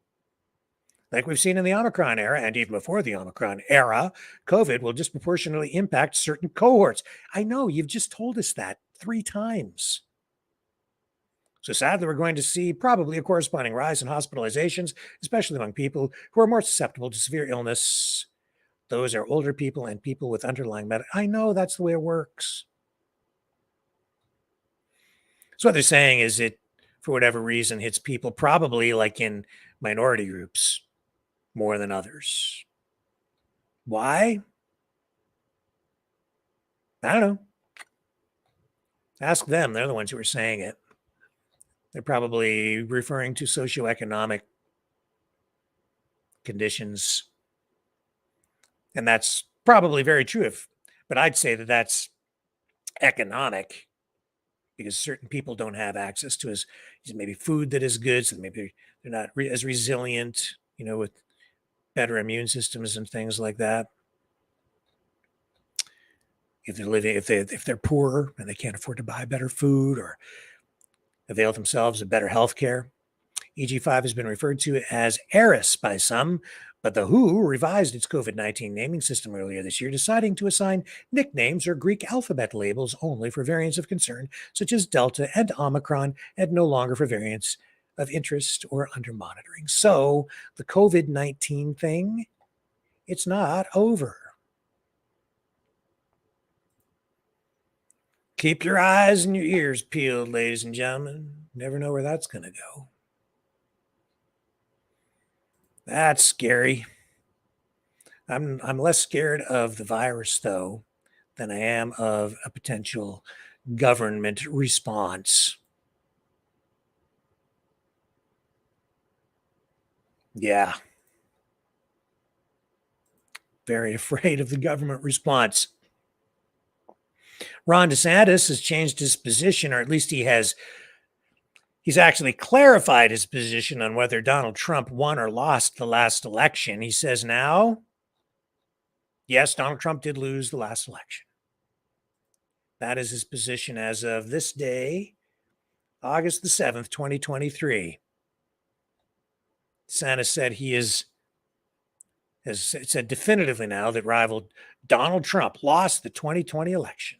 like we've seen in the Omicron era and even before the Omicron era, COVID will disproportionately impact certain cohorts. I know, you've just told us that 3 times. So sadly, we're going to see probably a corresponding rise in hospitalizations, especially among people who are more susceptible to severe illness. Those are older people and people with underlying medical. I know that's the way it works. So what they're saying is it, for whatever reason, hits people probably like in minority groups more than others. Why? I don't know. Ask them. They're the ones who are saying it. They're probably referring to socioeconomic conditions. And that's probably very true. But I'd say that that's economic because certain people don't have access to as maybe food that is good. So maybe they're not as resilient, with better immune systems and things like that. If they're poor and they can't afford to buy better food or avail themselves of better health care. EG5 has been referred to as Eris by some, but the WHO revised its COVID-19 naming system earlier this year, deciding to assign nicknames or Greek alphabet labels only for variants of concern, such as Delta and Omicron, and no longer for variants of interest or under monitoring. So the COVID-19 thing, it's not over. Keep your eyes and your ears peeled, ladies and gentlemen. Never know where that's going to go. That's scary. I'm less scared of the virus, though, than I am of a potential government response. Yeah. Very afraid of the government response. Ron DeSantis has changed his position, or at least he's actually clarified his position on whether Donald Trump won or lost the last election. He says now, yes, Donald Trump did lose the last election. That is his position as of this day, August the 7th, 2023. DeSantis said he has said definitively now that rival Donald Trump lost the 2020 election.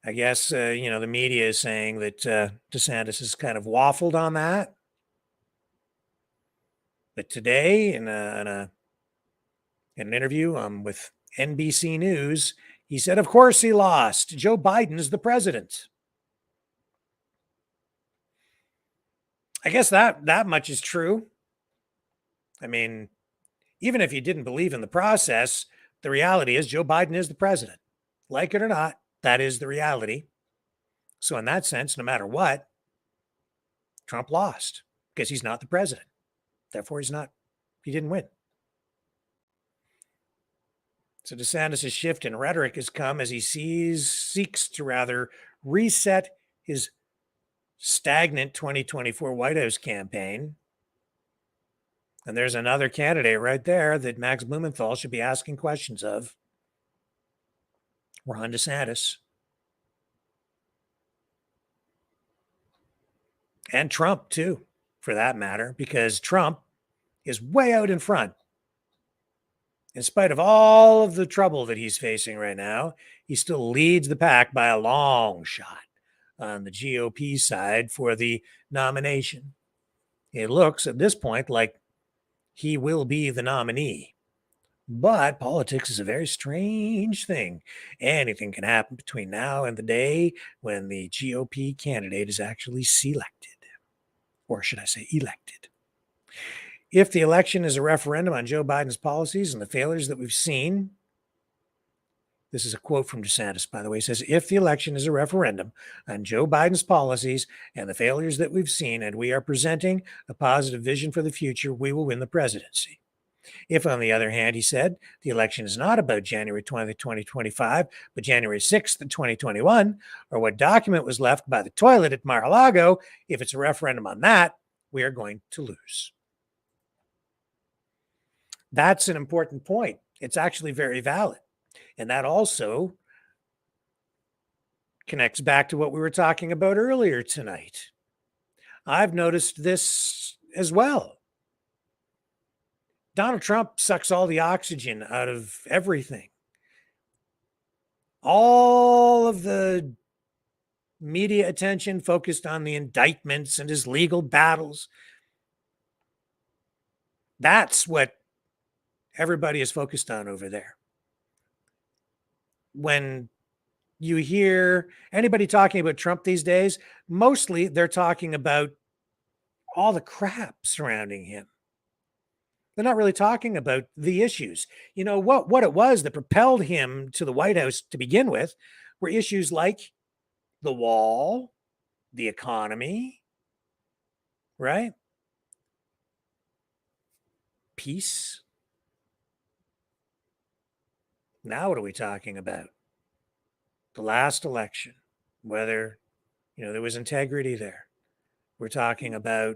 I guess, the media is saying that DeSantis has kind of waffled on that. But today, in an interview with NBC News, he said, of course he lost. Joe Biden's the president. I guess that much is true. I mean, even if you didn't believe in the process, the reality is Joe Biden is the president. Like it or not, that is the reality. So in that sense, no matter what, Trump lost because he's not the president. Therefore, he didn't win. So DeSantis' shift in rhetoric has come as he seeks to rather reset his stagnant 2024 White House campaign. And there's another candidate right there that Max Blumenthal should be asking questions of. Ron DeSantis. And Trump, too, for that matter, because Trump is way out in front. In spite of all of the trouble that he's facing right now, he still leads the pack by a long shot on the GOP side for the nomination. It looks at this point like he will be the nominee. But politics is a very strange thing. Anything can happen between now and the day when the GOP candidate is actually selected. Or should I say elected? If the election is a referendum on Joe Biden's policies and the failures that we've seen, this is a quote from DeSantis, by the way, says, if the election is a referendum on Joe Biden's policies and the failures that we've seen, and we are presenting a positive vision for the future, we will win the presidency. If, on the other hand, he said, the election is not about January 20th, 2025, but January 6th, 2021, or what document was left by the toilet at Mar-a-Lago, if it's a referendum on that, we are going to lose. That's an important point. It's actually very valid. And that also connects back to what we were talking about earlier tonight. I've noticed this as well. Donald Trump sucks all the oxygen out of everything. All of the media attention focused on the indictments and his legal battles. That's what everybody is focused on over there. When you hear anybody talking about Trump these days, mostly they're talking about all the crap surrounding him. They're not really talking about the issues. You know, what it was that propelled him to the White House to begin with were issues like the wall, the economy, right? Peace. Now what are we talking about? The last election, whether, there was integrity there. We're talking about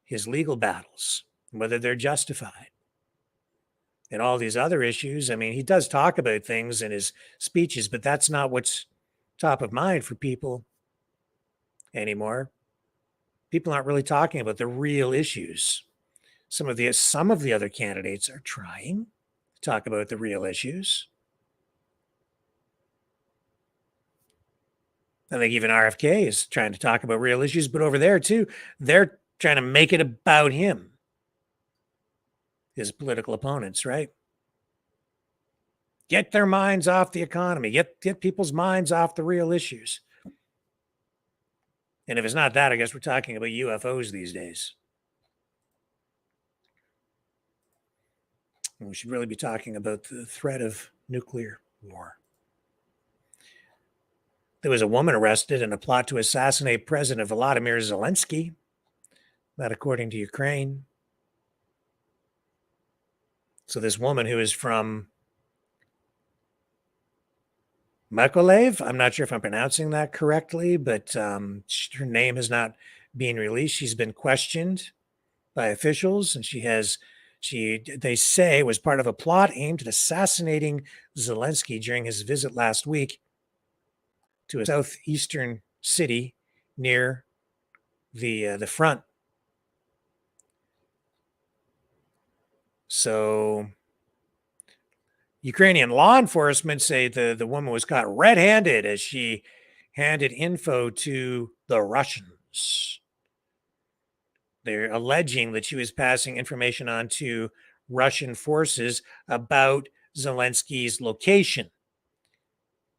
his legal battles, whether they're justified. And all these other issues. I mean, he does talk about things in his speeches, but that's not what's top of mind for people anymore. People aren't really talking about the real issues. Some of the other candidates are trying to talk about the real issues. I think even RFK is trying to talk about real issues, but over there too, they're trying to make it about him, his political opponents, right? Get their minds off the economy, get people's minds off the real issues. And if it's not that, I guess we're talking about UFOs these days. And we should really be talking about the threat of nuclear war. There was a woman arrested in a plot to assassinate President Volodymyr Zelensky, that according to Ukraine. So this woman who is from Mykolaiv, I'm not sure if I'm pronouncing that correctly, but her name has not been released. She's been questioned by officials, and they say was part of a plot aimed at assassinating Zelensky during his visit last week to a southeastern city near the front. So Ukrainian law enforcement say the woman was caught red-handed as she handed info to the Russians. They're alleging that she was passing information on to Russian forces about Zelensky's location.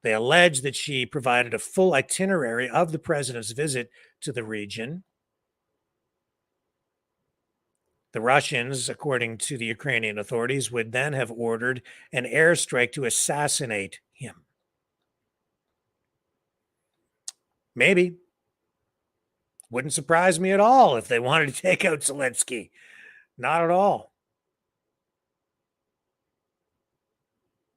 They allege that she provided a full itinerary of the president's visit to the region. The Russians, according to the Ukrainian authorities, would then have ordered an airstrike to assassinate him. Maybe. Wouldn't surprise me at all if they wanted to take out Zelensky. Not at all.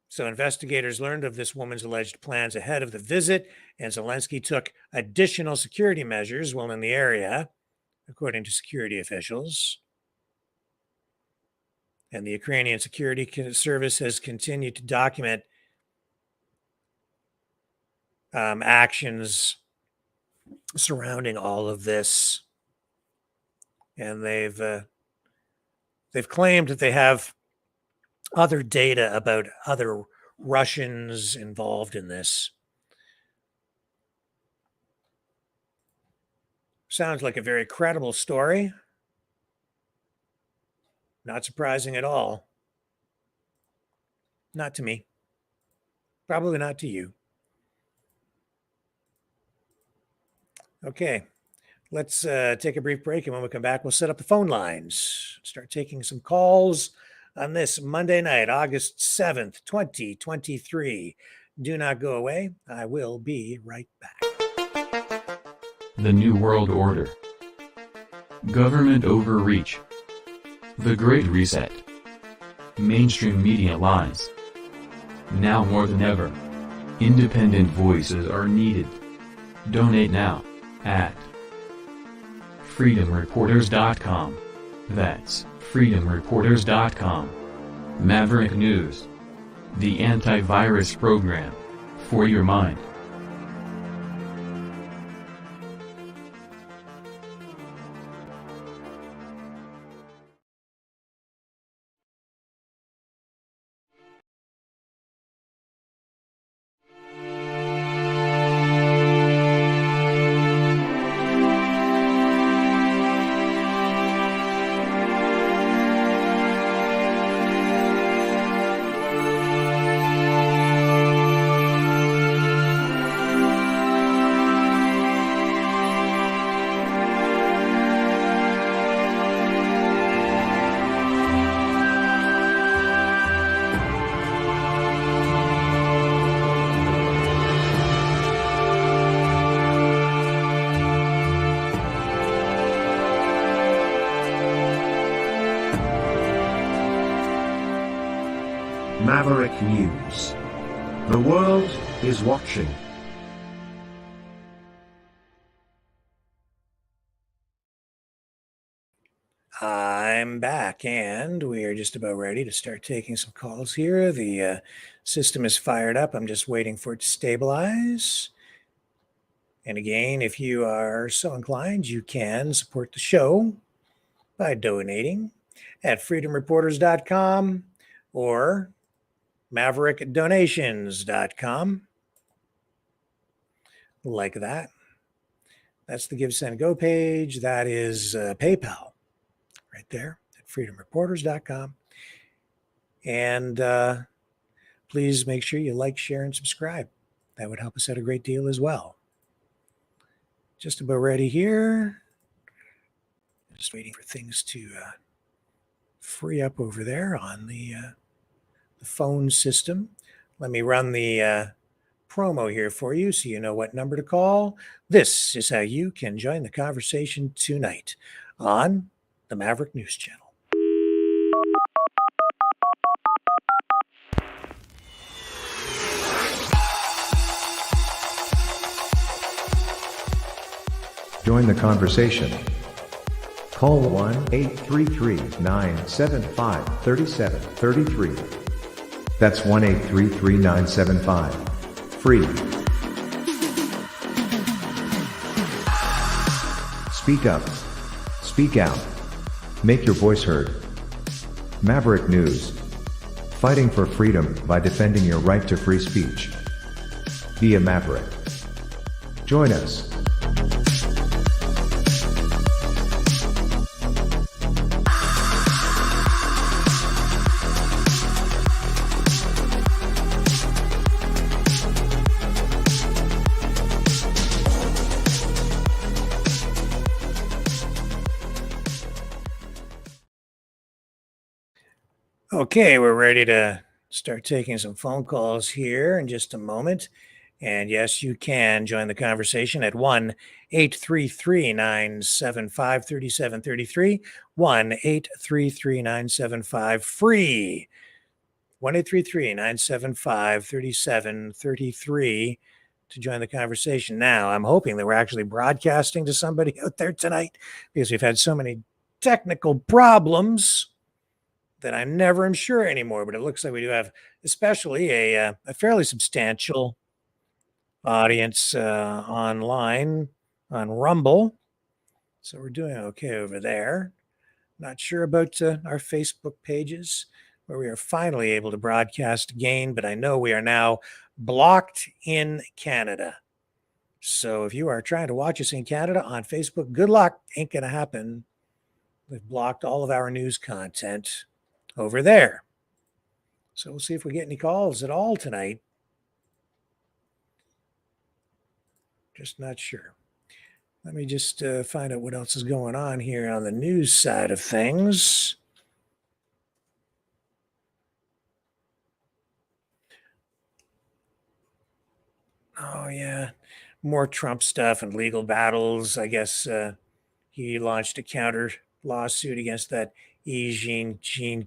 So investigators learned of this woman's alleged plans ahead of the visit, and Zelensky took additional security measures while in the area, according to security officials. And the Ukrainian Security Service has continued to document actions surrounding all of this. And they've claimed that they have other data about other Russians involved in this. Sounds like a very credible story. Not surprising at all. Not to me. Probably not to you. Okay. Let's take a brief break, and when we come back, we'll set up the phone lines. Start taking some calls on this Monday night, August 7th, 2023. Do not go away. I will be right back. The New World Order. Government overreach. The Great Reset. Mainstream media lies. Now more than ever, independent voices are needed. Donate now at freedomreporters.com. That's freedomreporters.com. Maverick News. The antivirus program for your mind. Maverick News. The world is watching. I'm back, and we are just about ready to start taking some calls here. The system is fired up. I'm just waiting for it to stabilize. And again, if you are so inclined, you can support the show by donating at freedomreporters.com or maverickdonations.com. Like that. That's the Give, Send, Go page. That is PayPal right there at freedomreporters.com. And please make sure you like, share, and subscribe. That would help us out a great deal as well. Just about ready here. Just waiting for things to free up over there on the phone system. Let me run the promo here for you so you know what number to call. This is how you can join the conversation tonight on the Maverick News Channel. Join the conversation. Call 1-833-975-3733. That's 1-833-975. Free. Speak up. Speak out. Make your voice heard. Maverick News. Fighting for freedom by defending your right to free speech. Be a Maverick. Join us. Okay, we're ready to start taking some phone calls here in just a moment. And yes, you can join the conversation at 1-833-975-3733, 1-833-975-FREE, 1-833-975-3733 to join the conversation. Now, I'm hoping that we're actually broadcasting to somebody out there tonight because we've had so many technical problems that I never am sure anymore, but it looks like we do have especially a fairly substantial audience online on Rumble. So we're doing okay over there. Not sure about our Facebook pages where we are finally able to broadcast again, but I know we are now blocked in Canada. So if you are trying to watch us in Canada on Facebook, good luck. Ain't going to happen They've blocked all of our news content over there. So we'll see if we get any calls at all tonight. Just not sure. Let me just find out what else is going on here on the news side of things. Oh, yeah. More Trump stuff and legal battles. I guess he launched a counter lawsuit against that Jean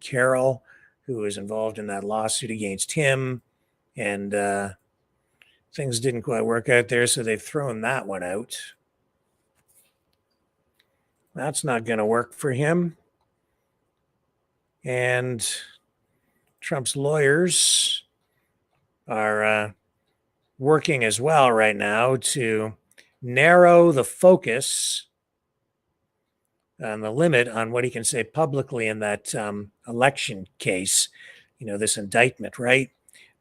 Carroll, who was involved in that lawsuit against him. And things didn't quite work out there, so they've thrown that one out. That's not going to work for him. And Trump's lawyers are working as well right now to narrow the focus and the limit on what he can say publicly in that election case, this indictment, right?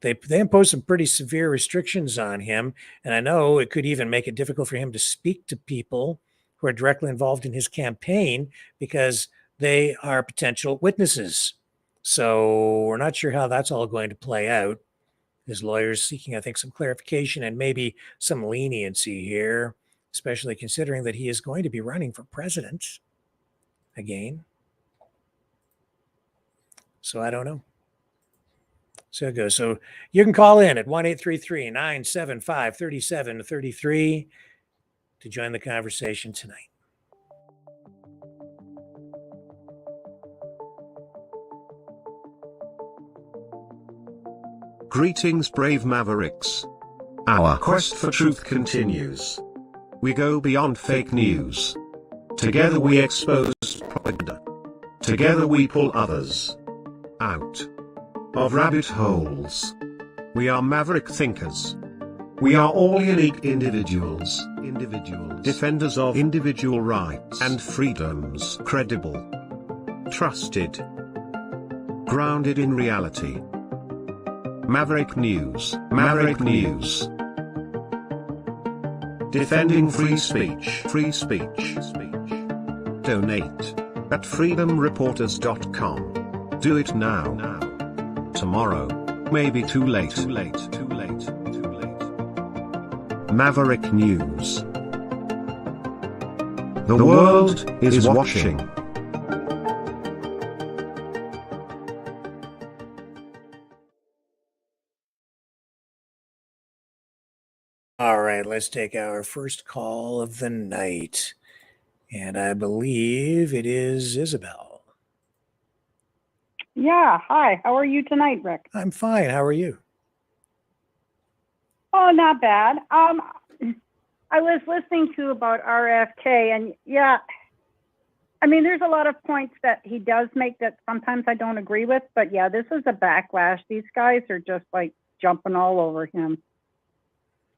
They impose some pretty severe restrictions on him. And I know it could even make it difficult for him to speak to people who are directly involved in his campaign because they are potential witnesses. So we're not sure how that's all going to play out. His lawyers seeking, I think, some clarification and maybe some leniency here, especially considering that he is going to be running for president again. So I don't know. So it goes. So you can call in at 1-833-975-3733 to join the conversation tonight. Greetings, brave Mavericks. Our quest for truth continues. We go beyond fake news. Together we expose propaganda. Together we pull others out of rabbit holes. We are maverick thinkers. We are all unique individuals, defenders of individual rights and freedoms, credible, trusted, grounded in reality. Maverick News, Maverick News. Defending free speech, free speech. Donate at freedomreporters.com. Do it now. Tomorrow may be too late. Maverick News. The world is watching. All right, let's take our first call of the night. And I believe it is Isabel. Yeah, hi. How are you tonight, Rick? I'm fine. How are you? Oh, not bad. I was listening to about RFK, and yeah, I mean, there's a lot of points that he does make that sometimes I don't agree with, but yeah, this is a backlash. These guys are just like jumping all over him.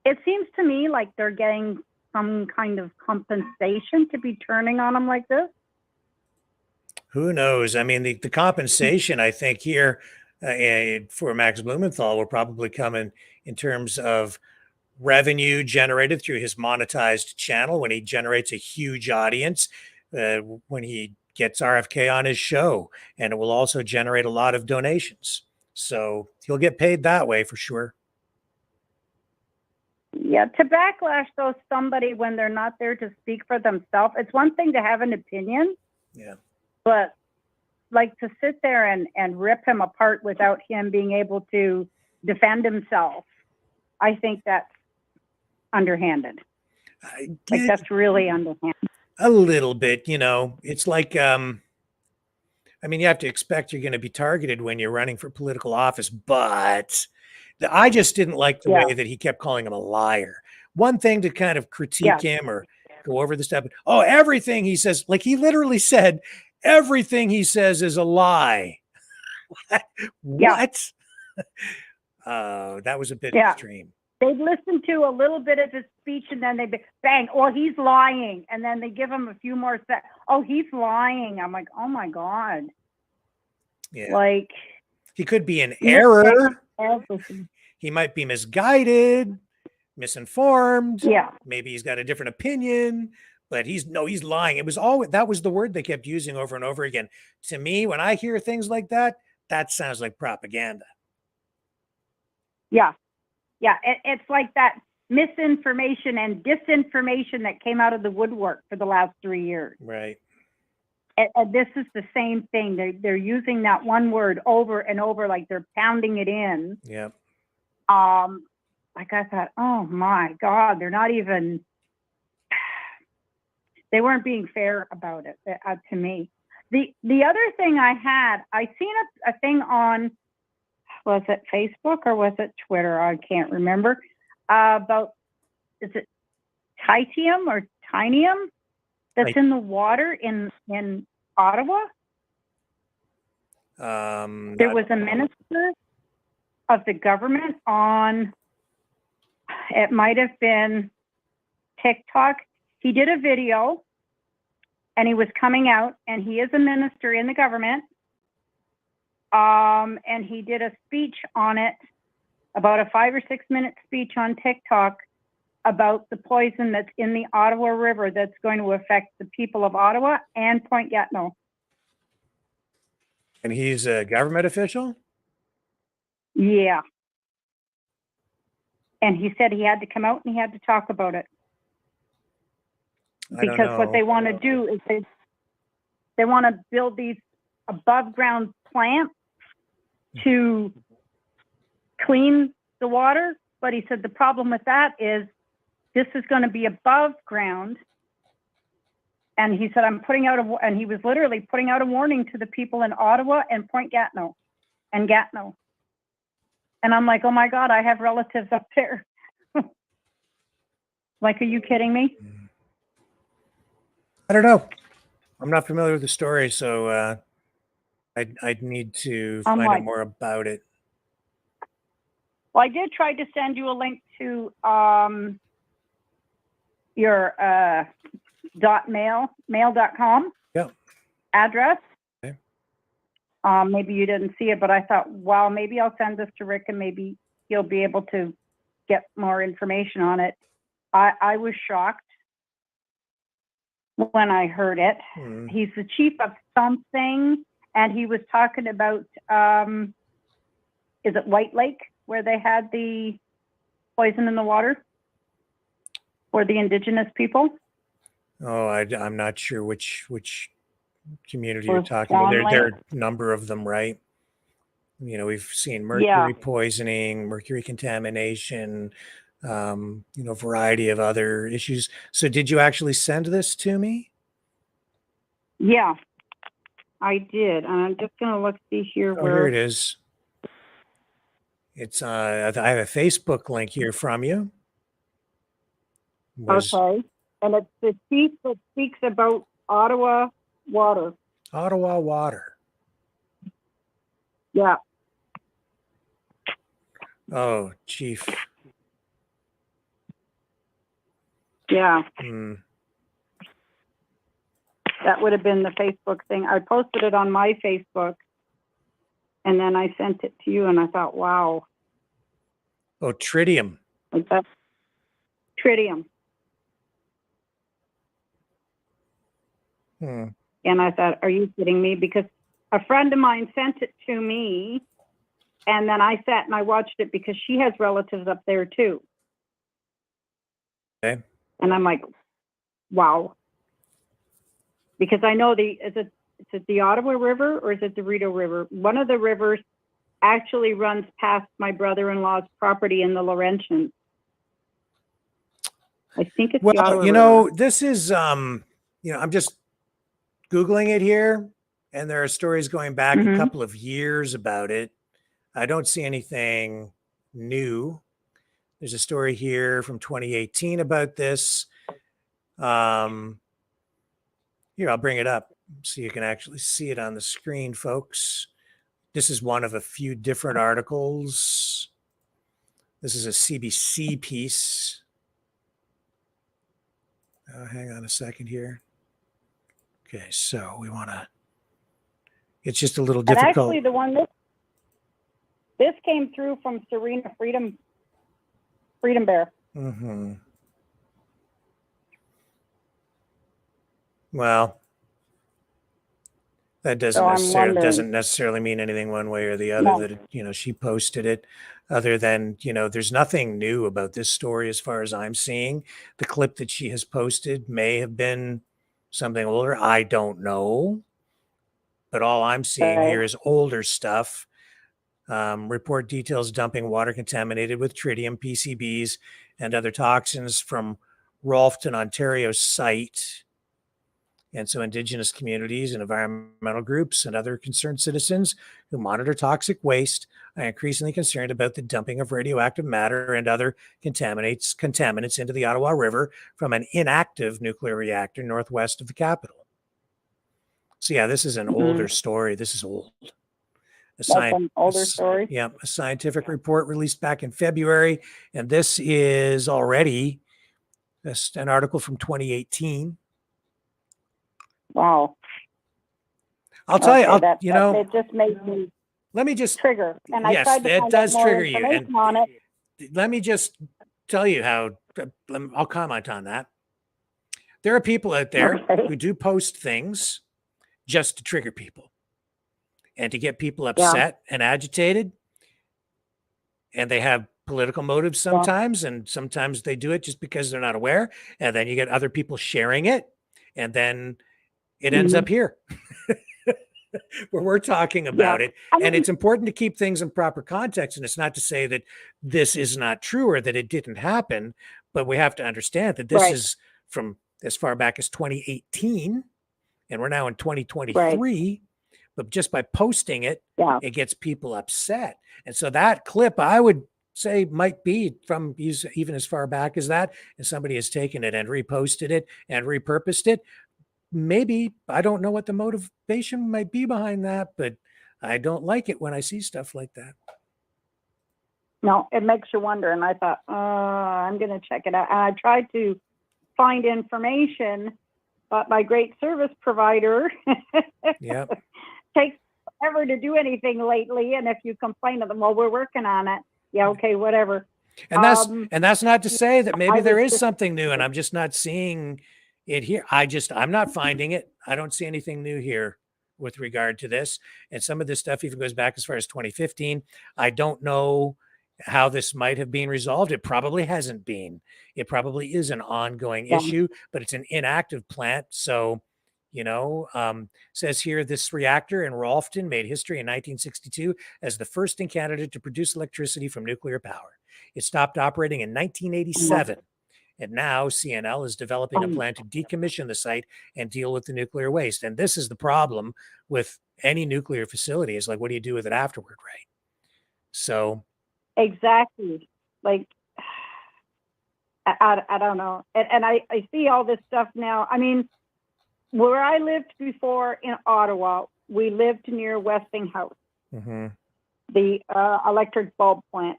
It seems to me like they're getting some kind of compensation to be turning on him like this. Who knows? I mean, the compensation, I think, here for Max Blumenthal will probably come in terms of revenue generated through his monetized channel when he generates a huge audience, when he gets RFK on his show, and it will also generate a lot of donations. So he'll get paid that way for sure. Yeah, to backlash though somebody when they're not there to speak for themselves, it's one thing to have an opinion. Yeah. But like to sit there and rip him apart without him being able to defend himself, I think that's underhanded. Like that's really underhanded. A little bit, it's like, I mean, you have to expect you're going to be targeted when you're running for political office, but I just didn't like the way that he kept calling him a liar. One thing to kind of critique him or go over the stuff. Oh, everything he says, like he literally said, everything he says is a lie. What? That was a bit extreme. They'd listen to a little bit of his speech and then they'd be, bang, oh, he's lying. And then they give him a few more seconds. Oh, he's lying. I'm like, oh my God. Yeah. Like he could be in error. He might be misguided, misinformed. Yeah. Maybe he's got a different opinion, but he's lying. It was that was the word they kept using over and over again. To me, when I hear things like that, that sounds like propaganda. Yeah. Yeah. It's like that misinformation and disinformation that came out of the woodwork for the last 3 years. Right. And this is the same thing. They're using that one word over and over, like they're pounding it in. Yep. Like I thought, oh my God, they're not even, they weren't being fair about it to me. The other thing I seen a thing on, was it Facebook or was it Twitter? I can't remember. About, is it titium or tinium that's in the water in Ottawa? There was a minister of the government on, it might have been TikTok. He did a video and he was coming out, and he is a minister in the government. And he did a speech on it, about a 5 or 6 minute speech on TikTok about the poison that's in the Ottawa River that's going to affect the people of Ottawa and Point Gatineau. And he's a government official? Yeah. And he said he had to come out and he had to talk about it. Because what they want to do is they want to build these above ground plants to clean the water. But he said the problem with that is this is going to be above ground. And he said, and he was literally putting out a warning to the people in Ottawa and Point Gatineau and Gatineau. And I'm like, oh my God, I have relatives up there. Like, are you kidding me? I don't know. I'm not familiar with the story, so I'd need to find out more about it. Well, I did try to send you a link to your mail.com address. Okay. Maybe you didn't see it, but I thought, wow, maybe I'll send this to Rick and maybe he'll be able to get more information on it. I was shocked when I heard it. He's the chief of something, and he was talking about, is it White Lake, where they had the poison in the water for the indigenous people? Oh, I'm not sure which community you're talking about. There are a number of them, right? You know, we've seen mercury poisoning, mercury contamination, variety of other issues. So did you actually send this to me? Yeah, I did. I'm just going to see here where. Here it is. It's I have a Facebook link here from you. Okay. And it's the chief that speaks about Ottawa water. Ottawa water. Yeah. Oh, chief. Yeah. That would have been the Facebook thing. I posted it on my Facebook, and then I sent it to you, and I thought, wow. Oh, tritium. Like that. Tritium. And I thought, are you kidding me? Because a friend of mine sent it to me, and then I sat and I watched it because she has relatives up there too. Okay. And I'm like, wow. Because I know is it the Ottawa River or is it the Rideau River? One of the rivers actually runs past my brother-in-law's property in the Laurentians. I think it's the Ottawa River. This is I'm just Googling it here, and there are stories going back a couple of years about it. I don't see anything new. There's a story here from 2018 about this. Here, I'll bring it up so you can actually see it on the screen, folks. This is one of a few different articles. This is a CBC piece. Hang on a second here. Okay, so we want to, it's just a little difficult. And actually, the one this came through from Serena Freedom Bear. Well, that So I'm wondering. doesn't necessarily mean anything one way or the other. No. That she posted it, other than there's nothing new about this story as far as I'm seeing. The clip that she has posted may have been something older. I don't know, but all I'm seeing here is older stuff. Report details dumping water contaminated with tritium, PCBs, and other toxins from Rolfton, Ontario site. And so Indigenous communities and environmental groups and other concerned citizens who monitor toxic waste are increasingly concerned about the dumping of radioactive matter and other contaminants into the Ottawa River from an inactive nuclear reactor northwest of the capital. So yeah, this is an older story. This is old. That's an older story? Yeah, a scientific report released back in February. And this is already an article from 2018. Wow. I'll tell you, it just made me let me just trigger. And yes, I tried to it find does out more trigger you. And information on it. let me just tell you how I'll comment on that. There are people out there who do post things just to trigger people and to get people upset and agitated. And they have political motives sometimes, and sometimes they do it just because they're not aware. And then you get other people sharing it, and then it ends up here where we're talking about it. And it's important to keep things in proper context. And it's not to say that this is not true or that it didn't happen, but we have to understand that this is from as far back as 2018, and we're now in 2023. But just by posting it, it gets people upset. And so that clip, I would say, might be from even as far back as that, and somebody has taken it and reposted it and repurposed it. Maybe, I don't know what the motivation might be behind that, but I don't like it when I see stuff like that. No, it makes you wonder. And I thought, I'm going to check it out. And I tried to find information, but my great service provider takes forever to do anything lately. And if you complain to them, well, we're working on it. Yeah, okay, whatever. And that's not to say that maybe there is something new and I'm just not seeing it here. I'm not finding it. I don't see anything new here with regard to this. And some of this stuff even goes back as far as 2015. I don't know how this might have been resolved. It probably hasn't been. It probably is an ongoing issue, but it's an inactive plant. So, says here, this reactor in Rolfton made history in 1962 as the first in Canada to produce electricity from nuclear power. It stopped operating in 1987. And now CNL is developing a plan to decommission the site and deal with the nuclear waste. And this is the problem with any nuclear facility, is like, what do you do with it afterward, right? So. Exactly. Like, I don't know. And I see all this stuff now. I mean, where I lived before in Ottawa, we lived near Westinghouse, the electric bulb plant.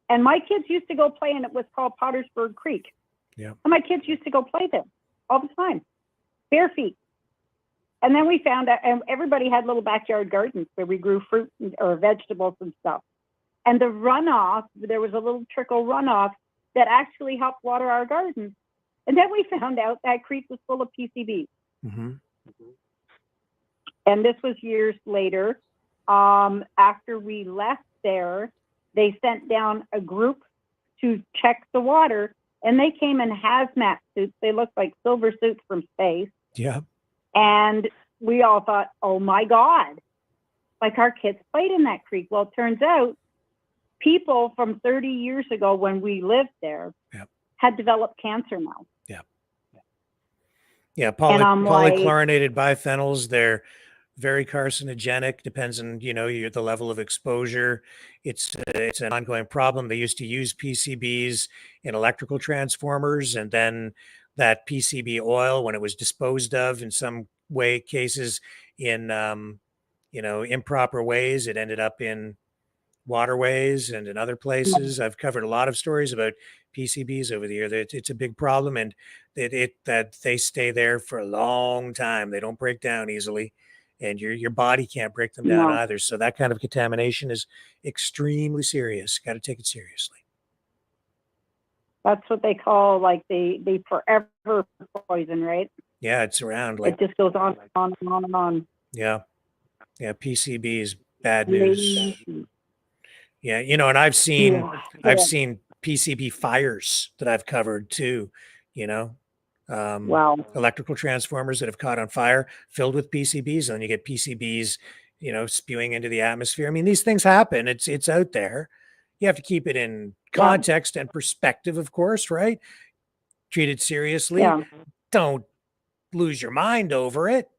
And my kids used to go play, and it was called Pottersburg Creek. Yeah. And my kids used to go play there all the time, bare feet. And then we found out, and everybody had little backyard gardens where we grew fruit or vegetables and stuff. And the runoff, there was a little trickle runoff that actually helped water our gardens. And then we found out that creek was full of PCBs. And this was years later. After we left there, they sent down a group to check the water, and they came in hazmat suits. They looked like silver suits from space. Yeah. And we all thought, oh my God, like our kids played in that creek. Well, it turns out people from 30 years ago when we lived there had developed cancer now. Yeah, polychlorinated biphenyls, they're very carcinogenic, depends on, the level of exposure. It's an ongoing problem. They used to use PCBs in electrical transformers, and then that PCB oil, when it was disposed of in some cases in, improper ways, it ended up in waterways and in other places. I've covered a lot of stories about PCBs over the year. It's a big problem, and that they stay there for a long time. They don't break down easily, and your body can't break them down either. So that kind of contamination is extremely serious. Got to take it seriously. That's what they call like the forever poison, right? Yeah, it's around It like, just goes on and on and on and on. yeah. Yeah, PCB is bad news. Yeah, and I've seen PCB fires that I've covered too, Wow. electrical transformers that have caught on fire filled with PCBs, and then you get PCBs, spewing into the atmosphere. I mean, these things happen. It's out there. You have to keep it in context and perspective, of course, right? Treat it seriously. Yeah. Don't lose your mind over it.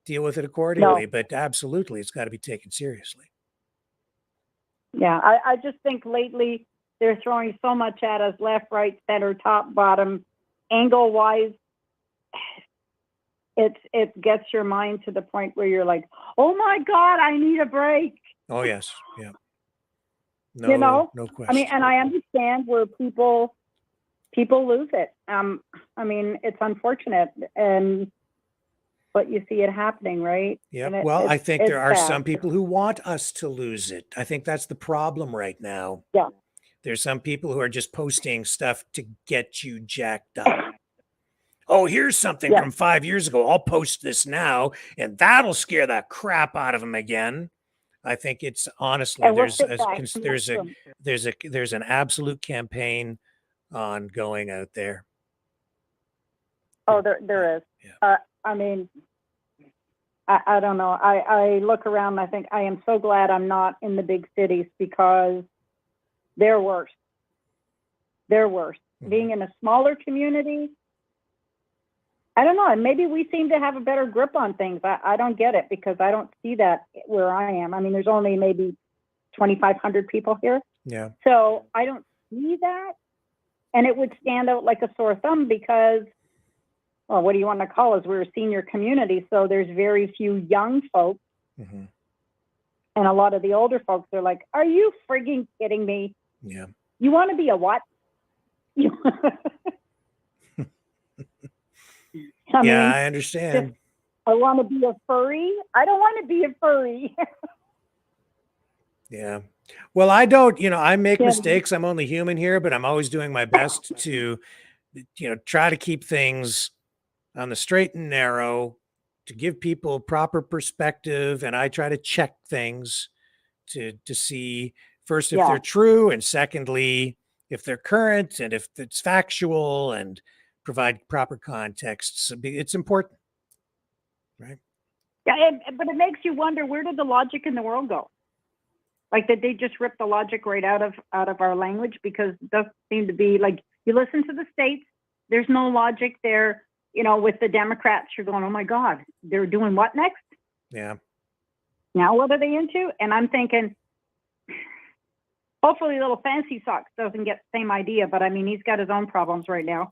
Deal with it accordingly, but absolutely, it's got to be taken seriously. Yeah, I just think lately they're throwing so much at us, left, right, center, top, bottom, angle wise. It gets your mind to the point where you're like, oh my God, I need a break. Oh yes, yeah. No, no question. I mean, and I understand where people lose it. I mean, it's unfortunate, but you see it happening, right? Yeah. Well, I think there are some people who want us to lose it. I think that's the problem right now. Yeah. There's some people who are just posting stuff to get you jacked up. Oh, here's something from 5 years ago. I'll post this now, and that'll scare the crap out of them again. I think it's honestly there's an absolute campaign ongoing out there. Oh, there is. Yeah. I mean, I don't know. I look around and I think I am so glad I'm not in the big cities because they're worse. They're worse. Mm-hmm. Being in a smaller community, I don't know. And maybe we seem to have a better grip on things. I don't get it because I don't see that where I am. I mean, there's only maybe 2,500 people here. Yeah. So I don't see that. And it would stand out like a sore thumb because, well, what do you want to call us? We're a senior community. So there's very few young folks. Mm-hmm. And a lot of the older folks are like, are you frigging kidding me? Yeah. You want to be a what? I understand. I want to be a furry. I don't want to be a furry. Yeah. Well, I don't, I make mistakes. I'm only human here, but I'm always doing my best to, try to keep things on the straight and narrow, to give people proper perspective. And I try to check things to see first if they're true, and secondly, if they're current, and if it's factual, and provide proper context. So it's important, right? Yeah, but it makes you wonder, where did the logic in the world go? Like, did they just rip the logic right out of our language? Because it doesn't seem to be like, you listen to the states, there's no logic there. With the Democrats, you're going, oh my God, they're doing what next? Yeah. Now what are they into? And I'm thinking, hopefully little Fancy Socks doesn't get the same idea, but I mean, he's got his own problems right now.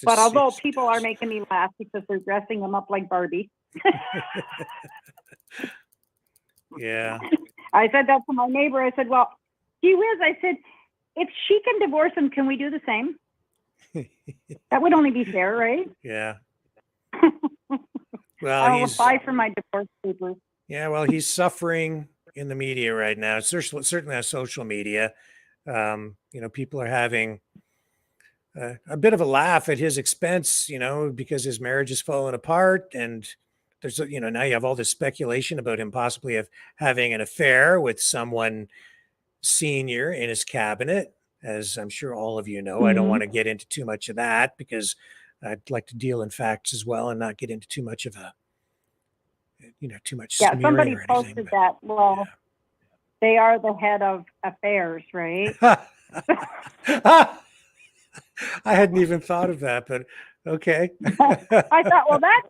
But although people are making me laugh because they're dressing him up like Barbie. Yeah. I said that to my neighbor. I said, well, gee whiz. I said, if she can divorce him, can we do the same? That would only be fair, right? Yeah. Well, I'll apply for my divorce papers. Yeah, well, he's suffering in the media right now. Certainly on social media. People are having a bit of a laugh at his expense, because his marriage is falling apart, and there's, now you have all this speculation about him possibly having an affair with someone senior in his cabinet, as I'm sure all of you know. Mm-hmm. I don't want to get into too much of that because I'd like to deal in facts as well and not get into too much of too much. Yeah, somebody posted that. Well, they are the head of affairs, right? I hadn't even thought of that, but okay. I thought, well, that's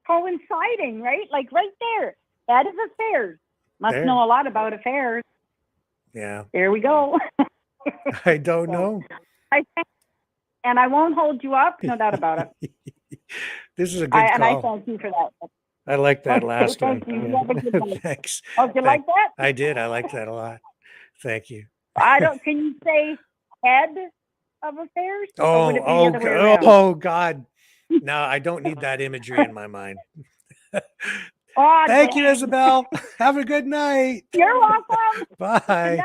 coinciding, right? Like right there. That is affairs. Must know a lot about affairs. Yeah. There we go. I don't know. And I won't hold you up. No doubt about it. This is a good call. And I thank you for that. I like that last one. Thank you. Yeah. Thanks. Oh, did you like that? I did. I liked that a lot. Thank you. Can you say head of affairs? Oh, God. No, I don't need that imagery in my mind. Thank you, Isabel. Have a good night. You're welcome. Bye.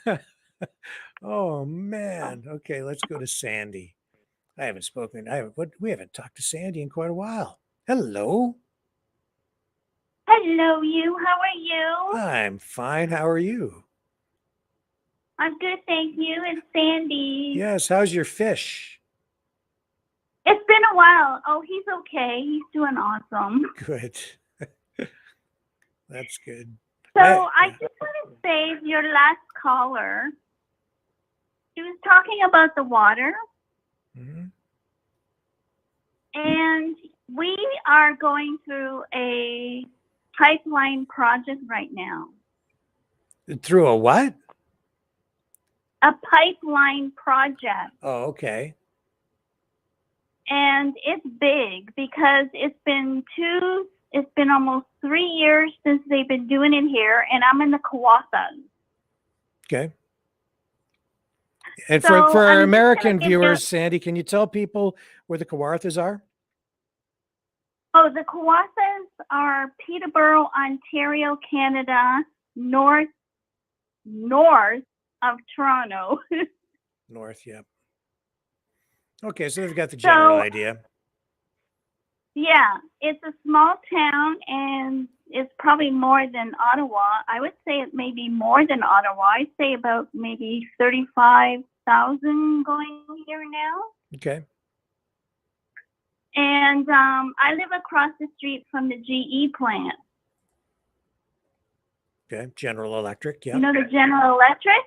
Good night. Oh, man. Okay, let's go to Sandy. I haven't spoken. We haven't talked to Sandy in quite a while. Hello. Hello, you. How are you? I'm fine. How are you? I'm good, thank you. It's Sandy. Yes. How's your fish? It's been a while. Oh, he's okay. He's doing awesome. Good. That's good. So I just want to say your last caller, he was talking about the water. Mhm. And we are going through a pipeline project right now. Through a what? A pipeline project. Oh, okay. And it's big because it's been almost 3 years since they've been doing it here, and I'm in the Kawathas. Okay. And So for our I'm just American gonna give you- viewers, Sandy, can you tell people where the Kawarthas are? Oh, the Kawathas are Peterborough, Ontario, Canada, north of Toronto. North, yep. Okay, so they've got the general So- idea. Yeah, it's a small town, and it's probably more than Ottawa. I would say it may be more than Ottawa. I'd say about maybe 35,000 going here now. Okay. And I live across the street from the GE plant. Okay. General Electric, yeah. You know the General Electric?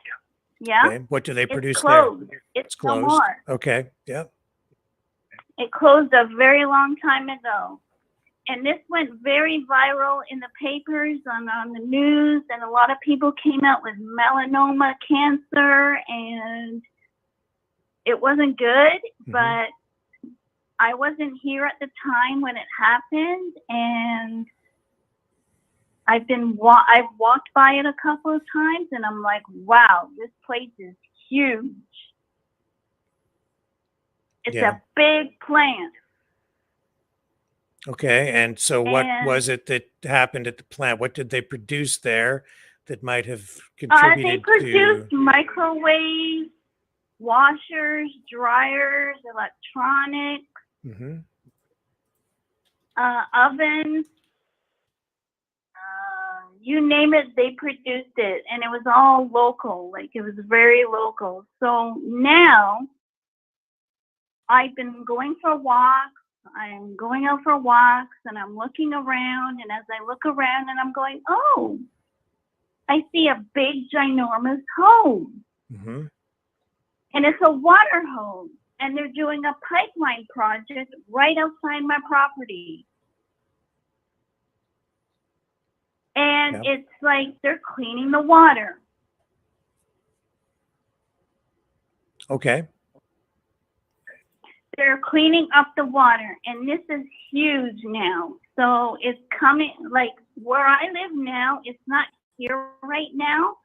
Yeah. Okay. What do they produce It's closed. there? It's closed. no more. Okay. Yeah. It closed a very long time ago. And this went very viral in the papers, on the news, and a lot of people came out with melanoma cancer, and it wasn't good, but I wasn't here at the time when it happened, and I've walked by it a couple of times, and I'm like, wow, this place is huge. It's a big plant. Okay. And so what And- was it that happened at the plant? What did they produce there that might have They contributed produced to? microwaves, washers, dryers, electronics, Mhm. ovens. You name it, they produced it. And it was all local. Like, it was very local. So now I've been going for walks. I'm going out for walks, and I'm looking around. And as I look around, and I'm going, oh, I see a big, ginormous home. Mm-hmm. And it's a water hose. And they're doing a pipeline project right outside my property. And it's like they're cleaning the water. Okay. They're cleaning up the water, and this is huge now. So it's coming, like where I live now, it's not here right now,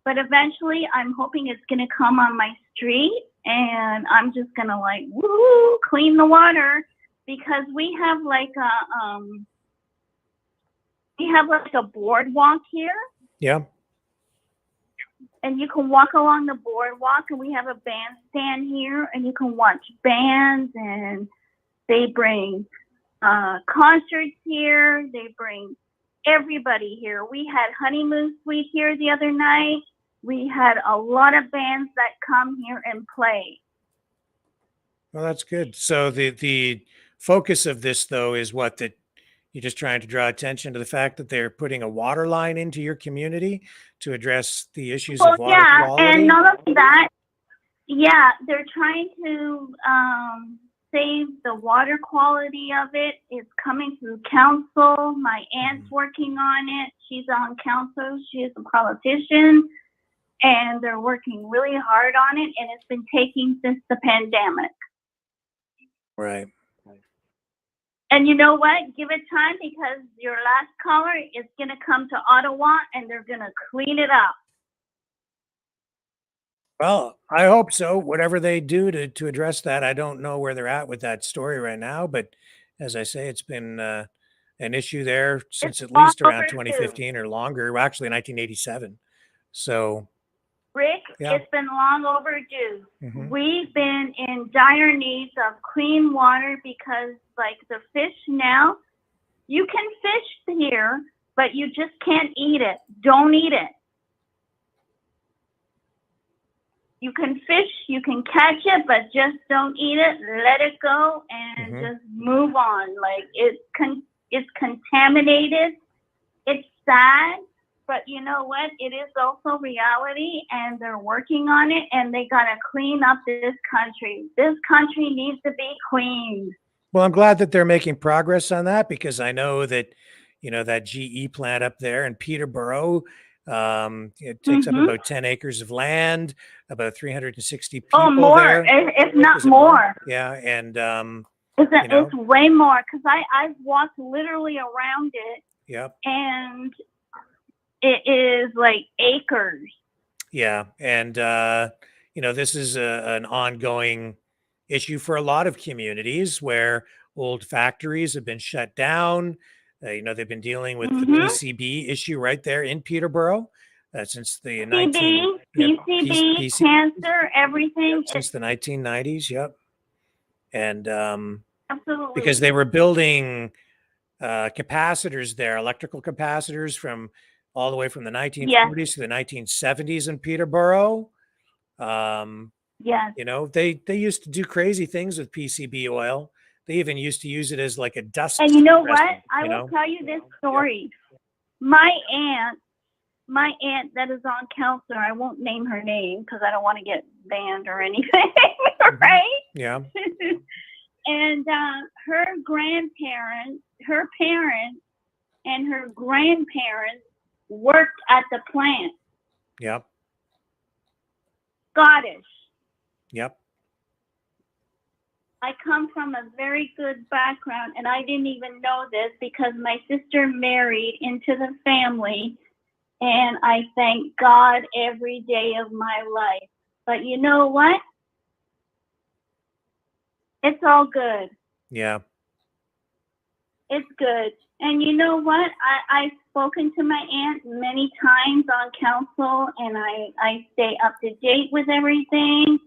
but eventually I'm hoping it's going to come on my street, and I'm just going to like, woo, clean the water, because we have like a boardwalk here. Yeah. And you can walk along the boardwalk, and we have a bandstand here, and you can watch bands, and they bring concerts here. They bring everybody here. We had Honeymoon Suite here the other night. We had a lot of bands that come here and play. Well, that's good. So the focus of this, though, is what, that you're just trying to draw attention to the fact that they're putting a water line into your community to address the issues of water quality? And not only that, they're trying to save the water quality of it. It's coming through council. My aunt's working on it. She's on council. She is a politician, and they're working really hard on it, and it's been taking since the pandemic. Right. And you know what? Give it time, because your last caller is going to come to Ottawa, and they're going to clean it up. Well, I hope so. Whatever they do to address that, I don't know where they're at with that story right now. But as I say, it's been an issue there since at least around 2015 or longer. Well, actually 1987. So Rick, Yeah. it's been long overdue. Mhm. We've been in dire needs of clean water because, like, the fish now, you can fish here, but you just can't eat it. Don't eat it. You can fish, you can catch it, but just don't eat it. Let it go and just move on. Like, it's contaminated. It's sad, but you know what? It is also reality, and they're working on it, and they got to clean up this country. This country needs to be cleaned. Well, I'm glad that they're making progress on that, because I know that, that GE plant up there in Peterborough, it takes up about 10 acres of land, about 360 people Oh, more, there. if not Is it more. Yeah. And, It's way more, because I've walked literally around it, yep. and it is like acres. Yeah. And, this is an ongoing issue for a lot of communities where old factories have been shut down. They've been dealing with the PCB issue right there in Peterborough since the PCB, cancer, everything. Since the 1990s. Yep. And Absolutely. because they were building capacitors there, electrical capacitors from all the way from the 1940s to the 1970s in Peterborough. Yes. They used to do crazy things with PCB oil. They even used to use it as like a dust. And you know what? suppressant, I will tell you this story. My aunt that is on counselor, I won't name her name because I don't want to get banned or anything, right? Yeah. And her grandparents, her parents, and her grandparents worked at the plant. Yep. Scottish. Yep. I come from a very good background, and I didn't even know this because my sister married into the family, and I thank God every day of my life. But you know what? It's all good. Yeah. It's good. And you know what? I've spoken to my aunt many times on council, and I stay up to date with everything.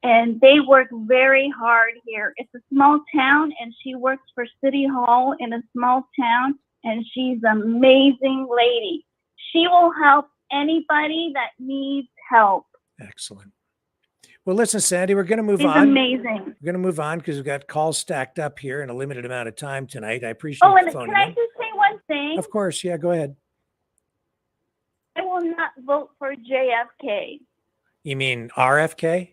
And they work very hard here. It's a small town, and she works for City Hall in a small town, and she's an amazing lady. She will help anybody that needs help. Excellent. Well, listen, Sandy, we're going to move She's on. amazing. We're going to move on because we've got calls stacked up here in a limited amount of time tonight. I appreciate Oh, and you can phoning I in. just say one thing? Of course. Yeah, go ahead. I will not vote for JFK. You mean RFK?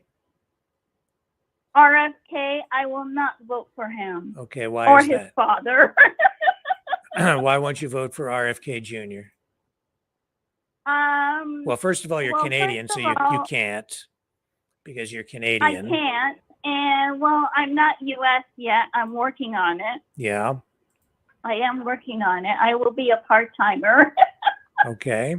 RFK, I will not vote for him. Okay, why or is his that? father. Why won't you vote for RFK Jr.? Well, first of all, you're Canadian, so you can't because you're Canadian. I can't. And, well, I'm not U.S. yet. I'm working on it. Yeah. I am working on it. I will be a part-timer. Okay.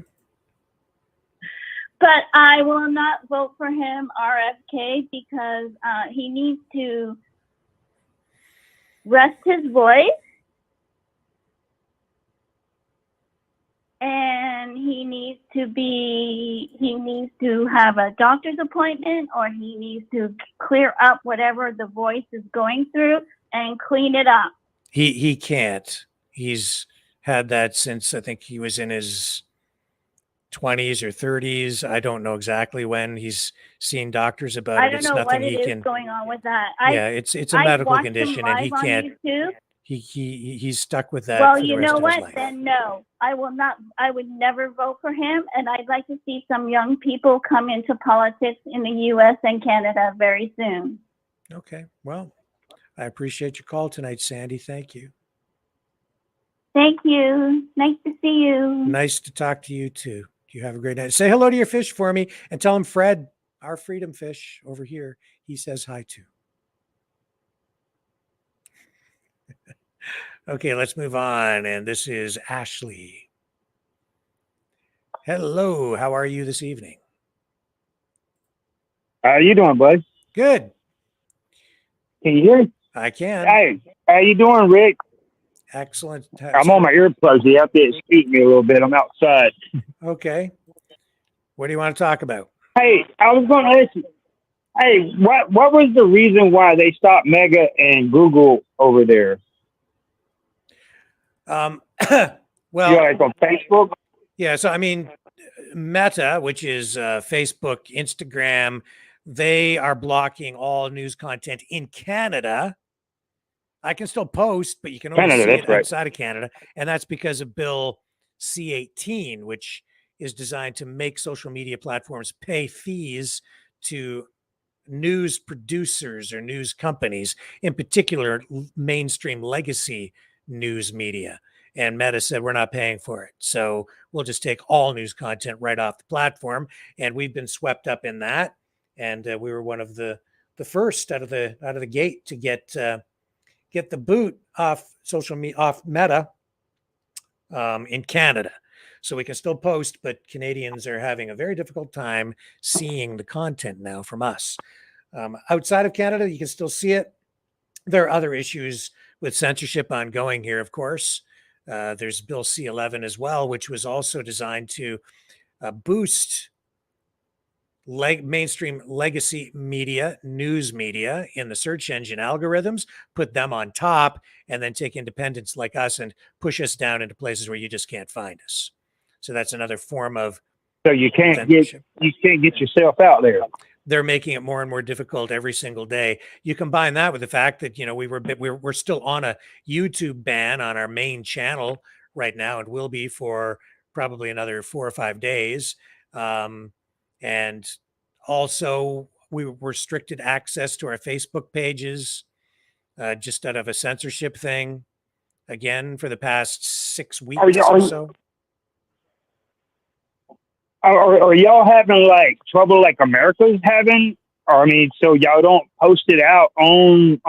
But I will not vote for him, RFK, because he needs to rest his voice, and he needs to have a doctor's appointment, or he needs to clear up whatever the voice is going through and clean it up. He can't. He's had that since I think he was in his 20s or 30s. I don't know exactly when he's seen doctors about it. I don't It's know nothing what it he is can. going on with that. Yeah, it's a medical condition, and he can't. YouTube. He's stuck with that. Well, for the you rest know of his what? life. Then no, I will not. I would never vote for him, and I'd like to see some young people come into politics in the U.S. and Canada very soon. Okay. Well, I appreciate your call tonight, Sandy. Thank you. Thank you. Nice to see you. Nice to talk to you too. You have a great night. Say hello to your fish for me and tell him Fred, our freedom fish over here, he says hi to. Okay, let's move on. And this is Ashley. Hello. How are you this evening? How are you doing, bud? Good. Can you hear me? I can. Hey, how you doing, Rick? Excellent. I'm on my earplugs. You have to excuse me a little bit. I'm outside. Okay. What do you want to talk about? Hey, I was going to ask you. Hey, what was the reason why they stopped Mega and Google over there? Well, Like on Facebook. Yeah. So I mean, Meta, which is Facebook, Instagram, they are blocking all news content in Canada. I can still post, but you can only see it outside of Canada. And that's because of Bill C-18, which is designed to make social media platforms pay fees to news producers or news companies, in particular, mainstream legacy news media. And Meta said, we're not paying for it. So we'll just take all news content right off the platform. And we've been swept up in that. And we were one of the first out of the gate to get the boot off social media, off Meta in Canada. So we can still post, but Canadians are having a very difficult time seeing the content now from us. Outside of Canada, you can still see it. There are other issues with censorship ongoing here, of course. There's Bill C-11 as well, which was also designed to boost mainstream legacy media, news media in the search engine algorithms, put them on top, and then take independents like us and push us down into places where you just can't find us. So that's another form of So you can't get yourself out there. They're making it more and more difficult every single day. You combine that with the fact that, you know, we're still on a YouTube ban on our main channel right now, and will be for probably another 4 or 5 days. And also we restricted access to our Facebook pages just out of a censorship thing, again, for the past 6 weeks or so. Are y'all having like trouble like America's having? Or I mean, so y'all don't post it out on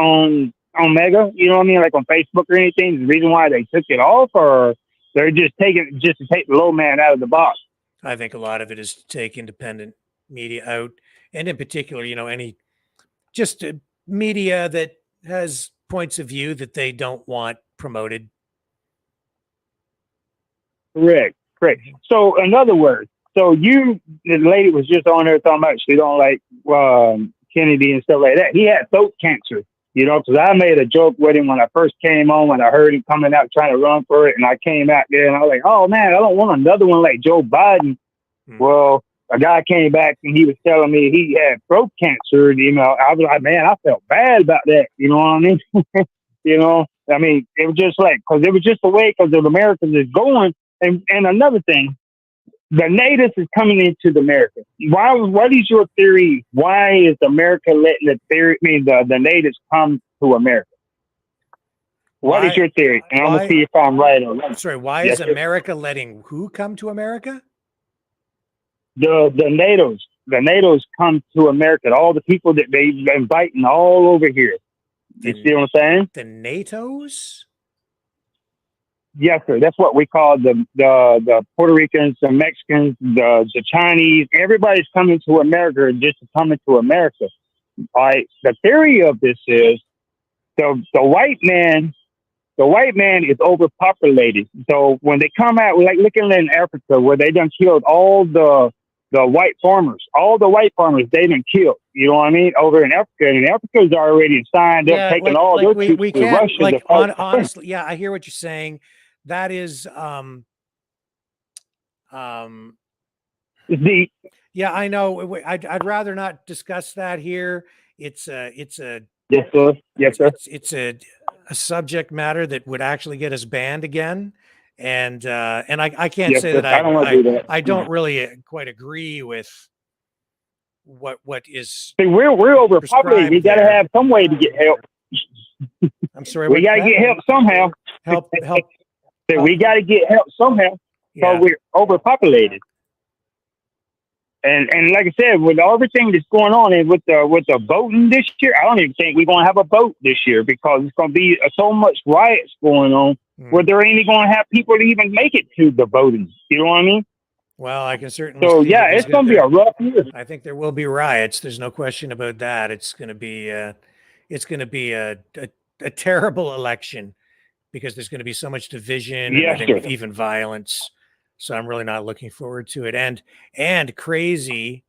Mega, you know what I mean, like on Facebook or anything? The reason why they took it off, or they're just taking it just to take the low man out of the box? I think a lot of it is to take independent media out, and in particular, you know, any just media that has points of view that they don't want promoted. Correct. So in other words, the lady was just on there talking about she don't like Kennedy and stuff like that. He had throat cancer, you know, because I made a joke with him when I first came on, when I heard him coming out trying to run for it. And I came out there and I was like, oh man, I don't want another one like Joe Biden. Well, a guy came back and he was telling me he had throat cancer. You know, I was like, man, I felt bad about that. You know what I mean? You know, I mean, it was just like, because it was just the way, because the Americans is going. And another thing, the natives is coming into America. What is your theory? Why is America letting the natives come to America? What is your theory? And I'm gonna see if I'm right or wrong. Sorry, why is America letting who come to America? The natives come to America. All the people that they've inviting all over here. You see what I'm saying? The NATOs? Yes, sir. That's what we call the Puerto Ricans, the Mexicans, the Chinese. Everybody's coming to America just to come into America. All right. The theory of this is the white man is overpopulated. So when they come out, like looking in Africa, where they done killed all the white farmers, they done killed. You know what I mean? Over in Africa, and Africa's already signed up, taking all those people to Russia. Like, honestly, yeah, I hear what you're saying. That is, deep. Yeah, I know. I'd rather not discuss that here. It's a yes, sir. Yes, sir. It's a subject matter that would actually get us banned again. And I can't say that I don't really quite agree with what is. See, we're overpopulated. We got to have some way to get help. I'm sorry. We got to get help somehow. Help. So we got to get help somehow. So we're overpopulated. And like I said, with everything that's going on and with the voting this year, I don't even think we're going to have a vote this year, because it's going to be so much riots going on where there ain't going to have people to even make it to the voting. You know what I mean? Well, I can certainly. So yeah, it's going to be a rough year. I think there will be riots. There's no question about that. It's going to be a terrible election, because there's going to be so much division and I think even violence. So I'm really not looking forward to it. And crazy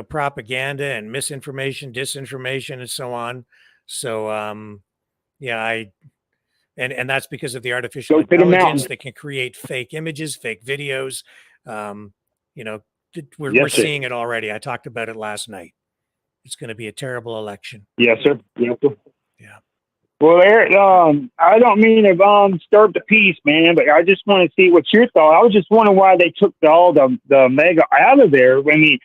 propaganda and misinformation, disinformation, and so on. So, yeah, and that's because of the artificial intelligence that can create fake images, fake videos. We're seeing it already. I talked about it last night. It's going to be a terrible election. Yes, sir. Yes, sir. Yeah. Well, Eric, I don't mean to disturb the peace, man, but I just want to see what's your thought. I was just wondering why they took all the mega out of there. I mean,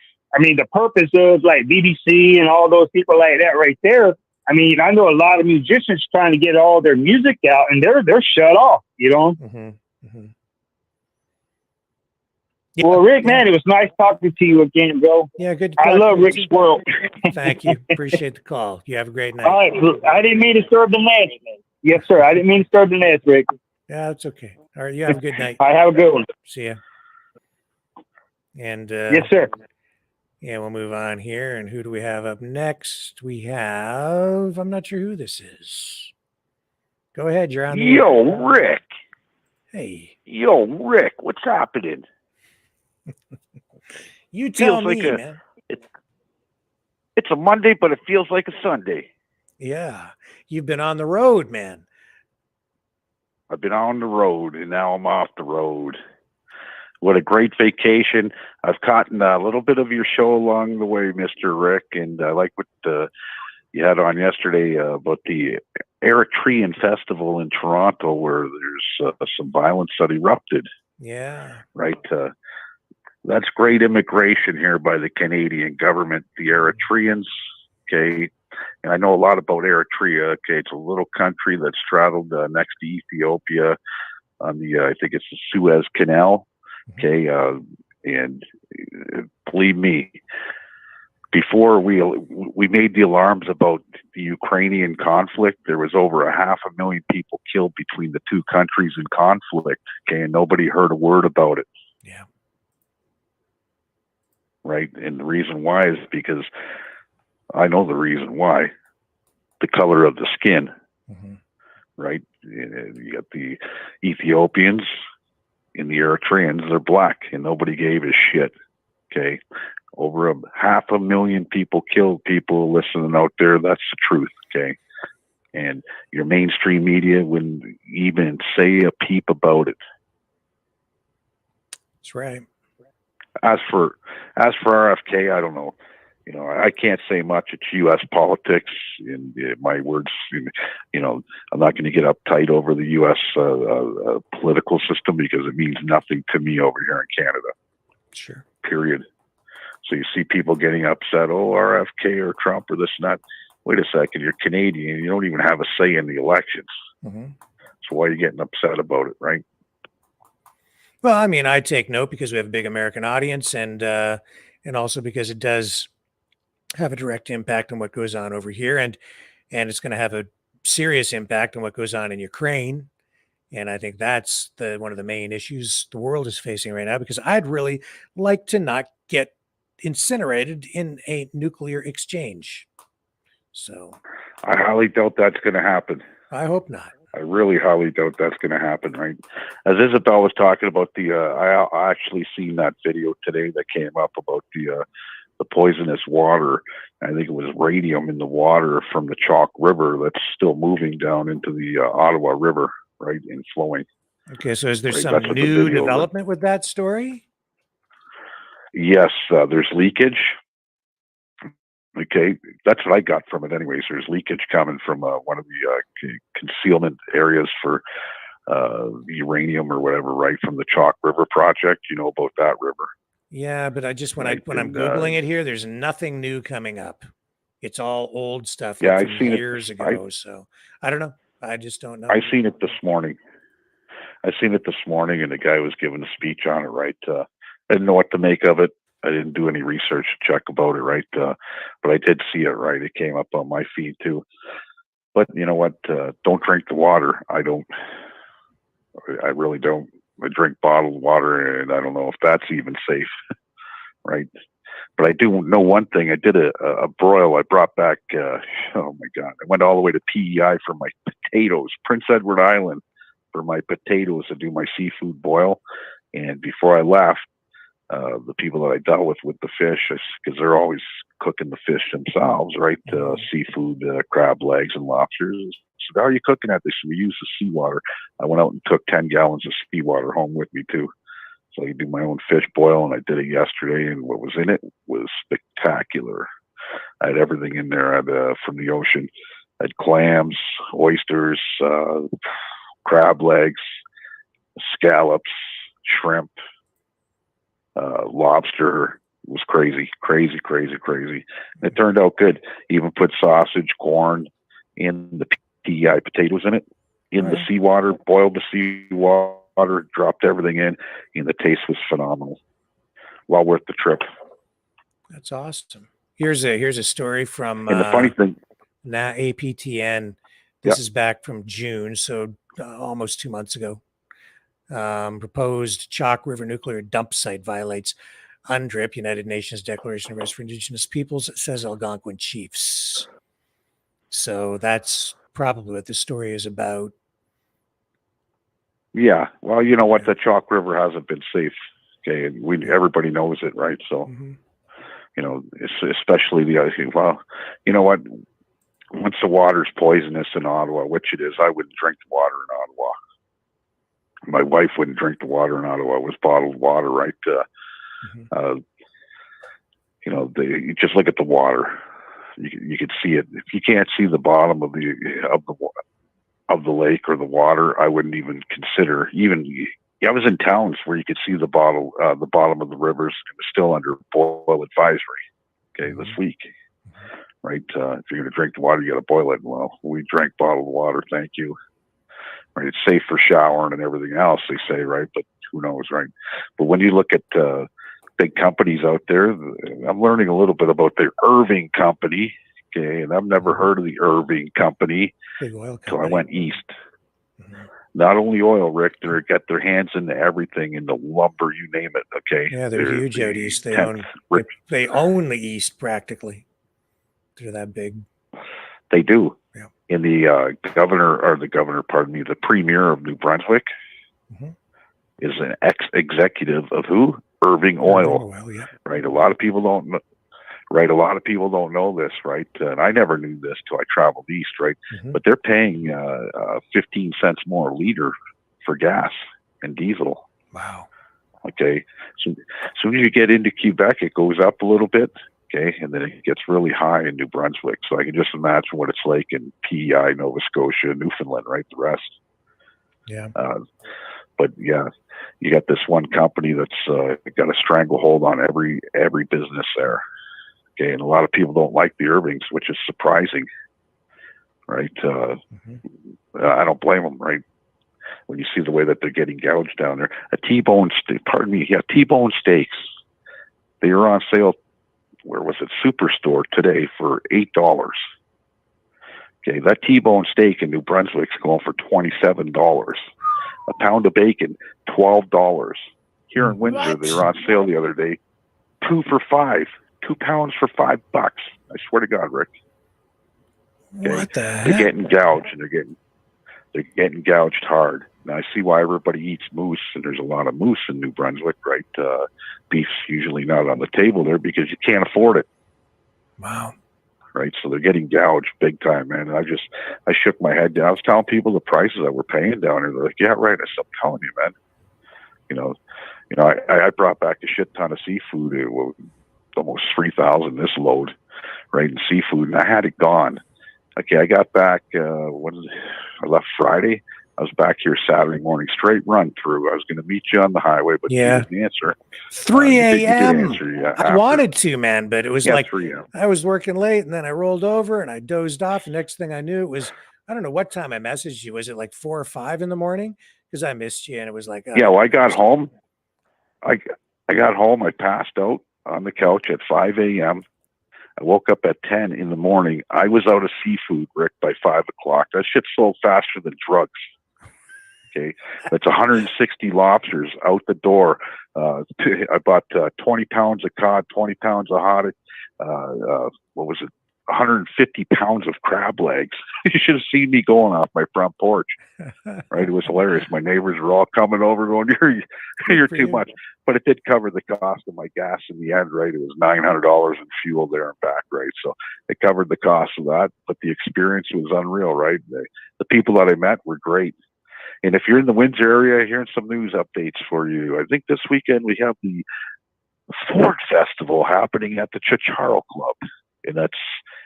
the purpose of like BBC and all those people like that right there. I mean, I know a lot of musicians trying to get all their music out, and they're shut off. Yeah, well, Rick, man, it was nice talking to you again, bro. Yeah, good. I love Rick's world. Thank you. Appreciate the call. You have a great night. All right. I didn't mean to disturb the nest. Yes, sir. I didn't mean to disturb the nest, Rick. Yeah, that's okay. All right. You have a good night. I have a good one. See ya. And yes, sir. Yeah, we'll move on here. And who do we have up next? We have, I'm not sure who this is. Go ahead. You're on the Yo, Rick. Hey. Yo, Rick. What's happening? You tell me, man. It's a Monday, but it feels like a Sunday. Yeah. You've been on the road, man. I've been on the road, and now I'm off the road. What a great vacation. I've caught a little bit of your show along the way, Mr. Rick, and I like what you had on yesterday about the Eritrean festival in Toronto, where there's some violence that erupted. Yeah. Right. That's great immigration here by the Canadian government, the Eritreans. Okay. And I know a lot about Eritrea. Okay. It's a little country that's straddled next to Ethiopia on the, I think it's the Suez Canal. Okay. And believe me, before we made the alarms about the Ukrainian conflict, there was over 500,000 people killed between the two countries in conflict. Okay. And nobody heard a word about it. Yeah. Right. And the reason why is because I know the reason why. The color of the skin. Right. You got the Ethiopians and the Eritreans, they're black, and nobody gave a shit. Okay. Over 500,000 people killed. People listening out there. That's the truth. Okay. And your mainstream media wouldn't even say a peep about it. That's right. As for RFK, I don't know. I can't say much. It's U.S. politics. In my words, I'm not going to get uptight over the U.S. Political system because it means nothing to me over here in Canada. Sure. Period. So you see people getting upset. Oh, RFK or Trump or this and that. Wait a second. You're Canadian. You don't even have a say in the elections. So why are you getting upset about it, right? Well, I mean, I take note because we have a big American audience, and also because it does have a direct impact on what goes on over here, and it's going to have a serious impact on what goes on in Ukraine. And I think that's one of the main issues the world is facing right now, because I'd really like to not get incinerated in a nuclear exchange. So I highly doubt that's going to happen. I hope not. I really highly doubt that's going to happen, right? As Isabel was talking about I actually seen that video today that came up about the poisonous water. I think it was radium in the water from the Chalk River that's still moving down into the Ottawa River, right, and flowing. Okay, so is there some new development with that story? Yes, there's leakage. Okay, that's what I got from it anyways. There's leakage coming from one of the concealment areas for uranium or whatever, right, from the Chalk River project. You know about that river. Yeah, but when I'm Googling it here, there's nothing new coming up. It's all old stuff from years ago. So I don't know. I just don't know. I seen it this morning. And the guy was giving a speech on it, right? I didn't know what to make of it. I didn't do any research to check about it, right? But I did see it, right? It came up on my feed too. But you know what? Don't drink the water. I really don't. I drink bottled water, and I don't know if that's even safe, right? But I do know one thing. I did a broil. I brought back, oh my God, I went all the way to PEI for my potatoes, Prince Edward Island, for my potatoes to do my seafood boil. And before I left, the people that I dealt with the fish, because they're always cooking the fish themselves, right? Seafood, crab legs and lobsters. So how are you cooking that? They said, we use the seawater. I went out and took 10 gallons of seawater home with me too. So I do my own fish boil, and I did it yesterday, and what was in it was spectacular. I had everything in there. I had, from the ocean. I had clams, oysters, crab legs, scallops, shrimp, lobster. It was crazy. And it turned out good. Even put sausage, corn in the PEI potatoes in it, in the seawater, boiled the seawater, dropped everything in, and the taste was phenomenal. Well worth the trip. That's awesome. Here's a story from And the funny thing, now APTN. This is back from June, so almost 2 months ago. Proposed Chalk River nuclear dump site violates UNDRIP, United Nations Declaration of Rights for Indigenous Peoples, says Algonquin chiefs. So that's probably what the story is about. yeah. Well, you know what? The Chalk River hasn't been safe. Okay, and everybody knows it, right? So, you know, especially the other thing. Well, you know what? Once the water's poisonous in Ottawa, which it is, I wouldn't drink the water in Ottawa. My wife wouldn't drink the water in Ottawa. It was bottled water, right? You know, you just look at the water. You could see it. If you can't see the bottom of the lake or the water, I wouldn't even consider. I was in towns where you could see the bottom of the rivers. It was still under boil advisory. Okay, this week, right? If you're going to drink the water, you got to boil it. Well, we drank bottled water. Thank you. Right, it's safe for showering and everything else, they say, right? But who knows, right? But when you look at big companies out there, I'm learning a little bit about the Irving Company, okay? And I've never heard of the Irving Company until I went east. Not only oil, Rick, they got their hands into everything, in the lumber, you name it, okay? Yeah, they're huge out east. They own the east practically. They're that big. They do. Yeah. And the the premier of New Brunswick is an ex-executive of who? Irving Oil. Right. A lot of people don't know. Right. A lot of people don't know this, right? And I never knew this till I traveled east, right? But they're paying 15 cents more a liter for gas and diesel. Wow. Okay. So as soon as you get into Quebec, it goes up a little bit. Okay, and then it gets really high in New Brunswick. So I can just imagine what it's like in PEI, Nova Scotia, Newfoundland, right? The rest. Yeah. But yeah, you got this one company that's got a stranglehold on every business there. Okay, and a lot of people don't like the Irvings, which is surprising, right? I don't blame them, right? When you see the way that they're getting gouged down there, T-bone steaks. They are on sale. Where was it? Superstore today for $8. Okay, that T-bone steak in New Brunswick's going for $27. A pound of bacon, $12. Here in Windsor, they were on sale the other day, 2 for $5. 2 pounds for $5. I swear to God, Rick. Okay? What the heck? They're getting gouged, and they're getting gouged hard. Now I see why everybody eats moose, and there's a lot of moose in New Brunswick, right? Beef's usually not on the table there because you can't afford it. Wow. Right, so they're getting gouged big time, man. And I shook my head down. I was telling people the prices that we're paying down here. They're like, "Yeah, right." I said, "I'm telling you, man. You know, I brought back a shit ton of seafood. It was almost 3,000 this load, right, in seafood, and I had it gone. Okay, I got back. I left Friday. I was back here Saturday morning, straight run through. I was going to meet you on the highway, but you didn't answer. 3 a.m. I after. wanted to, man, but it was like 3 a.m. I was working late, and then I rolled over and I dozed off. The next thing I knew, it was, I don't know what time I messaged you. Was it like 4 or 5 in the morning? Because I missed you, and it was like, yeah. Well, I got home. I got home. I passed out on the couch at 5 a.m. I woke up at 10 in the morning. I was out of seafood, Rick, by 5 o'clock. That shit sold faster than drugs. Okay, that's 160 lobsters out the door. I bought 20 pounds of cod, 20 pounds of haddock. What was it? 150 pounds of crab legs. You should have seen me going off my front porch. Right? It was hilarious. My neighbors were all coming over going, you're too much. But it did cover the cost of my gas in the end, right? It was $900 in fuel there and back, right? So it covered the cost of that. But the experience was unreal, right? The people that I met were great. And if you're in the Windsor area, here's some news updates for you. I think this weekend we have the Ford Festival happening at the Chicharo Club. And that's,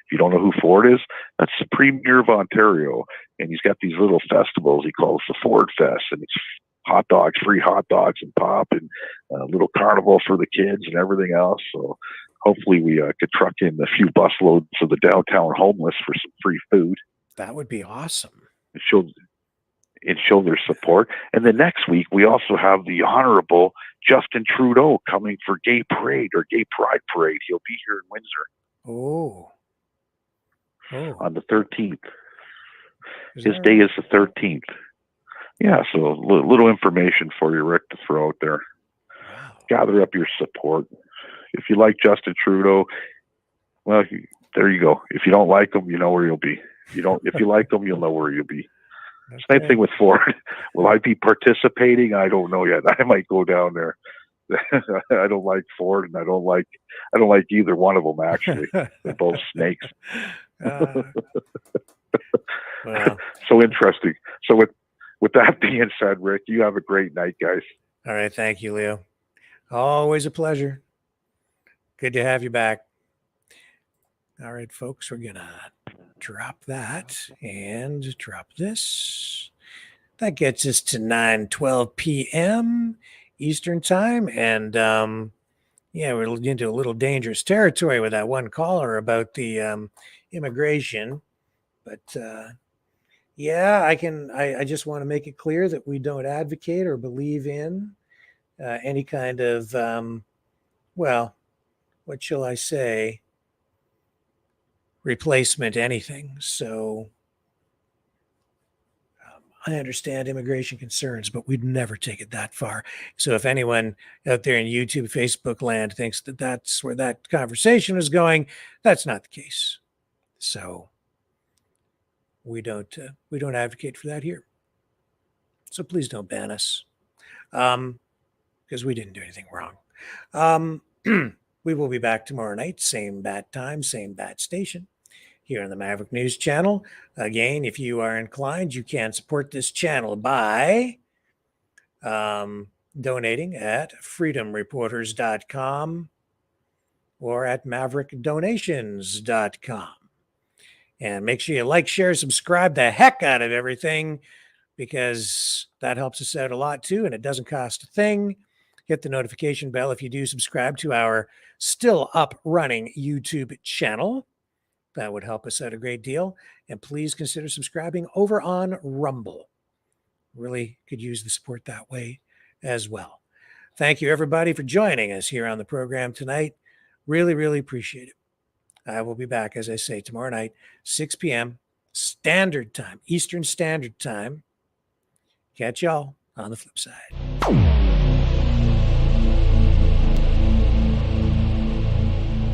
if you don't know who Ford is, that's the Premier of Ontario. And he's got these little festivals he calls the Ford Fest. And it's hot dogs, free hot dogs and pop, and a little carnival for the kids and everything else. So hopefully we could truck in a few busloads of the downtown homeless for some free food. That would be awesome. And show their support. And then next week, we also have the Honorable Justin Trudeau coming for Gay Parade or Gay Pride Parade. He'll be here in Windsor. Oh. On the 13th. His day is the 13th. Yeah, so a little information for you, Rick, to throw out there. Wow. Gather up your support. If you like Justin Trudeau, well, there you go. If you don't like him, you know where you'll be. If you like him, you'll know where you'll be. Okay. Same thing with Ford. Will I be participating? I don't know yet. I might go down there. I don't like Ford, and I don't like either one of them. Actually, they're both snakes. Wow. So interesting. So with that being said, Rick, you have a great night, guys. All right, thank you, Leo. Always a pleasure. Good to have you back. All right, folks, we're gonna drop that and drop this. That gets us to 9:12 p.m. Eastern time. And we're into a little dangerous territory with that one caller about the immigration. But I just want to make it clear that we don't advocate or believe in any kind of, what shall I say, replacement anything. So I understand immigration concerns, but we'd never take it that far. So if anyone out there in YouTube, Facebook land thinks that that's where that conversation is going, that's not the case. So we don't advocate for that here. So please don't ban us, because we didn't do anything wrong. We will be back tomorrow night, same bat time, same bat station, here on the Maverick News Channel. Again, if you are inclined, you can support this channel by donating at freedomreporters.com or at maverickdonations.com. And make sure you like, share, subscribe the heck out of everything, because that helps us out a lot too, and it doesn't cost a thing. Hit the notification bell if you do subscribe to our still up running YouTube channel. That would help us out a great deal. And please consider subscribing over on Rumble. Really could use the support that way as well. Thank you, everybody, for joining us here on the program tonight. Really, really appreciate it. I will be back, as I say, tomorrow night, 6 p.m. Standard Time, Eastern Standard Time. Catch y'all on the flip side.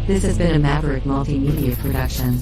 This has been a Maverick Multimedia production.